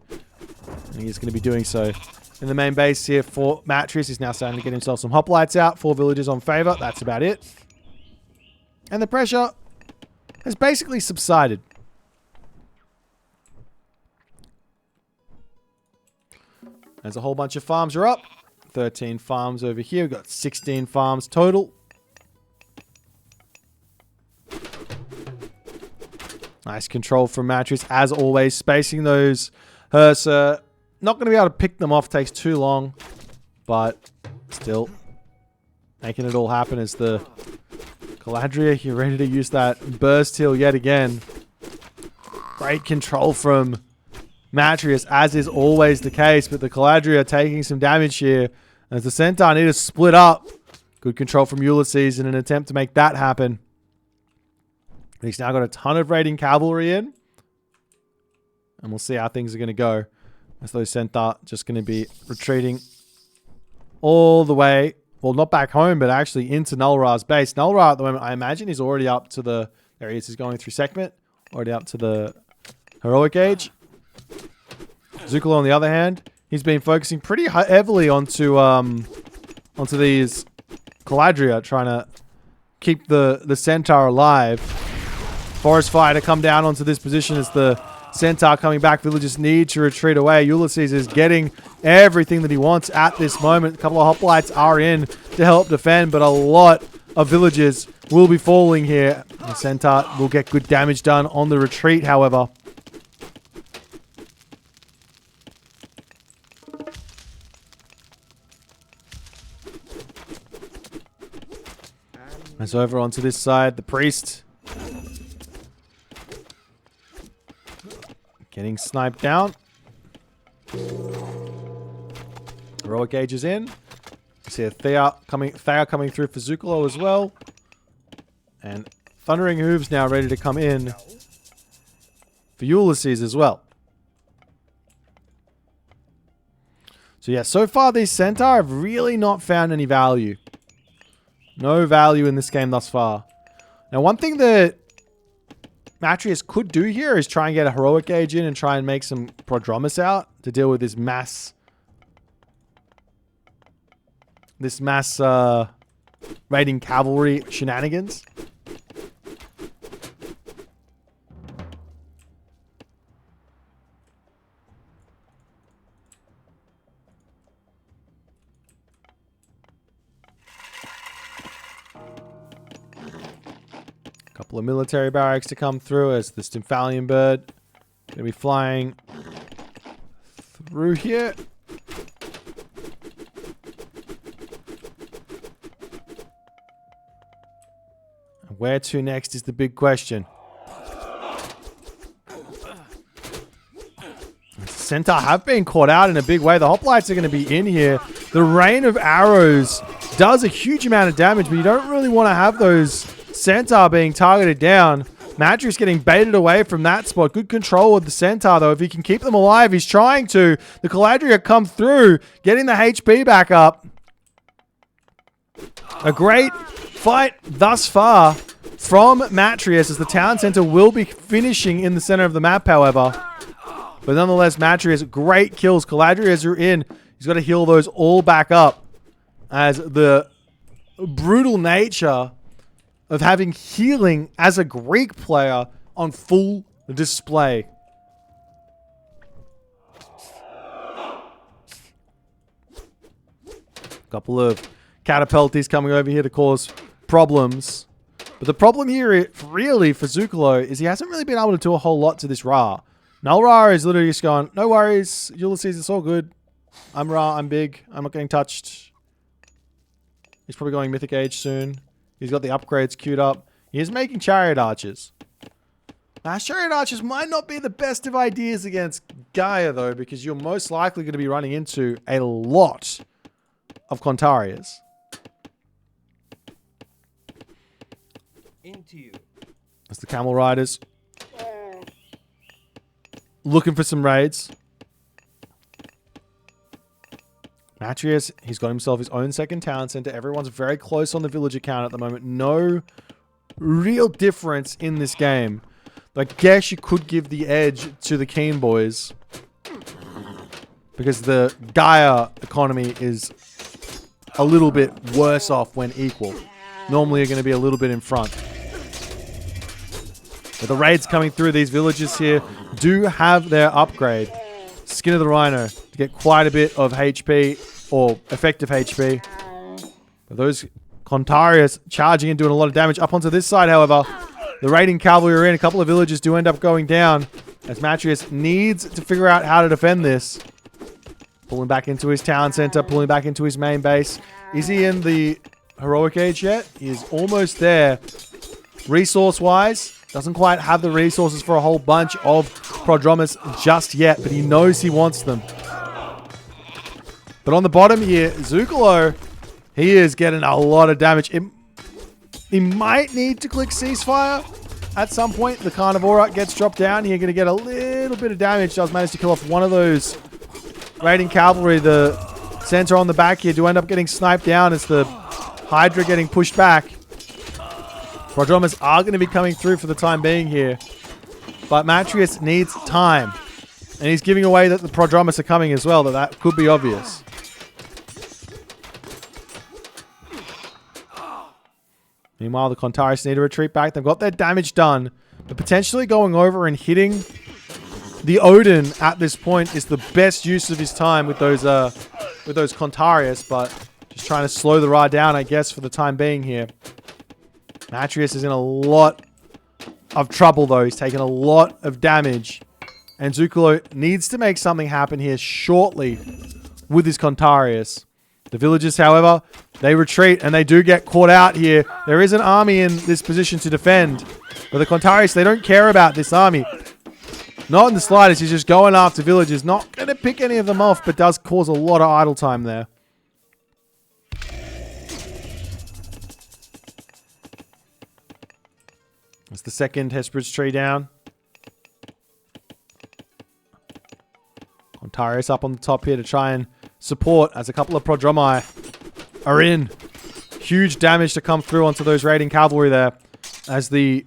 And he's going to be doing so. In the main base here for Matrius, he's now starting to get himself some hoplites out. 4 villagers on favor. That's about it. And the pressure has basically subsided. As a whole bunch of farms are up. 13 farms over here. We've got 16 farms total. Nice control from Matrius, as always. Spacing those Hersa. Not going to be able to pick them off. Takes too long. But still making it all happen as the Caladria, you're ready to use that burst heal yet again. Great control from Matrius, as is always the case, but the Caladria taking some damage here as the Centaur need to split up. Good control from Ulysses in an attempt to make that happen. He's now got a ton of raiding cavalry in. And we'll see how things are going to go. As those Centaur just going to be retreating all the way well, not back home, but actually into Nullra's base. Nullra at the moment, I imagine, is already up to the, there he is, he's going through segment, already up to the heroic age. Zukalo, on the other hand, he's been focusing pretty heavily onto these Caladria, trying to keep the Centaur alive. Forest Fire to come down onto this position as the Centaur coming back. Villagers need to retreat away. Ulysses is getting everything that he wants at this moment. A couple of hoplites are in to help defend, but a lot of villagers will be falling here. The Centaur will get good damage done on the retreat, however. As over onto this side, the priest getting sniped down. Heroic Age is in. You see a Thea coming through for Zukalo as well. And Thundering Hooves now ready to come in for Ulysses as well. So yeah, so far these Centaur have really not found any value. No value in this game thus far. Now, one thing that Matrius could do here is try and get a Heroic Age in and try and make some Prodromus out to deal with this mass raiding cavalry shenanigans. Couple of military barracks to come through as the Stymphalian bird going to be flying through here. And where to next is the big question. Centaur have been caught out in a big way. The hoplites are going to be in here. The rain of arrows does a huge amount of damage, but you don't really want to have those Centaur being targeted down. Matrius getting baited away from that spot. Good control with the Centaur, though. If he can keep them alive, he's trying to. The Caladria come through, getting the HP back up. A great fight thus far from Matrius, as the town center will be finishing in the center of the map, however. But nonetheless, Matrius, great kills. Caladrias are in. He's got to heal those all back up, as the brutal nature of having healing as a Greek player on full display. Couple of catapulties coming over here to cause problems. But the problem here really for Zukalo is he hasn't really been able to do a whole lot to this Ra. Null Ra is literally just going, no worries, Ulysses, it's all good. I'm Ra, I'm big, I'm not getting touched. He's probably going Mythic Age soon. He's got the upgrades queued up. He is making Chariot Archers. Now, Chariot Archers might not be the best of ideas against Gaia, though, because you're most likely going to be running into a lot of Contarias. Into you. That's the Camel Riders. Looking for some raids. Matrius, he's got himself his own second town center. Everyone's very close on the villager count at the moment. No real difference in this game. I guess you could give the edge to the Keen Boys, because the Gaia economy is a little bit worse off when equal. Normally you're going to be a little bit in front. But the raids coming through, these villages here do have their upgrade. Skin of the Rhino to get quite a bit of HP, or effective HP. But those Contarias charging and doing a lot of damage. Up onto this side, however, the raiding cavalry are in. A couple of villages do end up going down, as Matrius needs to figure out how to defend this. Pulling back into his town center, pulling back into his main base. Is he in the Heroic Age yet? He is almost there. Resource-wise, doesn't quite have the resources for a whole bunch of Prodromus just yet, but he knows he wants them. But on the bottom here, Zukalo, he is getting a lot of damage. He might need to click Ceasefire at some point. The Carnivora gets dropped down. You're going to get a little bit of damage. Does manage to kill off one of those raiding cavalry. The Center on the back here do end up getting sniped down as the Hydra getting pushed back. Prodromus are going to be coming through for the time being here. But Matrius needs time. And he's giving away that the Prodromus are coming as well. That could be obvious. Meanwhile, the Contaris need to retreat back. They've got their damage done. But potentially going over and hitting the Odin at this point is the best use of his time with those Contarius. But just trying to slow the Ra down, I guess, for the time being here. Matrius is in a lot of trouble, though. He's taken a lot of damage. And Zucolo needs to make something happen here shortly with his Contarius. The villagers, however, they retreat and they do get caught out here. There is an army in this position to defend. But the Contarius, they don't care about this army. Not in the slightest. He's just going after villagers. Not going to pick any of them off, but does cause a lot of idle time there. It's the second Hesperid's tree down. Contarius up on the top here to try and support as a couple of Prodromi are in. Huge damage to come through onto those raiding cavalry there. As the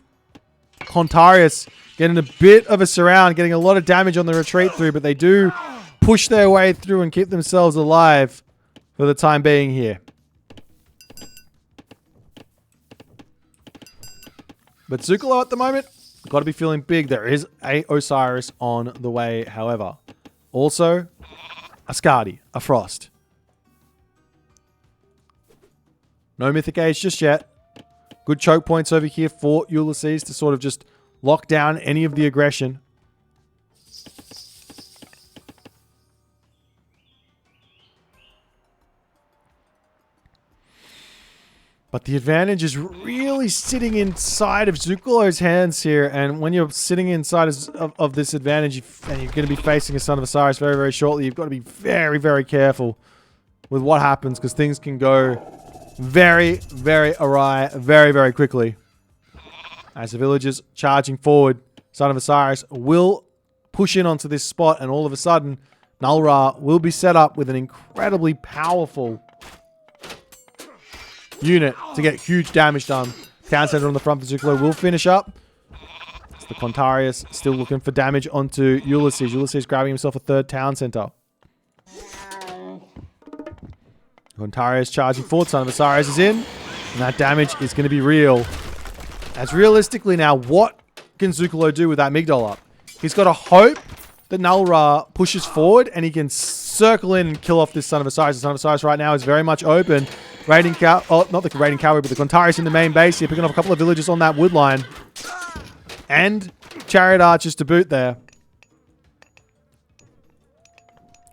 Contarius getting a bit of a surround, getting a lot of damage on the retreat through, but they do push their way through and keep themselves alive for the time being here. But Zucolo at the moment, got to be feeling big. There is a Osiris on the way, however. Also, a Skadi, a Frost. No Mythic Age just yet. Good choke points over here for Ulysses to sort of just lock down any of the aggression. But the advantage is really sitting inside of Zucolo's hands here. And when you're sitting inside of this advantage, and you're going to be facing a Son of Osiris very, very shortly, you've got to be very, very careful with what happens, because things can go very, very awry very, very quickly. As the villagers charging forward, Son of Osiris will push in onto this spot, and all of a sudden, Null Ra will be set up with an incredibly powerful unit to get huge damage done. Town Center on the front for Zucolo will finish up. It's the Contarius still looking for damage onto Ulysses. Ulysses grabbing himself a third Town Center. Contarius charging forward. Son of Osiris is in. And that damage is going to be real. As realistically now, what can Zucolo do with that Migdol up? He's got to hope that Null Ra pushes forward and he can circle in and kill off this Son of Osiris. The Son of Osiris right now is very much open. Not the raiding cavalry, but the Contarius in the main base here, picking off a couple of villagers on that wood line. And chariot archers to boot there.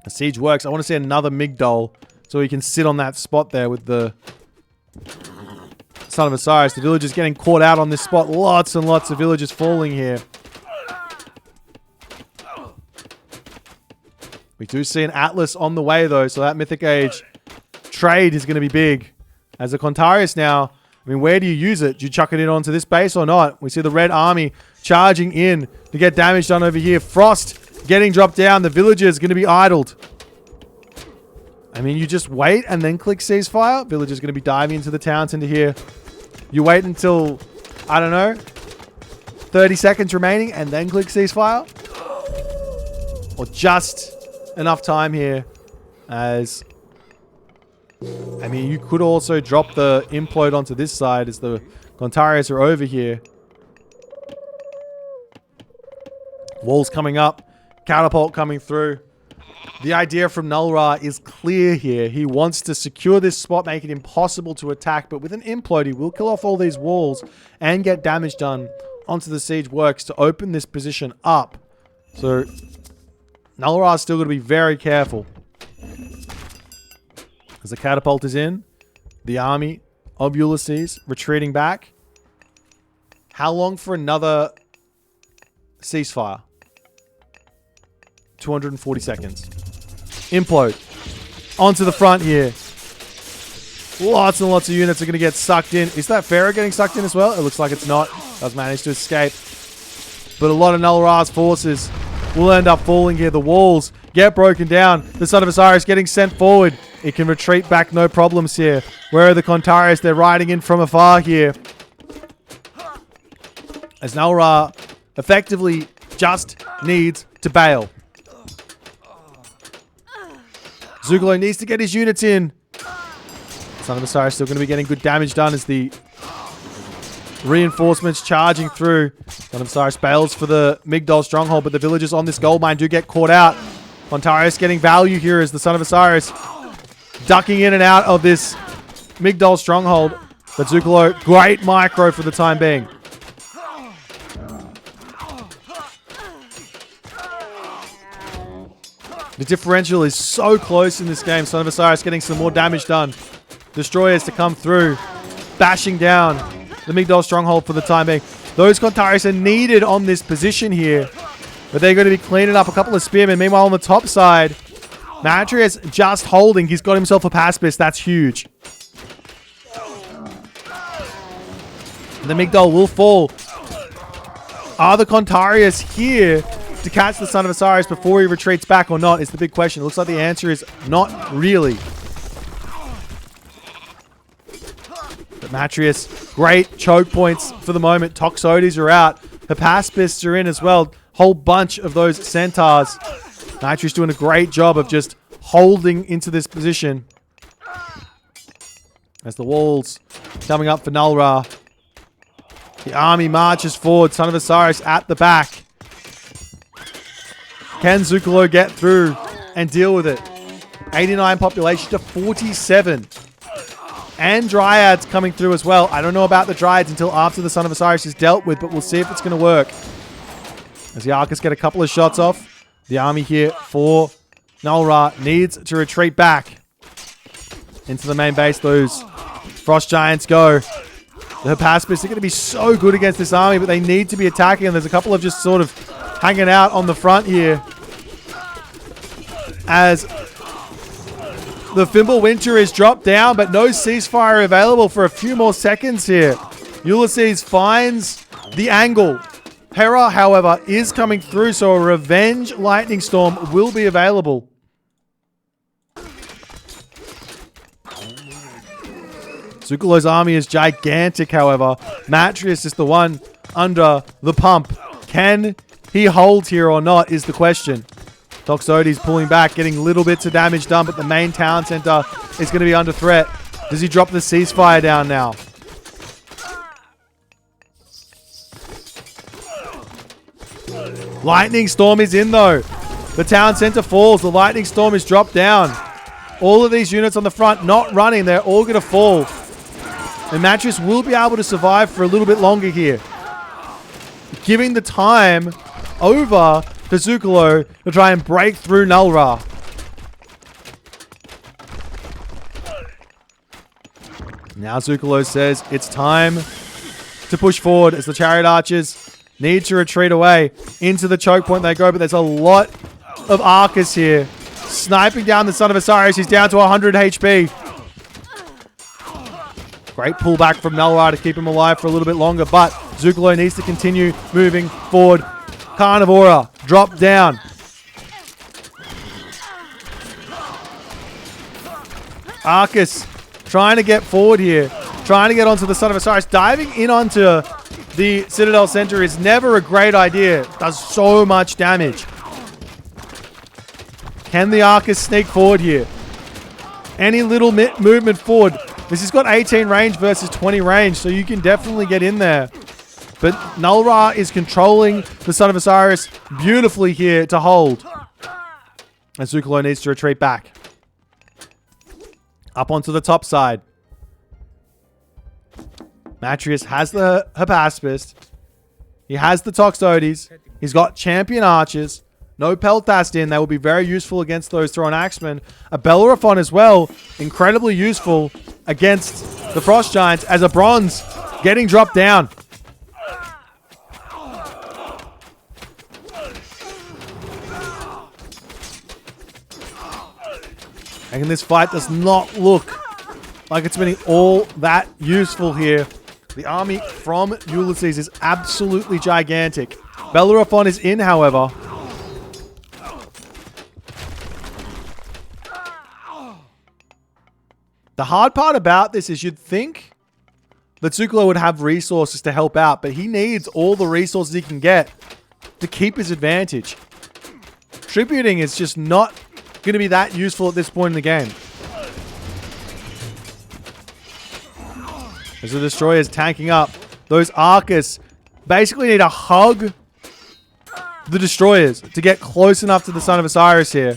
A siege works. I want to see another Migdol so he can sit on that spot there with the Son of Osiris. The villagers getting caught out on this spot. Lots and lots of villagers falling here. We do see an Atlas on the way though, so that Mythic Age trade is going to be big. As a Contarius now, I mean, where do you use it? Do you chuck it in onto this base or not? We see the red army charging in to get damage done over here. Frost getting dropped down. The villagers going to be idled. I mean, you just wait and then click ceasefire. Villagers going to be diving into the town center here. You wait until, I don't know, 30 seconds remaining and then click ceasefire. Or just enough time here as... I mean, you could also drop the implode onto this side as the Contarius are over here. Walls coming up. Catapult coming through. The idea from Null Ra is clear here. He wants to secure this spot, make it impossible to attack. But with an implode, he will kill off all these walls and get damage done onto the siege works to open this position up. So, Null Ra is still going to be very careful. As the catapult is in, the army of Ulysses retreating back. How long for another ceasefire? 240 seconds. Implode. Onto the front here. Lots and lots of units are going to get sucked in. Is that Pharaoh getting sucked in as well? It looks like it's not. Does manage to escape. But a lot of Null Ra's forces will end up falling here. The walls get broken down. The Son of Osiris getting sent forward. It can retreat back, no problems here. Where are the Contarius? They're riding in from afar here. As Nalra effectively just needs to bail. Zugolo needs to get his units in. Son of Osiris still going to be getting good damage done as the reinforcements charging through. Son of Osiris bails for the Migdol stronghold, but the villagers on this gold mine do get caught out. Contarius getting value here as the Son of Osiris ducking in and out of this Migdol stronghold. But Zugolo, great micro for the time being. The differential is so close in this game. Son of Osiris getting some more damage done. Destroyers to come through, bashing down the Migdol stronghold for the time being. Those Contarius are needed on this position here, but they're going to be cleaning up a couple of spearmen. Meanwhile, on the top side, Matrius just holding. He's got himself a Paspis. That's huge. The Migdol will fall. Are the Contarius here to catch the Son of Osiris before he retreats back or not is the big question. It looks like the answer is not really. But Matrius, great choke points for the moment. Toxotes are out. The Paspists are in as well. Whole bunch of those Centaurs. Matrius doing a great job of just holding into this position. As the walls coming up for Nulra. The army marches forward. Son of Osiris at the back. Can Zugolo get through and deal with it? 89 population to 47. And Dryads coming through as well. I don't know about the Dryads until after the Son of Osiris is dealt with, but we'll see if it's going to work. As the Arcus get a couple of shots off. The army here for Nulra needs to retreat back into the main base. Those Frost Giants go. The Paspists are going to be so good against this army, but they need to be attacking. And there's a couple of just sort of hanging out on the front here. As the Fimbulwinter is dropped down, but no ceasefire available for a few more seconds here. Ulysses finds the angle. Hera, however, is coming through, so a revenge lightning storm will be available. Zugolo's army is gigantic, however. Matrius is the one under the pump. Can he hold here or not is the question. Toxotes pulling back, getting little bits of damage done, but the main town center is going to be under threat. Does he drop the ceasefire down now? Lightning Storm is in though. The town center falls. The Lightning Storm is dropped down. All of these units on the front not running. They're all going to fall. And Matrius will be able to survive for a little bit longer here. Giving the time over to Zugolo to try and break through Nulra. Now Zugolo says it's time to push forward as the Chariot Archers need to retreat away. Into the choke point they go, but there's a lot of Arcus here. Sniping down the Son of Osiris. He's down to 100 HP. Great pullback from Nulra to keep him alive for a little bit longer, but Zugolo needs to continue moving forward. Carnivora drop down. Arcus trying to get forward here. Trying to get onto the Son of Osiris. Diving in onto the Citadel Center is never a great idea. It does so much damage. Can the Arcus sneak forward here? Any little movement forward. This has got 18 range versus 20 range, so you can definitely get in there. But Nulra is controlling the Son of Osiris beautifully here to hold. And Zugolo needs to retreat back. Up onto the top side. Matrius has the Hypaspist. He has the Toxotes. He's got champion archers. No Peltast in. They will be very useful against those thrown axemen. A Bellerophon as well. Incredibly useful against the Frost Giants as a bronze getting dropped down. And this fight does not look like it's been all that useful here. The army from Ulysses is absolutely gigantic. Bellerophon is in, however. The hard part about this is you'd think that Zucolo would have resources to help out, but he needs all the resources he can get to keep his advantage. Tributing is just not going to be that useful at this point in the game. As the Destroyer's tanking up, those Arcus basically need to hug the Destroyers to get close enough to the Son of Osiris here.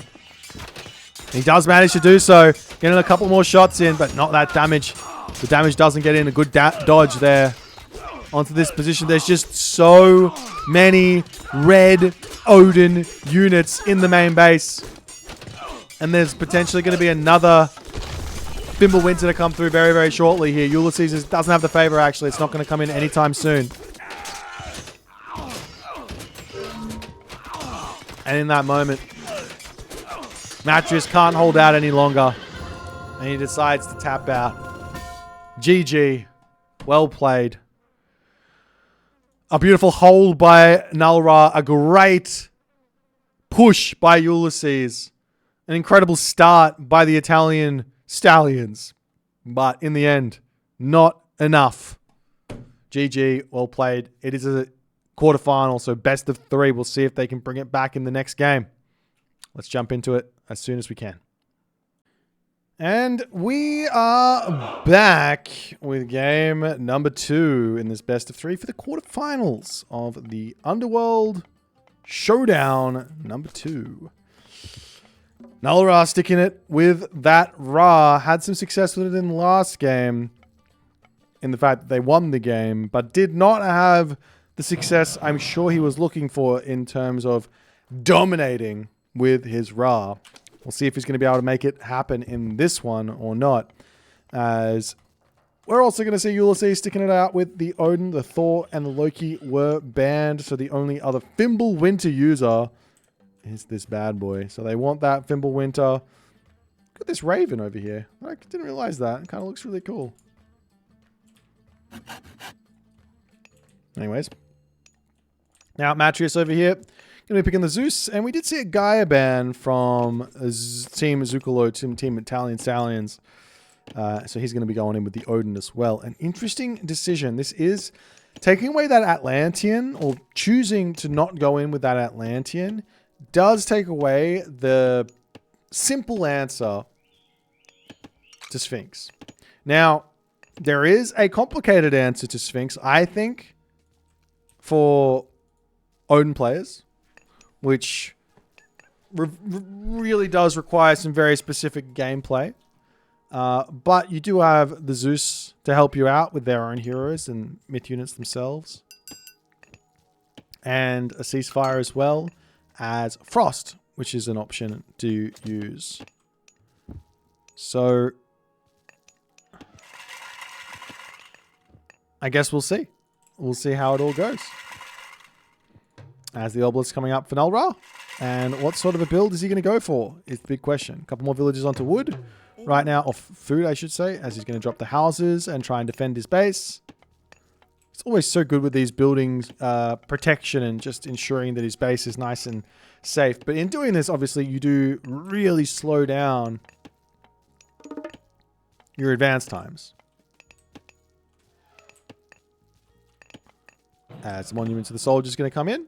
He does manage to do so, getting a couple more shots in, but not that damage. The damage doesn't get in. A good dodge there onto this position. There's just so many red Odin units in the main base. And there's potentially going to be another Fimbulwinter to come through very, very shortly here. Ulysses doesn't have the favor, actually. It's not going to come in anytime soon. And in that moment, Matris can't hold out any longer. And he decides to tap out. GG. Well played. A beautiful hold by Nulra. A great push by Ulysses. An incredible start by the Italian Stallions. But in the end, not enough. GG. Well played. It is a quarterfinal, so best of 3. We'll see if they can bring it back in the next game. Let's jump into it as soon as we can. And we are back with game number 2 in this best of 3 for the quarterfinals of the Underworld Showdown number 2. Nulra sticking it with that Ra. Had some success with it in the last game in the fact that they won the game, but did not have the success I'm sure he was looking for in terms of dominating with his Ra. We'll see if he's going to be able to make it happen in this one or not. As we're also going to see Ulysses sticking it out with the Odin, the Thor, and the Loki were banned. So the only other Fimbulwinter user is this bad boy. So they want that Fimbulwinter. Look at this Raven over here. I didn't realize that. It kind of looks really cool. Anyways. Now, Matrius over here. Going to be picking the Zeus. And we did see a Gaia ban from Team Zucolo, Team Italian Stallions. So he's going to be going in with the Odin as well. An interesting decision. This is taking away that Atlantean, or choosing to not go in with that Atlantean, does take away the simple answer to Sphinx. Now, there is a complicated answer to Sphinx, I think, for Odin players, which really does require some very specific gameplay. But you do have the Zeus to help you out with their own heroes and myth units themselves. And a ceasefire as well as Frost, which is an option to use. So I guess we'll see. We'll see how it all goes. As the obelisk coming up for Nulra. And what sort of a build is he going to go for? Is the big question. A couple more villages onto wood. Right now, off food, I should say, as he's going to drop the houses and try and defend his base. It's always so good with these buildings, protection and just ensuring that his base is nice and safe. But in doing this, obviously, you do really slow down your advance times. As the Monument to the Soldier is going to come in.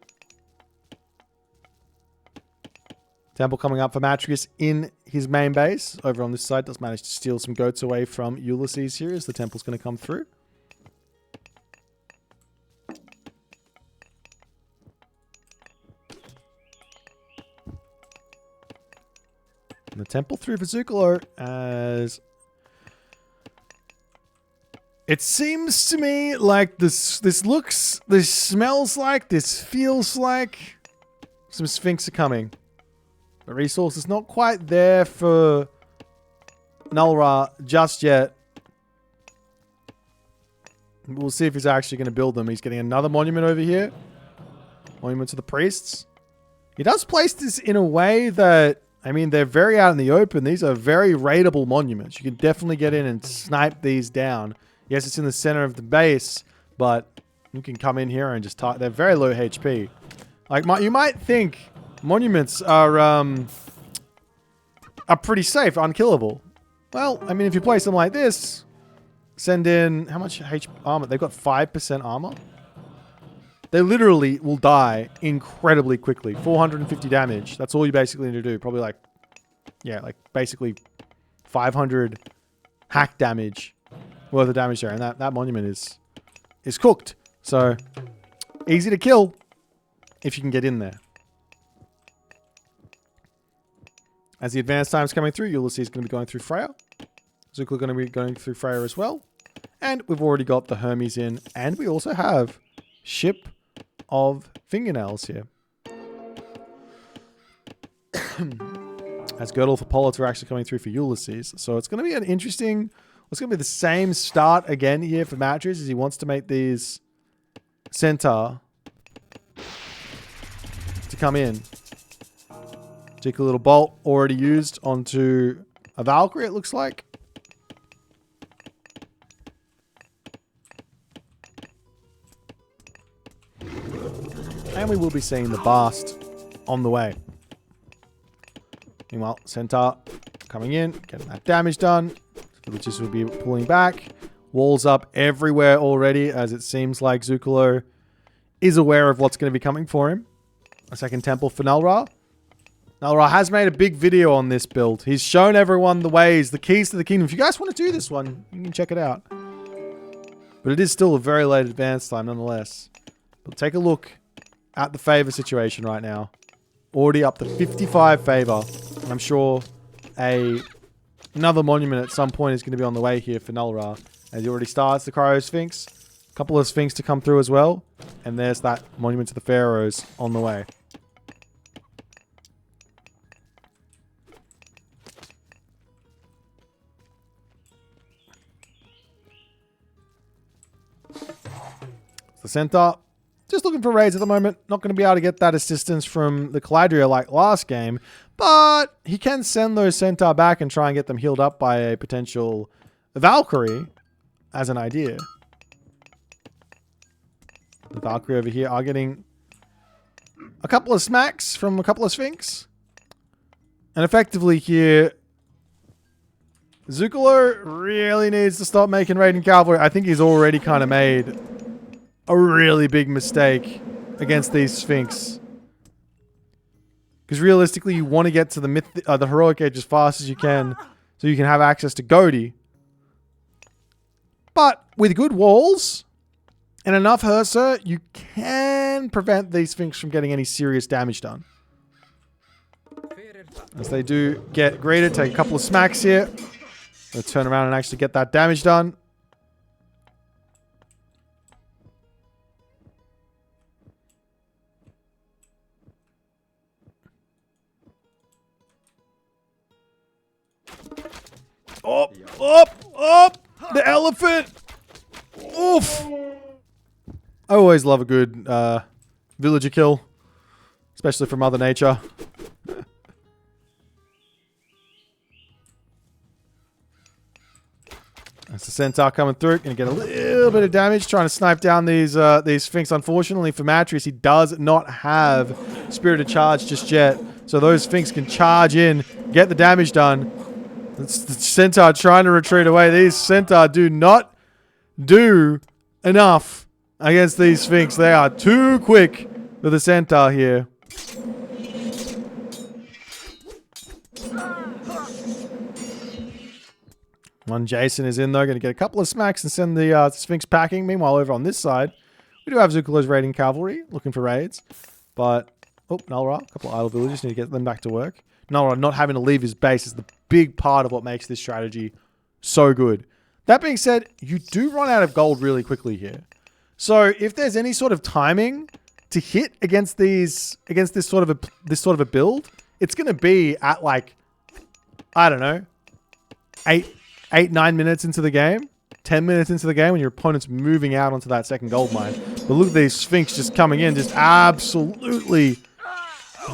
Temple coming up for Matrius in his main base. Over on this side, does manage to steal some goats away from Ulysses here as the Temple's going to come through. And the Temple through for Zucolo as it seems to me like this smells like, this feels like some Sphinx are coming. The resource is not quite there for Nulra just yet. We'll see if he's actually going to build them. He's getting another monument over here. Monument to the priests. He does place this in a way that, I mean, they're very out in the open. These are very raidable monuments. You can definitely get in and snipe these down. Yes, it's in the center of the base, but you can come in here and just they're very low HP. Like, you might think monuments are pretty safe, unkillable. Well, I mean, if you place them like this, send in... How much armor? They've got 5% armor. They literally will die incredibly quickly. 450 damage. That's all you basically need to do. Probably like... Yeah, like basically 500 hack damage worth of damage there. And that monument is cooked. So, easy to kill if you can get in there. As the advanced time's coming through, Ulysses is going to be going through Freya. Zookla going to be going through Freya as well. And we've already got the Hermes in. And we also have Ship of Fingernails here. As Girdle for Pollitt are actually coming through for Ulysses. So it's going to be an interesting... It's going to be the same start again here for Matches as he wants to make these Centaur to come in. Take a little bolt already used onto a Valkyrie, it looks like. And we will be seeing the Bast on the way. Meanwhile, Centaur coming in, getting that damage done. Villages will be pulling back. Walls up everywhere already, as it seems like Zookalo is aware of what's going to be coming for him. A second temple for Nalra. Nalra has made a big video on this build. He's shown everyone the ways, the keys to the kingdom. If you guys want to do this one, you can check it out. But it is still a very late advance time nonetheless. But take a look at the favor situation right now. Already up to 55 favor. And I'm sure another monument at some point is going to be on the way here for Nalra. As he already starts the Cryo Sphinx. A couple of Sphinx to come through as well. And there's that monument to the Pharaohs on the way. The Centaur, just looking for raids at the moment. Not going to be able to get that assistance from the Caladria like last game. But he can send those Centaur back and try and get them healed up by a potential Valkyrie as an idea. The Valkyrie over here are getting a couple of smacks from a couple of Sphinx. And effectively here, Zookalo really needs to stop making raiding cavalry. I think he's already kind of made a really big mistake against these Sphinx. Because realistically, you want to get to the heroic age as fast as you can, so you can have access to Godi. But with good walls and enough Hersa, you can prevent these Sphinx from getting any serious damage done. As they do get greeted, take a couple of smacks here. They'll turn around and actually get that damage done. Up, up, up! The elephant! Oof! I always love a good villager kill. Especially from Mother Nature. That's the Centaur coming through. Gonna get a little bit of damage. Trying to snipe down these Sphinx. Unfortunately for Matris, he does not have Spirited Charge just yet. So those Sphinx can charge in, get the damage done. It's the Centaur trying to retreat away. These Centaur do not do enough against these Sphinx. They are too quick for the Centaur here. One Jason is in though. Going to get a couple of smacks and send the Sphinx packing. Meanwhile, over on this side, we do have Zookalo's raiding cavalry looking for raids. But, oh, Nalra, a couple of idle villagers. Need to get them back to work. Nalra not having to leave his base is the big part of what makes this strategy so good. That being said, you do run out of gold really quickly here. So if there's any sort of timing to hit against this sort of a build, it's going to be at like, I don't know, 9 minutes into the game, 10 minutes into the game when your opponent's moving out onto that second gold mine. But look at these Sphinx just coming in, just absolutely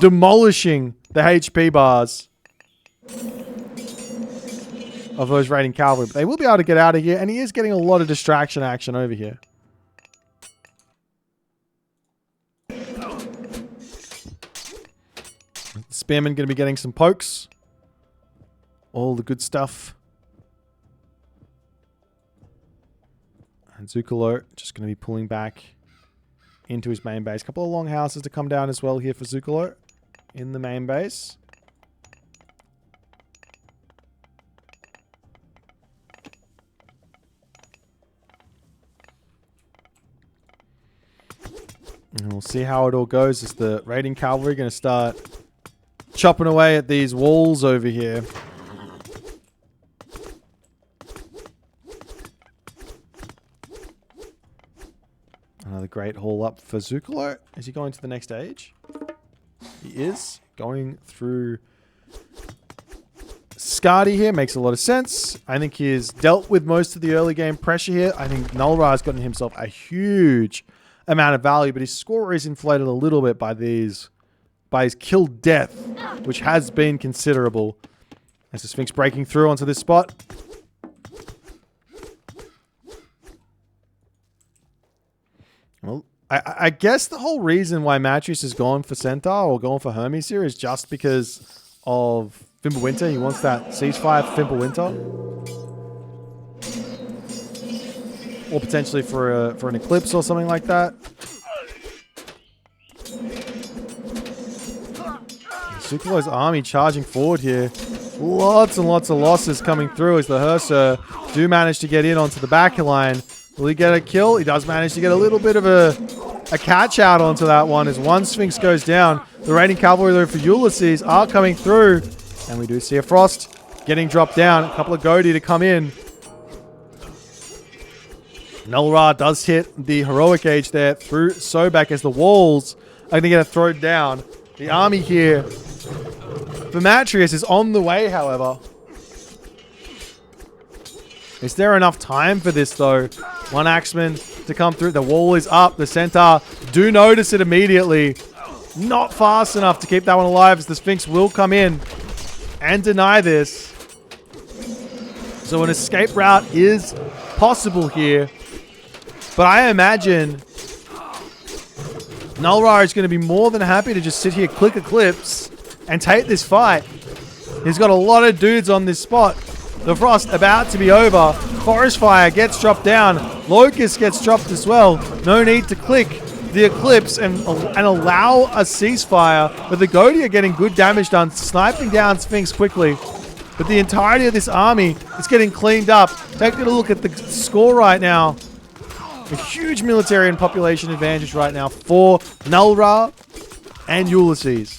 demolishing the HP bars of those raiding cavalry. But they will be able to get out of here, and he is getting a lot of distraction action over here. Spearman going to be getting some pokes. All the good stuff And Zucolo just going to be pulling back into his main base. A couple of long houses to come down as well here for Zucolo in the main base. And we'll see how it all goes as the raiding cavalry going to start chopping away at these walls over here. Another great haul up for Zucolo. Is he going to the next age? He is. Going through Skadi here makes a lot of sense. I think he has dealt with most of the early game pressure here. I think Null has gotten himself a huge amount of value, but his score is inflated a little bit by his kill death, which has been considerable. As the Sphinx breaking through onto this spot. Well, I guess the whole reason why Matrius has gone for Centaur or gone for Hermes here is just because of Fimbulwinter. He wants that ceasefire for Fimbulwinter. Or potentially for an eclipse or something like that. Zucolo's army charging forward here. Lots and lots of losses coming through as the Hersa do manage to get in onto the back line. Will he get a kill? He does manage to get a little bit of a catch out onto that one as one Sphinx goes down. The raiding cavalry though for Ulysses are coming through. And we do see a Frost getting dropped down. A couple of Godi to come in. Null does hit the heroic age there through Sobek as the walls are going to get thrown down. The army here for Matrius is on the way, however. Is there enough time for this, though? One Axeman to come through. The wall is up. The Centaur do notice it immediately. Not fast enough to keep that one alive as the Sphinx will come in and deny this. So an escape route is possible here. But I imagine Nullra is going to be more than happy to just sit here, click Eclipse, and take this fight. He's got a lot of dudes on this spot. The Frost about to be over. Forest Fire gets dropped down. Locust gets dropped as well. No need to click the Eclipse and allow a ceasefire. But the Godi are getting good damage done, sniping down Sphinx quickly. But the entirety of this army is getting cleaned up. Take a look at the score right now. A huge military and population advantage right now for Nullra and Ulysses.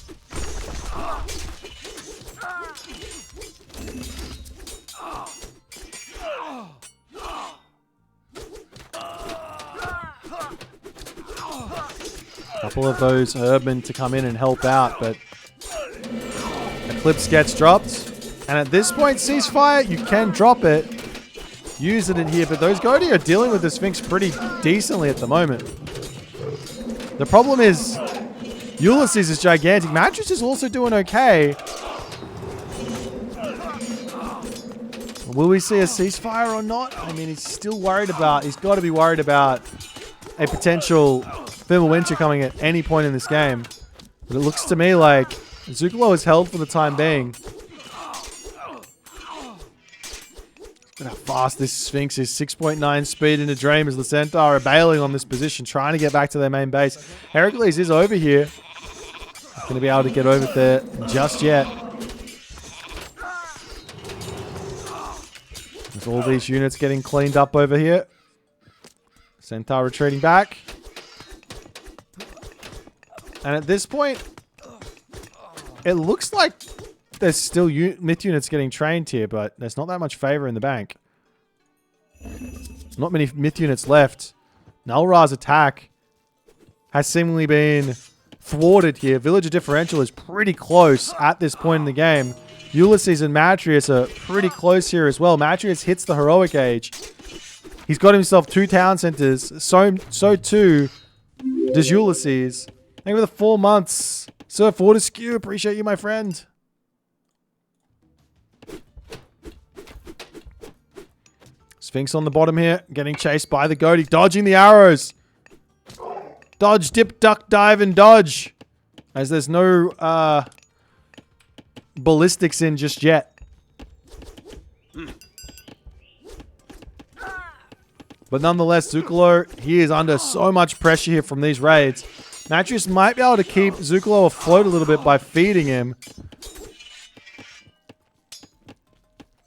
Couple of those Herbmen to come in and help out, but Eclipse gets dropped. And at this point, ceasefire, you can drop it. Use it in here, but those Godi are dealing with the Sphinx pretty decently at the moment. The problem is Ulysses is gigantic. Matrius is also doing okay. Will we see a ceasefire or not? I mean, he's still worried about... He's got to be worried about a potential Fimbulwinter coming at any point in this game. But it looks to me like Zucolo is held for the time being. Look at how fast this Sphinx is. 6.9 speed in a dream as the Centaur are bailing on this position, trying to get back to their main base. Heracles is over here. Not going to be able to get over there just yet. There's all these units getting cleaned up over here. Centaur retreating back. And at this point, it looks like there's still myth units getting trained here, but there's not that much favor in the bank. Not many myth units left. Nullra's attack has seemingly been thwarted here. Villager differential is pretty close at this point in the game. Ulysses and Matrius are pretty close here as well. Matrius hits the heroic age. He's got himself 2 town centers. So too does Ulysses. Thank you for the 4 months. Sir Fortescue, appreciate you, my friend. Sphinx on the bottom here, getting chased by the Godi, dodging the arrows. Dodge, dip, duck, dive, and dodge. As there's no ballistics in just yet. But nonetheless, Zucolo, he is under so much pressure here from these raids. Matreus might be able to keep Zucolo afloat a little bit by feeding him.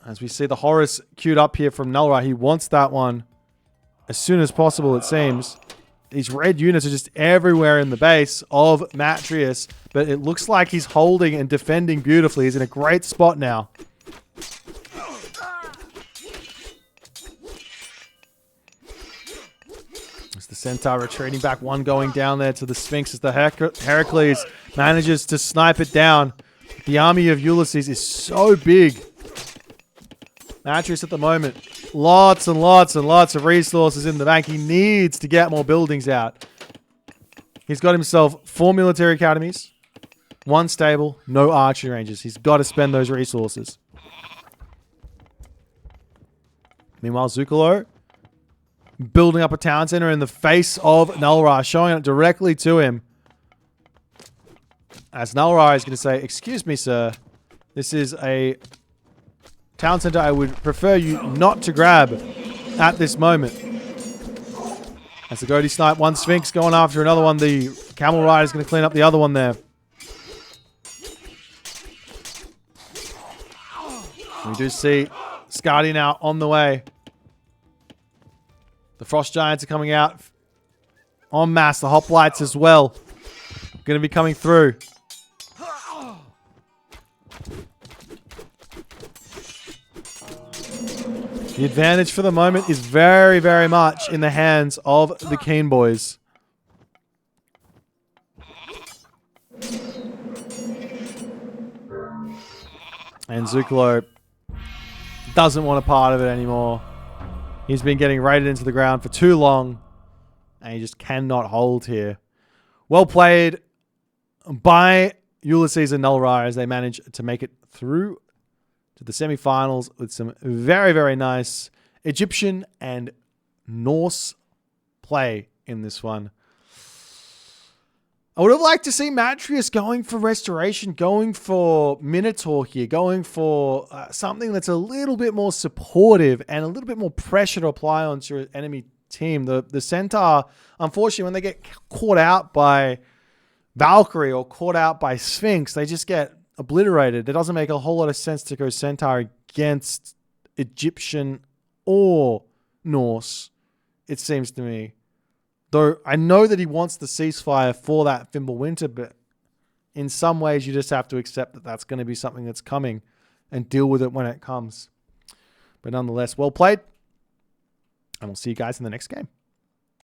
As we see the Horus queued up here from Nullra. He wants that one as soon as possible, it seems. These red units are just everywhere in the base of Matreus. But it looks like he's holding and defending beautifully. He's in a great spot now. As the Centaur retreating back, one going down there to the Sphinx as the Heracles manages to snipe it down. The army of Ulysses is so big. Matreus at the moment, lots and lots and lots of resources in the bank. He needs to get more buildings out. He's got himself 4 military academies, 1 stable, no archery ranges. He's got to spend those resources. Meanwhile, Zucolo building up a town center in the face of Nullra, showing it directly to him. As Nullra is going to say, "Excuse me, sir. This is a town center I would prefer you not to grab at this moment." As the Goaty snipe, one Sphinx going after another one. The Camel Rider is going to clean up the other one there. We do see Skadi now on the way. The Frost Giants are coming out en masse. The Hoplites as well. Going to be coming through. The advantage for the moment is very, very much in the hands of the Keen boys. And Zucolo doesn't want a part of it anymore. He's been getting raided into the ground for too long. And he just cannot hold here. Well played by Ulysses and Nullra as they manage to make it through to the semifinals with some very, very nice Egyptian and Norse play in this one. I would have liked to see Matreus going for Restoration, going for Minotaur here, going for something that's a little bit more supportive and a little bit more pressure to apply onto your enemy team. The Centaur, unfortunately, when they get caught out by Valkyrie or caught out by Sphinx, they just get obliterated. It doesn't make a whole lot of sense to go Centaur against Egyptian or Norse, it seems to me. Though I know that he wants the ceasefire for that Fimbulwinter, but in some ways you just have to accept that that's going to be something that's coming and deal with it when it comes. But nonetheless, well played. And we'll see you guys in the next game.